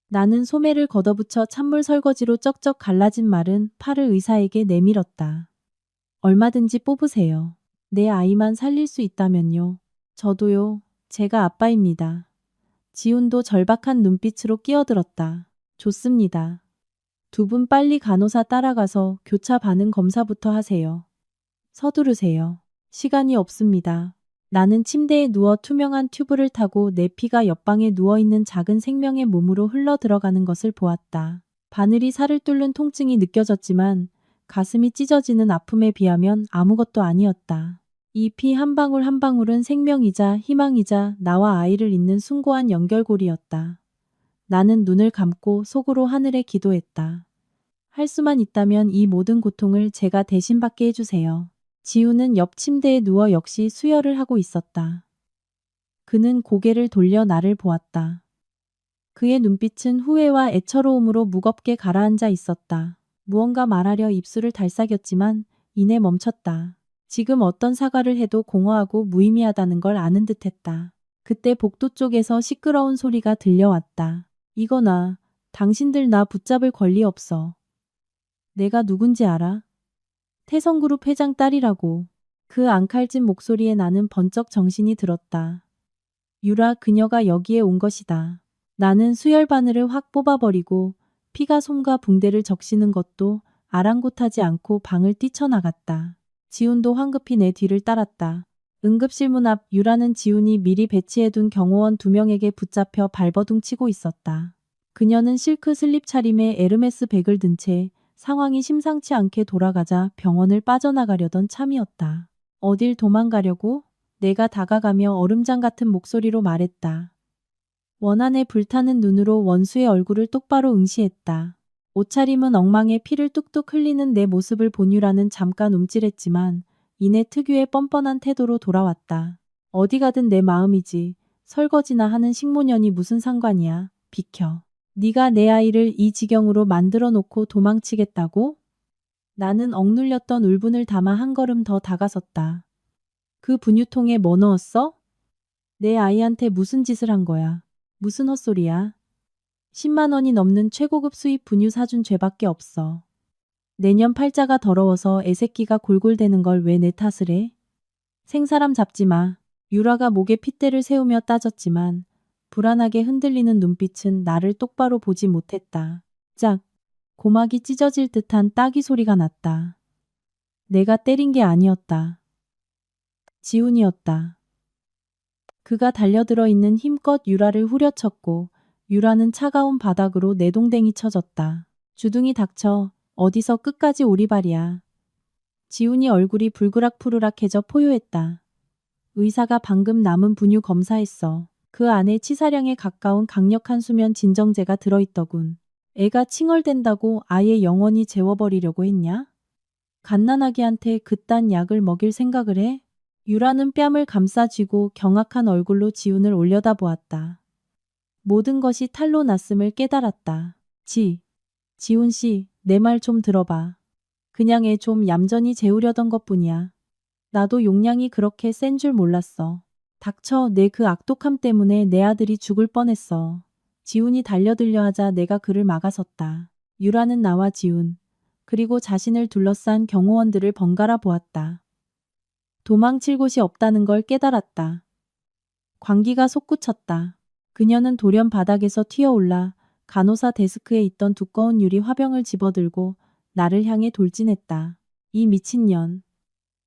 나는 소매를 걷어붙여 찬물 설거지로 쩍쩍 갈라진 마른 팔을 의사에게 내밀었다. 얼마든지 뽑으세요. 내 아이만 살릴 수 있다면요. 저도요. 제가 아빠입니다. 지훈도 절박한 눈빛으로 끼어들었다. 좋습니다. 두 분 빨리 간호사 따라가서 교차 반응 검사부터 하세요. 서두르세요. 시간이 없습니다. 나는 침대에 누워 투명한 튜브를 타고 내 피가 옆방에 누워있는 작은 생명의 몸으로 흘러 들어가는 것을 보았다. 바늘이 살을 뚫는 통증이 느껴졌지만 가슴이 찢어지는 아픔에 비하면 아무것도 아니었다. 이 피 한 방울 한 방울은 생명이자 희망이자 나와 아이를 잇는 숭고한 연결고리였다. 나는 눈을 감고 속으로 하늘에 기도했다. 할 수만 있다면 이 모든 고통을 제가 대신 받게 해주세요. 지우는 옆 침대에 누워 역시 수혈을 하고 있었다. 그는 고개를 돌려 나를 보았다. 그의 눈빛은 후회와 애처로움으로 무겁게 가라앉아 있었다. 무언가 말하려 입술을 달싹였지만 이내 멈췄다. 지금 어떤 사과를 해도 공허하고 무의미하다는 걸 아는 듯했다. 그때 복도 쪽에서 시끄러운 소리가 들려왔다. 이거나 당신들 나 붙잡을 권리 없어. 내가 누군지 알아? 태성그룹 회장 딸이라고. 그 앙칼진 목소리에 나는 번쩍 정신이 들었다. 유라, 그녀가 여기에 온 것이다. 나는 수혈 바늘을 확 뽑아버리고 피가 솜과 붕대를 적시는 것도 아랑곳하지 않고 방을 뛰쳐나갔다. 지훈도 황급히 내 뒤를 따랐다. 응급실 문 앞 유라는 지훈이 미리 배치해둔 경호원 2명에게 붙잡혀 발버둥 치고 있었다. 그녀는 실크 슬립 차림에 에르메스 백을 든 채 상황이 심상치 않게 돌아가자 병원을 빠져나가려던 참이었다. 어딜 도망가려고? 내가 다가가며 얼음장 같은 목소리로 말했다. 원한에 불타는 눈으로 원수의 얼굴을 똑바로 응시했다. 옷차림은 엉망에 피를 뚝뚝 흘리는 내 모습을 본 유라는 잠깐 움찔했지만 이내 특유의 뻔뻔한 태도로 돌아왔다. 어디 가든 내 마음이지. 설거지나 하는 식모년이 무슨 상관이야. 비켜. 네가 내 아이를 이 지경으로 만들어 놓고 도망치겠다고? 나는 억눌렸던 울분을 담아 한 걸음 더 다가섰다. 그 분유통에 뭐 넣었어? 내 아이한테 무슨 짓을 한 거야? 무슨 헛소리야? 10만 원이 넘는 최고급 수입 분유 사준 죄밖에 없어. 내년 팔자가 더러워서 애새끼가 골골대는 걸 왜 내 탓을 해? 생사람 잡지 마. 유라가 목에 핏대를 세우며 따졌지만 불안하게 흔들리는 눈빛은 나를 똑바로 보지 못했다. 짝! 고막이 찢어질 듯한 따기 소리가 났다. 내가 때린 게 아니었다. 지훈이었다. 그가 달려들어 있는 힘껏 유라를 후려쳤고 유라는 차가운 바닥으로 내동댕이 쳐졌다. 주둥이 닥쳐. 어디서 끝까지 오리발이야. 지훈이 얼굴이 불그락푸르락해져 포효했다. 의사가 방금 남은 분유 검사했어. 그 안에 치사량에 가까운 강력한 수면 진정제가 들어있더군. 애가 칭얼댄다고 아예 영원히 재워버리려고 했냐? 갓난아기한테 그딴 약을 먹일 생각을 해? 유라는 뺨을 감싸쥐고 경악한 얼굴로 지훈을 올려다보았다. 모든 것이 탈로 났음을 깨달았다. 지훈 씨, 내 말 좀 들어봐. 그냥 애 좀 얌전히 재우려던 것뿐이야. 나도 용량이 그렇게 센 줄 몰랐어. 닥쳐. 내 그 악독함 때문에 내 아들이 죽을 뻔했어. 지훈이 달려들려 하자 내가 그를 막아섰다. 유라는 나와 지훈, 그리고 자신을 둘러싼 경호원들을 번갈아 보았다. 도망칠 곳이 없다는 걸 깨달았다. 광기가 솟구쳤다. 그녀는 돌연 바닥에서 튀어올라 간호사 데스크에 있던 두꺼운 유리 화병을 집어들고 나를 향해 돌진했다. 이 미친년.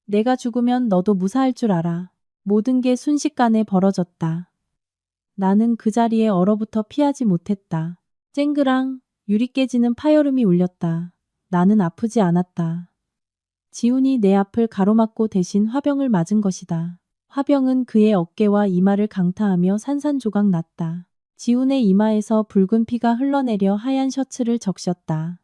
내가 죽으면 너도 무사할 줄 알아. 모든 게 순식간에 벌어졌다. 나는 그 자리에 얼어붙어 피하지 못했다. 쨍그랑 유리 깨지는 파열음이 울렸다. 나는 아프지 않았다. 지훈이 내 앞을 가로막고 대신 화병을 맞은 것이다. 화병은 그의 어깨와 이마를 강타하며 산산조각 났다. 지훈의 이마에서 붉은 피가 흘러내려 하얀 셔츠를 적셨다.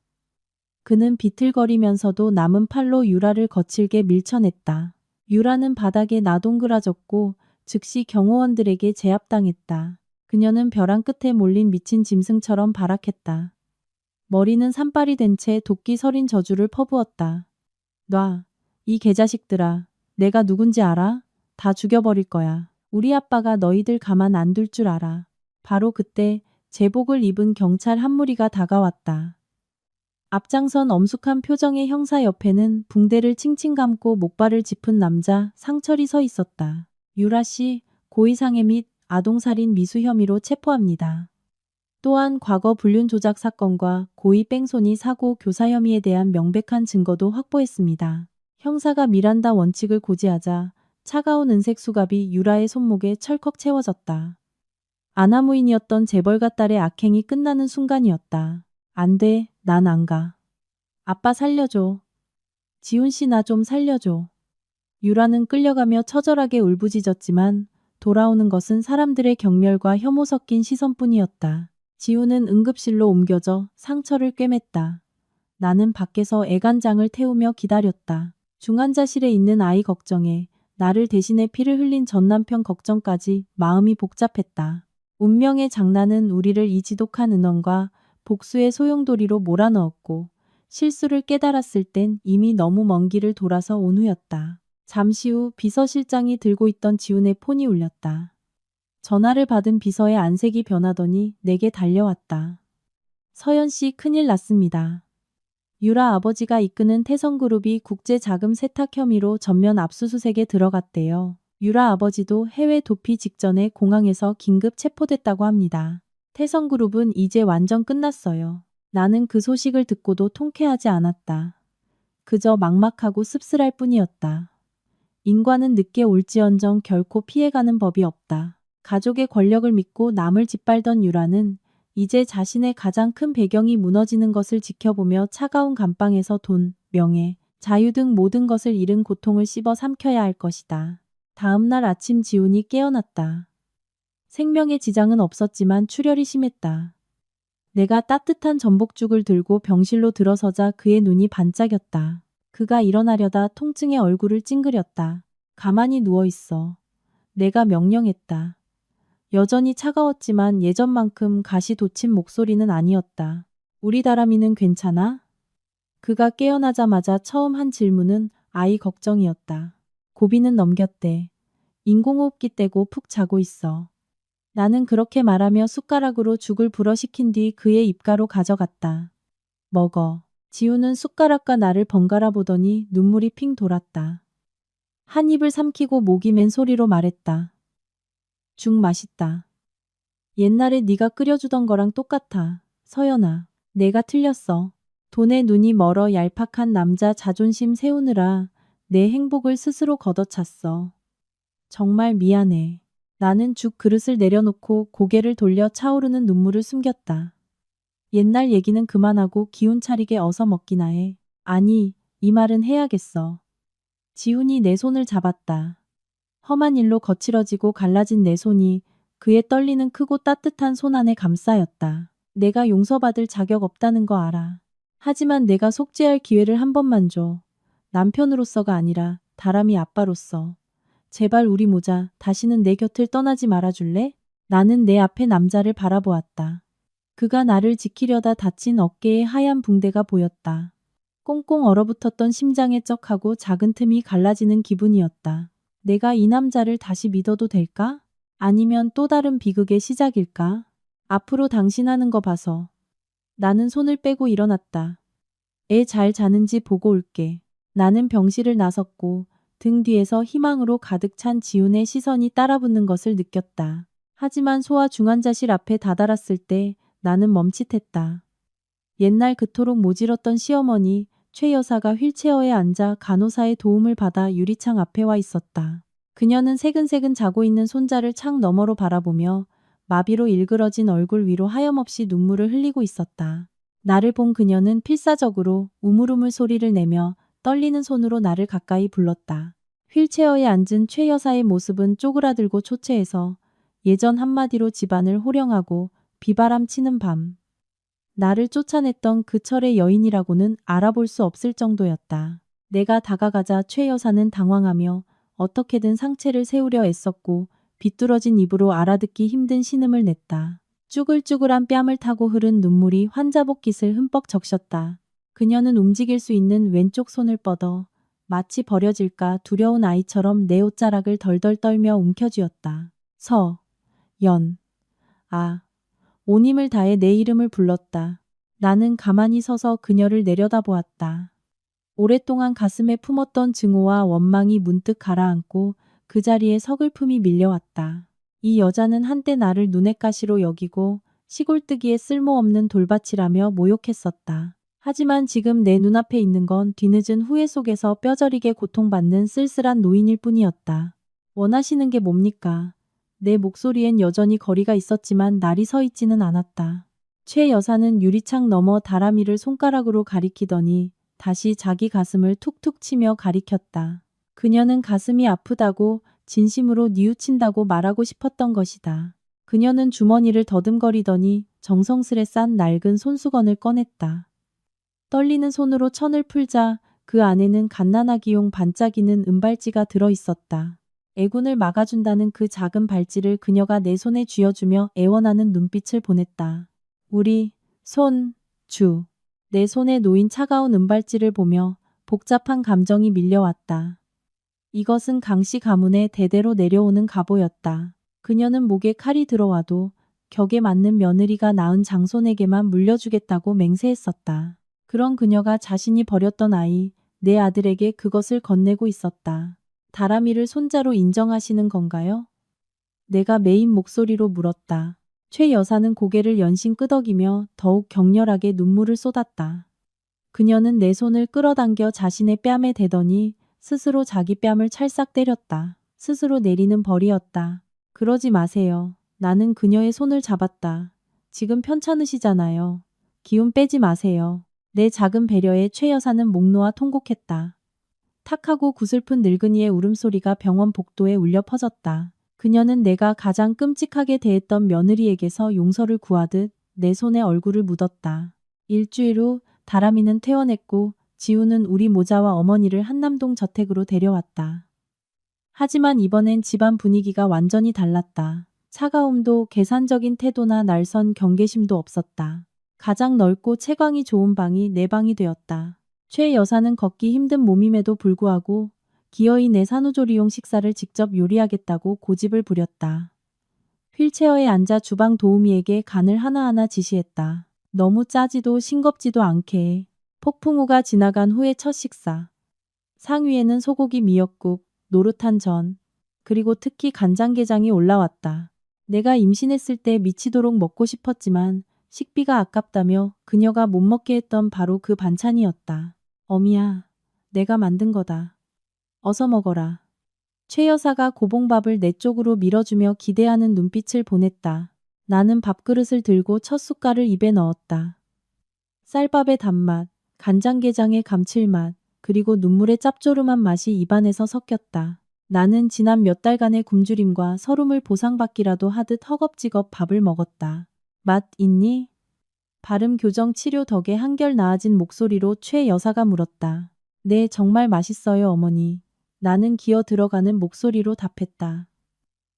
그는 비틀거리면서도 남은 팔로 유라를 거칠게 밀쳐냈다. 유라는 바닥에 나동그라졌고 즉시 경호원들에게 제압당했다. 그녀는 벼랑 끝에 몰린 미친 짐승처럼 발악했다. 머리는 산발이 된 채 도끼 서린 저주를 퍼부었다. 놔, 이 개자식들아. 내가 누군지 알아? 다 죽여버릴 거야. 우리 아빠가 너희들 가만 안 둘 줄 알아. 바로 그때 제복을 입은 경찰 한 무리가 다가왔다. 앞장선 엄숙한 표정의 형사 옆에는 붕대를 칭칭 감고 목발을 짚은 남자 상철이 서 있었다. 유라 씨, 고의상해 및 아동살인 미수 혐의로 체포합니다. 또한 과거 불륜 조작 사건과 고의 뺑소니 사고 교사 혐의에 대한 명백한 증거도 확보했습니다. 형사가 미란다 원칙을 고지하자 차가운 은색 수갑이 유라의 손목에 철컥 채워졌다. 아나무인이었던 재벌가 딸의 악행이 끝나는 순간이었다. 안 돼, 난 안 가. 아빠 살려줘. 지훈 씨 나 좀 살려줘. 유라는 끌려가며 처절하게 울부짖었지만 돌아오는 것은 사람들의 경멸과 혐오 섞인 시선뿐이었다. 지훈은 응급실로 옮겨져 상처를 꿰맸다. 나는 밖에서 애간장을 태우며 기다렸다. 중환자실에 있는 아이 걱정에 나를 대신해 피를 흘린 전 남편 걱정까지 마음이 복잡했다. 운명의 장난은 우리를 이 지독한 은원과 복수의 소용돌이로 몰아넣었고 실수를 깨달았을 땐 이미 너무 먼 길을 돌아서 온 후였다. 잠시 후 비서실장이 들고 있던 지훈의 폰이 울렸다. 전화를 받은 비서의 안색이 변하더니 내게 달려왔다. 서연 씨 큰일 났습니다. 유라 아버지가 이끄는 태성그룹이 국제자금 세탁 혐의로 전면 압수수색에 들어갔대요. 유라 아버지도 해외 도피 직전에 공항에서 긴급 체포됐다고 합니다. 태성그룹은 이제 완전 끝났어요. 나는 그 소식을 듣고도 통쾌하지 않았다. 그저 막막하고 씁쓸할 뿐이었다. 인과는 늦게 올지언정 결코 피해가는 법이 없다. 가족의 권력을 믿고 남을 짓밟던 유라는 이제 자신의 가장 큰 배경이 무너지는 것을 지켜보며 차가운 감방에서 돈, 명예, 자유 등 모든 것을 잃은 고통을 씹어 삼켜야 할 것이다. 다음 날 아침 지훈이 깨어났다. 생명에 지장은 없었지만 출혈이 심했다. 내가 따뜻한 전복죽을 들고 병실로 들어서자 그의 눈이 반짝였다. 그가 일어나려다 통증에 얼굴을 찡그렸다. 가만히 누워있어. 내가 명령했다. 여전히 차가웠지만 예전만큼 가시 돋친 목소리는 아니었다. 우리 다람이는 괜찮아? 그가 깨어나자마자 처음 한 질문은 아이 걱정이었다. 고비는 넘겼대. 인공호흡기 떼고 푹 자고 있어. 나는 그렇게 말하며 숟가락으로 죽을 불어시킨 뒤 그의 입가로 가져갔다. 먹어. 지우는 숟가락과 나를 번갈아 보더니 눈물이 핑 돌았다. 한 입을 삼키고 목이 맨 소리로 말했다. 죽 맛있다. 옛날에 네가 끓여주던 거랑 똑같아. 서연아, 내가 틀렸어. 돈에 눈이 멀어 얄팍한 남자 자존심 세우느라 내 행복을 스스로 걷어찼어. 정말 미안해. 나는 죽 그릇을 내려놓고 고개를 돌려 차오르는 눈물을 숨겼다. 옛날 얘기는 그만하고 기운 차리게 어서 먹기나 해. 아니, 이 말은 해야겠어. 지훈이 내 손을 잡았다. 험한 일로 거칠어지고 갈라진 내 손이 그의 떨리는 크고 따뜻한 손 안에 감싸였다. 내가 용서받을 자격 없다는 거 알아. 하지만 내가 속죄할 기회를 한 번만 줘. 남편으로서가 아니라 다람이 아빠로서. 제발 우리 모자 다시는 내 곁을 떠나지 말아줄래? 나는 내 앞에 남자를 바라보았다. 그가 나를 지키려다 다친 어깨에 하얀 붕대가 보였다. 꽁꽁 얼어붙었던 심장에 쩍하고 작은 틈이 갈라지는 기분이었다. 내가 이 남자를 다시 믿어도 될까? 아니면 또 다른 비극의 시작일까? 앞으로 당신 하는 거 봐서. 나는 손을 빼고 일어났다. 애 잘 자는지 보고 올게. 나는 병실을 나섰고 등 뒤에서 희망으로 가득 찬 지훈의 시선이 따라붙는 것을 느꼈다. 하지만 소아 중환자실 앞에 다다랐을 때 나는 멈칫했다. 옛날 그토록 모질었던 시어머니 최 여사가 휠체어에 앉아 간호사의 도움을 받아 유리창 앞에 와 있었다. 그녀는 새근새근 자고 있는 손자를 창 너머로 바라보며 마비로 일그러진 얼굴 위로 하염없이 눈물을 흘리고 있었다. 나를 본 그녀는 필사적으로 우물우물 소리를 내며 떨리는 손으로 나를 가까이 불렀다. 휠체어에 앉은 최 여사의 모습은 쪼그라들고 초췌해서 예전 한마디로 집안을 호령하고 비바람 치는 밤. 나를 쫓아냈던 그 철의 여인이라고는 알아볼 수 없을 정도였다. 내가 다가가자 최 여사는 당황하며 어떻게든 상체를 세우려 애썼고 비뚤어진 입으로 알아듣기 힘든 신음을 냈다. 쭈글쭈글한 뺨을 타고 흐른 눈물이 환자복깃을 흠뻑 적셨다. 그녀는 움직일 수 있는 왼쪽 손을 뻗어 마치 버려질까 두려운 아이처럼 내 옷자락을 덜덜 떨며 움켜쥐었다. 연. 온 힘을 다해 내 이름을 불렀다. 나는 가만히 서서 그녀를 내려다보았다. 오랫동안 가슴에 품었던 증오와 원망이 문득 가라앉고 그 자리에 서글픔이 밀려왔다. 이 여자는 한때 나를 눈엣 가시로 여기고 시골뜨기에 쓸모없는 돌밭이라며 모욕했었다. 하지만 지금 내 눈앞에 있는 건 뒤늦은 후회 속에서 뼈저리게 고통받는 쓸쓸한 노인일 뿐이었다. 원하시는 게 뭡니까? 내 목소리엔 여전히 거리가 있었지만 날이 서 있지는 않았다. 최 여사는 유리창 너머 다람이를 손가락으로 가리키더니 다시 자기 가슴을 툭툭 치며 가리켰다. 그녀는 가슴이 아프다고 진심으로 뉘우친다고 말하고 싶었던 것이다. 그녀는 주머니를 더듬거리더니 정성스레 싼 낡은 손수건을 꺼냈다. 떨리는 손으로 천을 풀자 그 안에는 갓난아기용 반짝이는 은발찌가 들어있었다. 애군을 막아준다는 그 작은 발찌를 그녀가 내 손에 쥐어주며 애원하는 눈빛을 보냈다. 우리 손주. 내 손에 놓인 차가운 은발찌를 보며 복잡한 감정이 밀려왔다. 이것은 강씨 가문의 대대로 내려오는 가보였다. 그녀는 목에 칼이 들어와도 격에 맞는 며느리가 낳은 장손에게만 물려주겠다고 맹세했었다. 그런 그녀가 자신이 버렸던 아이, 내 아들에게 그것을 건네고 있었다. 다람이를 손자로 인정하시는 건가요? 내가 매인 목소리로 물었다. 최 여사는 고개를 연신 끄덕이며 더욱 격렬하게 눈물을 쏟았다. 그녀는 내 손을 끌어당겨 자신의 뺨에 대더니 스스로 자기 뺨을 찰싹 때렸다. 스스로 내리는 벌이었다. 그러지 마세요. 나는 그녀의 손을 잡았다. 지금 편찮으시잖아요. 기운 빼지 마세요. 내 작은 배려에 최 여사는 목 놓아 통곡했다. 탁하고 구슬픈 늙은이의 울음소리가 병원 복도에 울려 퍼졌다. 그녀는 내가 가장 끔찍하게 대했던 며느리에게서 용서를 구하듯 내 손에 얼굴을 묻었다. 일주일 후 다람이는 퇴원했고 지우는 우리 모자와 어머니를 한남동 저택으로 데려왔다. 하지만 이번엔 집안 분위기가 완전히 달랐다. 차가움도 계산적인 태도나 날선 경계심도 없었다. 가장 넓고 채광이 좋은 방이 내 방이 되었다. 최 여사는 걷기 힘든 몸임에도 불구하고 기어이 내 산후조리용 식사를 직접 요리하겠다고 고집을 부렸다. 휠체어에 앉아 주방 도우미에게 간을 하나하나 지시했다. 너무 짜지도 싱겁지도 않게. 폭풍우가 지나간 후의 첫 식사. 상위에는 소고기 미역국, 노릇한 전, 그리고 특히 간장게장이 올라왔다. 내가 임신했을 때 미치도록 먹고 싶었지만 식비가 아깝다며 그녀가 못 먹게 했던 바로 그 반찬이었다. 어미야, 내가 만든 거다. 어서 먹어라. 최 여사가 고봉밥을 내 쪽으로 밀어주며 기대하는 눈빛을 보냈다. 나는 밥그릇을 들고 첫 숟갈을 입에 넣었다. 쌀밥의 단맛, 간장게장의 감칠맛, 그리고 눈물의 짭조름한 맛이 입안에서 섞였다. 나는 지난 몇 달간의 굶주림과 서름을 보상받기라도 하듯 허겁지겁 밥을 먹었다. 맛 있니? 발음 교정 치료 덕에 한결 나아진 목소리로 최 여사가 물었다. 네, 정말 맛있어요, 어머니. 나는 기어 들어가는 목소리로 답했다.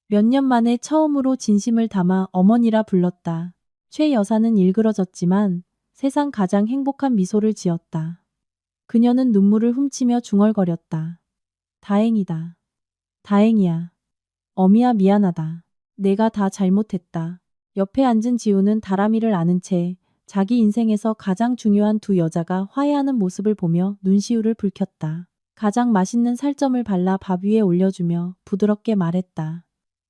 몇 년 만에 처음으로 진심을 담아 어머니라 불렀다. 최 여사는 일그러졌지만 세상 가장 행복한 미소를 지었다. 그녀는 눈물을 훔치며 중얼거렸다. 다행이다. 다행이야. 어미야, 미안하다. 내가 다 잘못했다. 옆에 앉은 지우는 다람이를 아는 채 자기 인생에서 가장 중요한 두 여자가 화해하는 모습을 보며 눈시울을 붉혔다. 가장 맛있는 살점을 발라 밥 위에 올려주며 부드럽게 말했다.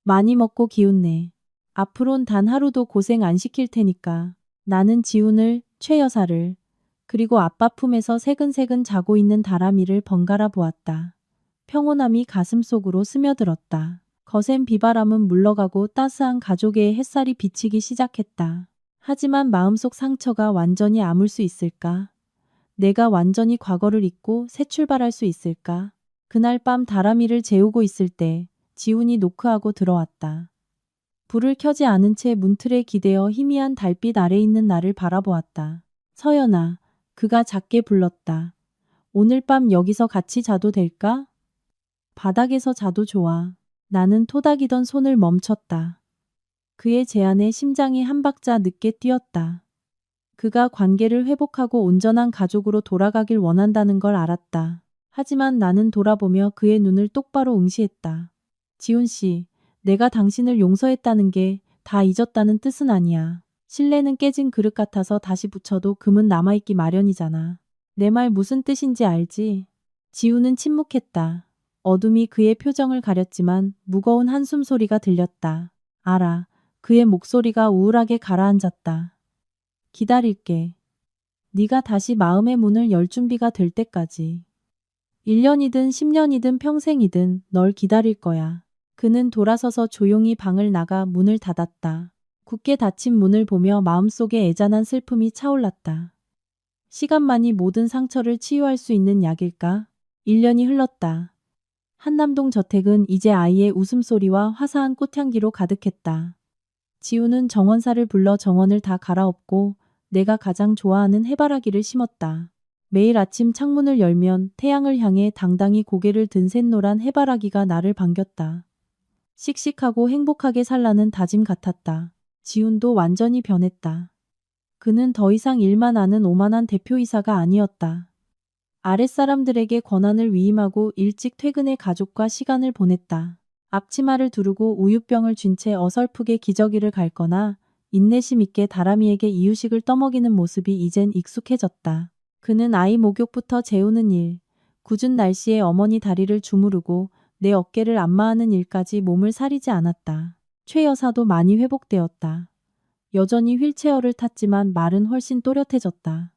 많이 먹고 기운내. 앞으론 단 하루도 고생 안 시킬 테니까. 나는 지훈을, 최 여사를, 그리고 아빠 품에서 새근새근 자고 있는 다람이를 번갈아 보았다. 평온함이 가슴속으로 스며들었다. 거센 비바람은 물러가고 따스한 가족의 햇살이 비치기 시작했다. 하지만 마음속 상처가 완전히 아물 수 있을까? 내가 완전히 과거를 잊고 새 출발할 수 있을까? 그날 밤 다람이를 재우고 있을 때 지훈이 노크하고 들어왔다. 불을 켜지 않은 채 문틀에 기대어 희미한 달빛 아래 있는 나를 바라보았다. 서연아, 그가 작게 불렀다. 오늘 밤 여기서 같이 자도 될까? 바닥에서 자도 좋아. 나는 토닥이던 손을 멈췄다. 그의 제안에 심장이 한 박자 늦게 뛰었다. 그가 관계를 회복하고 온전한 가족으로 돌아가길 원한다는 걸 알았다. 하지만 나는 돌아보며 그의 눈을 똑바로 응시했다. 지훈 씨, 내가 당신을 용서했다는 게 다 잊었다는 뜻은 아니야. 신뢰는 깨진 그릇 같아서 다시 붙여도 금은 남아있기 마련이잖아. 내 말 무슨 뜻인지 알지? 지훈은 침묵했다. 어둠이 그의 표정을 가렸지만 무거운 한숨 소리가 들렸다. 알아. 그의 목소리가 우울하게 가라앉았다. 기다릴게. 네가 다시 마음의 문을 열 준비가 될 때까지. 1년이든 10년이든 평생이든 널 기다릴 거야. 그는 돌아서서 조용히 방을 나가 문을 닫았다. 굳게 닫힌 문을 보며 마음속에 애잔한 슬픔이 차올랐다. 시간만이 모든 상처를 치유할 수 있는 약일까? 1년이 흘렀다. 한남동 저택은 이제 아이의 웃음소리와 화사한 꽃향기로 가득했다. 지우는 정원사를 불러 정원을 다 갈아엎고 내가 가장 좋아하는 해바라기를 심었다. 매일 아침 창문을 열면 태양을 향해 당당히 고개를 든 샛노란 해바라기가 나를 반겼다. 씩씩하고 행복하게 살라는 다짐 같았다. 지훈도 완전히 변했다. 그는 더 이상 일만 아는 오만한 대표이사가 아니었다. 아랫사람들에게 권한을 위임하고 일찍 퇴근해 가족과 시간을 보냈다. 앞치마를 두르고 우유병을 쥔 채 어설프게 기저귀를 갈거나 인내심 있게 다람이에게 이유식을 떠먹이는 모습이 이젠 익숙해졌다. 그는 아이 목욕부터 재우는 일, 궂은 날씨에 어머니 다리를 주무르고 내 어깨를 안마하는 일까지 몸을 사리지 않았다. 최 여사도 많이 회복되었다. 여전히 휠체어를 탔지만 말은 훨씬 또렷해졌다.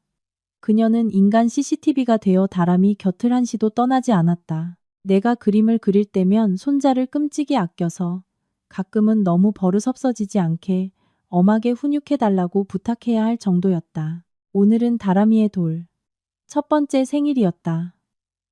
그녀는 인간 CCTV가 되어 다람이 곁을 한시도 떠나지 않았다. 내가 그림을 그릴 때면 손자를 끔찍이 아껴서 가끔은 너무 버릇없어지지 않게 엄하게 훈육해달라고 부탁해야 할 정도였다. 오늘은 다람이의 돌. 첫 번째 생일이었다.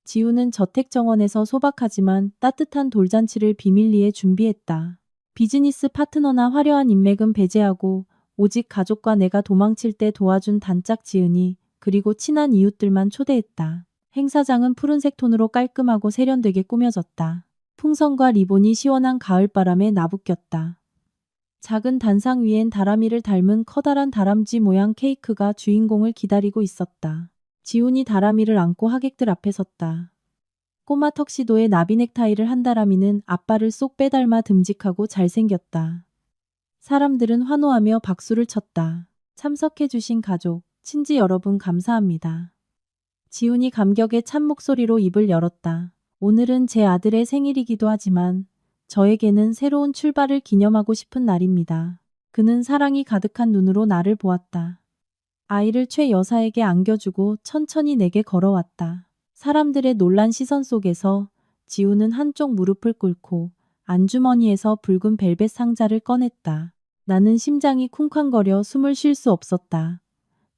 지우는 저택정원에서 소박하지만 따뜻한 돌잔치를 비밀리에 준비했다. 비즈니스 파트너나 화려한 인맥은 배제하고 오직 가족과 내가 도망칠 때 도와준 단짝 지은이 그리고 친한 이웃들만 초대했다. 행사장은 푸른색 톤으로 깔끔하고 세련되게 꾸며졌다. 풍선과 리본이 시원한 가을바람에 나부꼈다. 작은 단상 위엔 다람이를 닮은 커다란 다람쥐 모양 케이크가 주인공을 기다리고 있었다. 지훈이 다람이를 안고 하객들 앞에 섰다. 꼬마 턱시도에 나비 넥타이를 한 다람이는 아빠를 쏙 빼닮아 듬직하고 잘생겼다. 사람들은 환호하며 박수를 쳤다. 참석해주신 가족, 친지 여러분 감사합니다. 지훈이 감격에 찬 목소리로 입을 열었다. 오늘은 제 아들의 생일이기도 하지만 저에게는 새로운 출발을 기념하고 싶은 날입니다. 그는 사랑이 가득한 눈으로 나를 보았다. 아이를 최 여사에게 안겨주고 천천히 내게 걸어왔다. 사람들의 놀란 시선 속에서 지훈은 한쪽 무릎을 꿇고 안주머니에서 붉은 벨벳 상자를 꺼냈다. 나는 심장이 쿵쾅거려 숨을 쉴 수 없었다.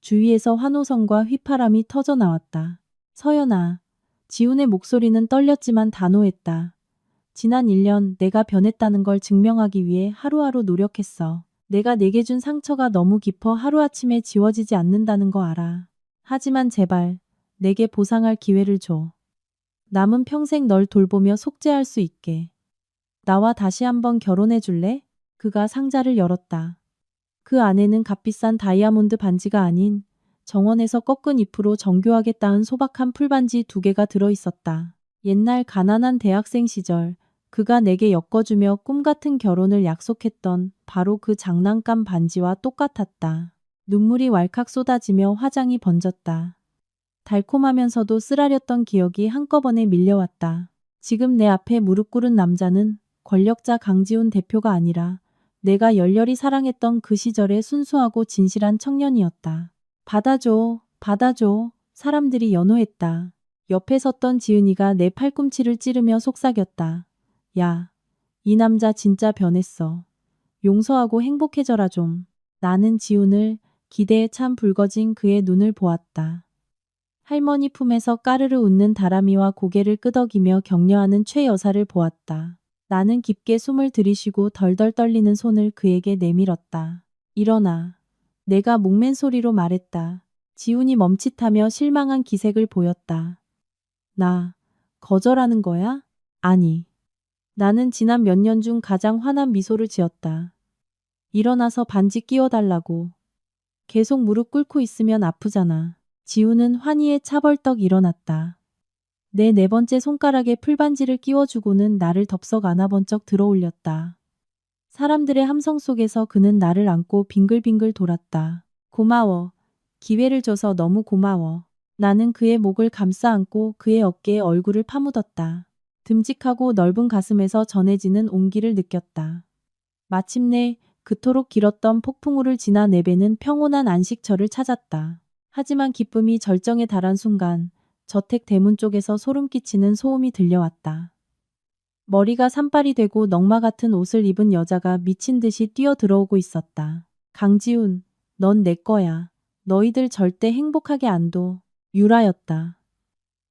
주위에서 환호성과 휘파람이 터져 나왔다. 서연아. 지훈의 목소리는 떨렸지만 단호했다. 지난 1년 내가 변했다는 걸 증명하기 위해 하루하루 노력했어. 내가 내게 준 상처가 너무 깊어 하루아침에 지워지지 않는다는 거 알아. 하지만 제발 내게 보상할 기회를 줘. 남은 평생 널 돌보며 속죄할 수 있게. 나와 다시 한번 결혼해 줄래? 그가 상자를 열었다. 그 안에는 값비싼 다이아몬드 반지가 아닌 정원에서 꺾은 잎으로 정교하게 따은 소박한 풀반지 2개가 들어있었다. 옛날 가난한 대학생 시절 그가 내게 엮어주며 꿈같은 결혼을 약속했던 바로 그 장난감 반지와 똑같았다. 눈물이 왈칵 쏟아지며 화장이 번졌다. 달콤하면서도 쓰라렸던 기억이 한꺼번에 밀려왔다. 지금 내 앞에 무릎 꿇은 남자는 권력자 강지훈 대표가 아니라 내가 열렬히 사랑했던 그 시절의 순수하고 진실한 청년이었다. 받아줘, 받아줘. 사람들이 연호했다. 옆에 섰던 지은이가 내 팔꿈치를 찌르며 속삭였다. 야, 이 남자 진짜 변했어. 용서하고 행복해져라 좀. 나는 지훈을 기대에 찬 붉어진 그의 눈을 보았다. 할머니 품에서 까르르 웃는 다람이와 고개를 끄덕이며 격려하는 최 여사를 보았다. 나는 깊게 숨을 들이쉬고 덜덜 떨리는 손을 그에게 내밀었다. 일어나. 내가 목맨 소리로 말했다. 지훈이 멈칫하며 실망한 기색을 보였다. 나 거절하는 거야? 아니. 나는 지난 몇 년 중 가장 환한 미소를 지었다. 일어나서 반지 끼워달라고. 계속 무릎 꿇고 있으면 아프잖아. 지훈은 환희에 차벌떡 일어났다. 내 4번째 손가락에 풀반지를 끼워주고는 나를 덥석 안아번쩍 들어올렸다. 사람들의 함성 속에서 그는 나를 안고 빙글빙글 돌았다. 고마워. 기회를 줘서 너무 고마워. 나는 그의 목을 감싸 안고 그의 어깨에 얼굴을 파묻었다. 듬직하고 넓은 가슴에서 전해지는 온기를 느꼈다. 마침내 그토록 길었던 폭풍우를 지나 내 배는 평온한 안식처를 찾았다. 하지만 기쁨이 절정에 달한 순간 저택 대문 쪽에서 소름 끼치는 소음이 들려왔다. 머리가 산발이 되고 넝마 같은 옷을 입은 여자가 미친 듯이 뛰어 들어오고 있었다. 강지훈, 넌 내 거야. 너희들 절대 행복하게 안 둬. 유라였다.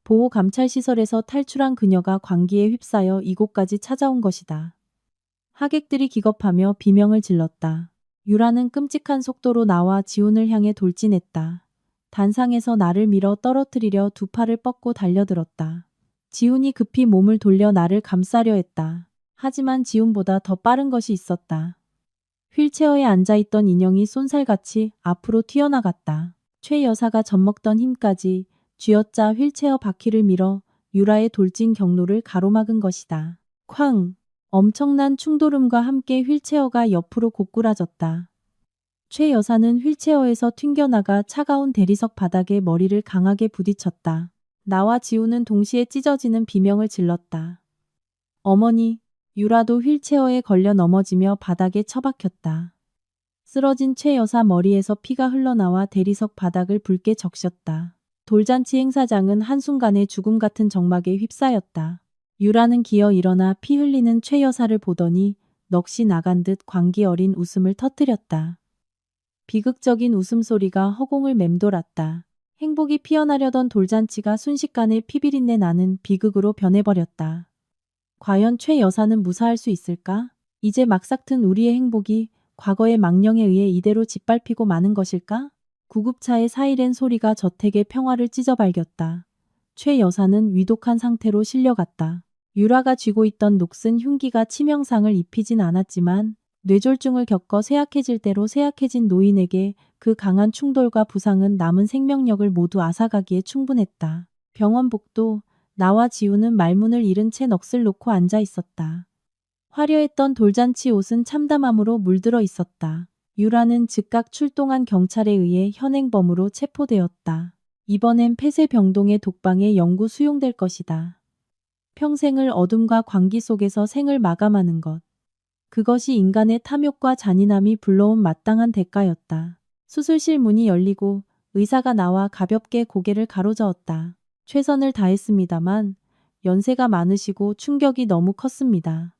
보호감찰시설에서 탈출한 그녀가 광기에 휩싸여 이곳까지 찾아온 것이다. 하객들이 기겁하며 비명을 질렀다. 유라는 끔찍한 속도로 나와 지훈을 향해 돌진했다. 단상에서 나를 밀어 떨어뜨리려 2 팔을 뻗고 달려들었다. 지훈이 급히 몸을 돌려 나를 감싸려 했다. 하지만 지훈보다 더 빠른 것이 있었다. 휠체어에 앉아있던 인형이 쏜살같이 앞으로 튀어나갔다. 최 여사가 젖먹던 힘까지 쥐어짜 휠체어 바퀴를 밀어 유라의 돌진 경로를 가로막은 것이다. 쾅! 엄청난 충돌음과 함께 휠체어가 옆으로 고꾸라졌다. 최 여사는 휠체어에서 튕겨나가 차가운 대리석 바닥에 머리를 강하게 부딪혔다. 나와 지훈은 동시에 찢어지는 비명을 질렀다. 어머니, 유라도 휠체어에 걸려 넘어지며 바닥에 처박혔다. 쓰러진 최 여사 머리에서 피가 흘러나와 대리석 바닥을 붉게 적셨다. 돌잔치 행사장은 한순간에 죽음 같은 정막에 휩싸였다. 유라는 기어 일어나 피 흘리는 최 여사를 보더니 넋이 나간 듯 광기 어린 웃음을 터뜨렸다. 비극적인 웃음소리가 허공을 맴돌았다. 행복이 피어나려던 돌잔치가 순식간에 피비린내 나는 비극으로 변해버렸다. 과연 최 여사는 무사할 수 있을까? 이제 막 삭튼 우리의 행복이 과거의 망령에 의해 이대로 짓밟히고 마는 것일까? 구급차의 사이렌 소리가 저택의 평화를 찢어발겼다. 최 여사는 위독한 상태로 실려갔다. 유라가 쥐고 있던 녹슨 흉기가 치명상을 입히진 않았지만 뇌졸중을 겪어 쇠약해질 대로 쇠약해진 노인에게 그 강한 충돌과 부상은 남은 생명력을 모두 앗아가기에 충분했다. 병원 복도, 나와 지우는 말문을 잃은 채 넋을 놓고 앉아 있었다. 화려했던 돌잔치 옷은 참담함으로 물들어 있었다. 유라는 즉각 출동한 경찰에 의해 현행범으로 체포되었다. 이번엔 폐쇄병동의 독방에 영구 수용될 것이다. 평생을 어둠과 광기 속에서 생을 마감하는 것. 그것이 인간의 탐욕과 잔인함이 불러온 마땅한 대가였다. 수술실 문이 열리고 의사가 나와 가볍게 고개를 가로저었다. 최선을 다했습니다만 연세가 많으시고 충격이 너무 컸습니다.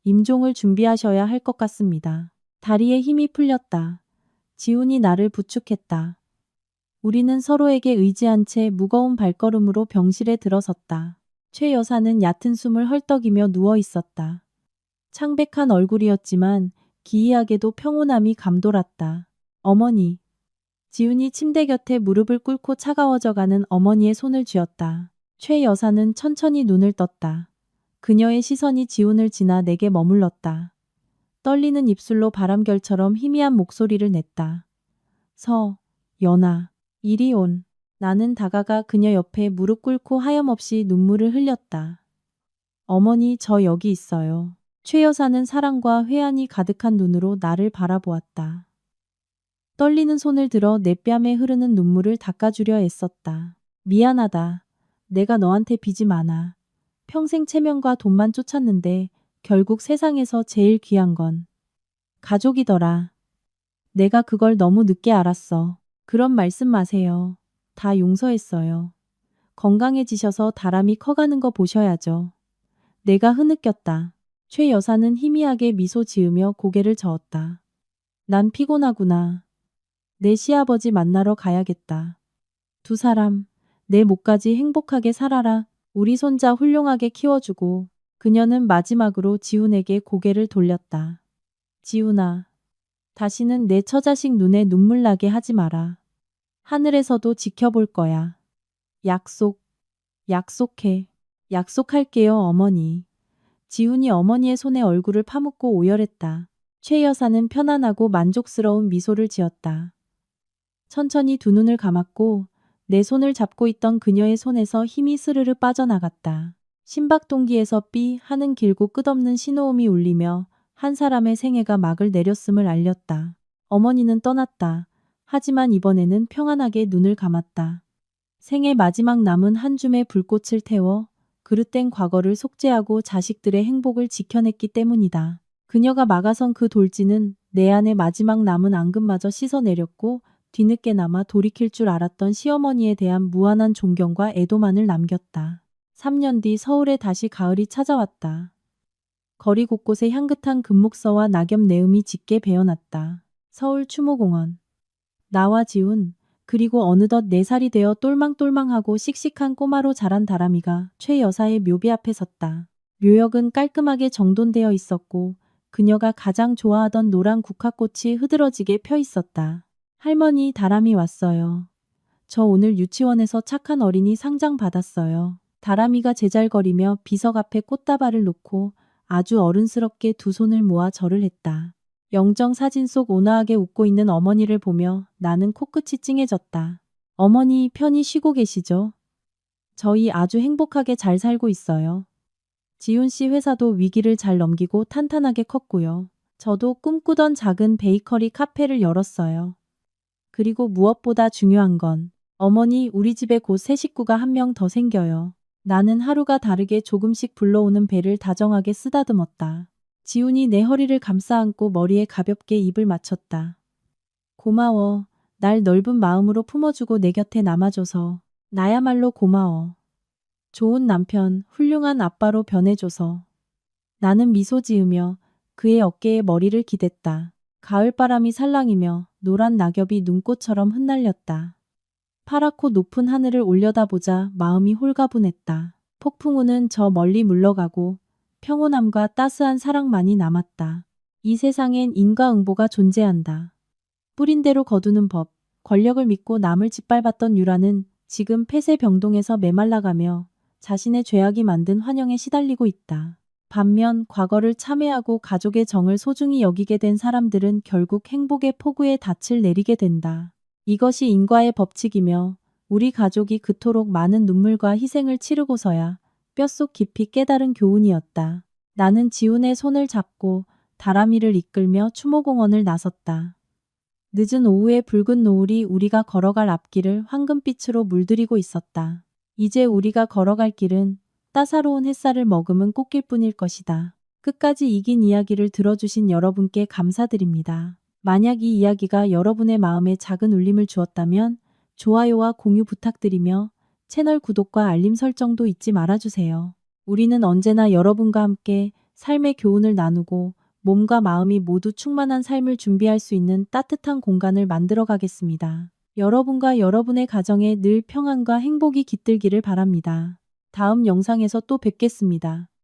임종을 준비하셔야 할 것 같습니다. 다리에 힘이 풀렸다. 지훈이 나를 부축했다. 우리는 서로에게 의지한 채 무거운 발걸음으로 병실에 들어섰다. 최 여사는 얕은 숨을 헐떡이며 누워 있었다. 창백한 얼굴이었지만 기이하게도 평온함이 감돌았다. 어머니. 지훈이 침대 곁에 무릎을 꿇고 차가워져가는 어머니의 손을 쥐었다. 최 여사는 천천히 눈을 떴다. 그녀의 시선이 지훈을 지나 내게 머물렀다. 떨리는 입술로 바람결처럼 희미한 목소리를 냈다. 연아, 이리 온. 나는 다가가 그녀 옆에 무릎 꿇고 하염없이 눈물을 흘렸다. 어머니, 저 여기 있어요. 최 여사는 사랑과 회한이 가득한 눈으로 나를 바라보았다. 떨리는 손을 들어 내 뺨에 흐르는 눈물을 닦아주려 애썼다. 미안하다. 내가 너한테 빚이 많아. 평생 체면과 돈만 쫓았는데 결국 세상에서 제일 귀한 건 가족이더라. 내가 그걸 너무 늦게 알았어. 그런 말씀 마세요. 다 용서했어요. 건강해지셔서 다람이 커가는 거 보셔야죠. 내가 흐느꼈다. 최 여사는 희미하게 미소 지으며 고개를 저었다. 난 피곤하구나. 내 시아버지 만나러 가야겠다. 두 사람, 내 목까지 행복하게 살아라. 우리 손자 훌륭하게 키워주고. 그녀는 마지막으로 지훈에게 고개를 돌렸다. 지훈아, 다시는 내 처자식 눈에 눈물 나게 하지 마라. 하늘에서도 지켜볼 거야. 약속해. 약속할게요, 어머니. 지훈이 어머니의 손에 얼굴을 파묻고 오열했다. 최 여사는 편안하고 만족스러운 미소를 지었다. 천천히 두 눈을 감았고 내 손을 잡고 있던 그녀의 손에서 힘이 스르르 빠져나갔다. 심박동기에서 삐 하는 길고 끝없는 신호음이 울리며 한 사람의 생애가 막을 내렸음을 알렸다. 어머니는 떠났다. 하지만 이번에는 평안하게 눈을 감았다. 생애 마지막 남은 한 줌의 불꽃을 태워 그릇된 과거를 속죄하고 자식들의 행복을 지켜냈기 때문이다. 그녀가 막아선 그 돌지는 내 안에 마지막 남은 앙금마저 씻어내렸고 뒤늦게나마 돌이킬 줄 알았던 시어머니에 대한 무한한 존경과 애도만을 남겼다. 3년 뒤 서울에 다시 가을이 찾아왔다. 거리 곳곳에 향긋한 금목서와 낙엽 내음이 짙게 배어났다. 서울 추모공원. 나와 지훈, 그리고 어느덧 4살이 되어 똘망똘망하고 씩씩한 꼬마로 자란 다람이가 최 여사의 묘비 앞에 섰다. 묘역은 깔끔하게 정돈되어 있었고 그녀가 가장 좋아하던 노란 국화꽃이 흐드러지게 펴 있었다. 할머니, 다람이 왔어요. 저 오늘 유치원에서 착한 어린이 상장 받았어요. 다람이가 제잘거리며 비석 앞에 꽃다발을 놓고 아주 어른스럽게 두 손을 모아 절을 했다. 영정 사진 속 온화하게 웃고 있는 어머니를 보며 나는 코끝이 찡해졌다. 어머니, 편히 쉬고 계시죠? 저희 아주 행복하게 잘 살고 있어요. 지훈 씨 회사도 위기를 잘 넘기고 탄탄하게 컸고요. 저도 꿈꾸던 작은 베이커리 카페를 열었어요. 그리고 무엇보다 중요한 건 어머니, 우리 집에 곧 새 식구가 한 명 더 생겨요. 나는 하루가 다르게 조금씩 불러오는 배를 다정하게 쓰다듬었다. 지훈이 내 허리를 감싸 안고 머리에 가볍게 입을 맞췄다. 고마워. 날 넓은 마음으로 품어주고 내 곁에 남아줘서. 나야말로 고마워. 좋은 남편, 훌륭한 아빠로 변해줘서. 나는 미소 지으며 그의 어깨에 머리를 기댔다. 가을바람이 살랑이며 노란 낙엽이 눈꽃처럼 흩날렸다. 파랗고 높은 하늘을 올려다보자 마음이 홀가분했다. 폭풍우는 저 멀리 물러가고 평온함과 따스한 사랑만이 남았다. 이 세상엔 인과응보가 존재한다. 뿌린 대로 거두는 법, 권력을 믿고 남을 짓밟았던 유라는 지금 폐쇄병동에서 메말라가며 자신의 죄악이 만든 환영에 시달리고 있다. 반면 과거를 참회하고 가족의 정을 소중히 여기게 된 사람들은 결국 행복의 폭우에 닻을 내리게 된다. 이것이 인과의 법칙이며 우리 가족이 그토록 많은 눈물과 희생을 치르고서야 뼛속 깊이 깨달은 교훈이었다. 나는 지훈의 손을 잡고 다람이를 이끌며 추모공원을 나섰다. 늦은 오후의 붉은 노을이 우리가 걸어갈 앞길을 황금빛으로 물들이고 있었다. 이제 우리가 걸어갈 길은 따사로운 햇살을 머금은 꽃길뿐일 것이다. 끝까지 이 긴 이야기를 들어주신 여러분께 감사드립니다. 만약 이 이야기가 여러분의 마음에 작은 울림을 주었다면 좋아요와 공유 부탁드리며 채널 구독과 알림 설정도 잊지 말아주세요. 우리는 언제나 여러분과 함께 삶의 교훈을 나누고 몸과 마음이 모두 충만한 삶을 준비할 수 있는 따뜻한 공간을 만들어 가겠습니다. 여러분과 여러분의 가정에 늘 평안과 행복이 깃들기를 바랍니다. 다음 영상에서 또 뵙겠습니다.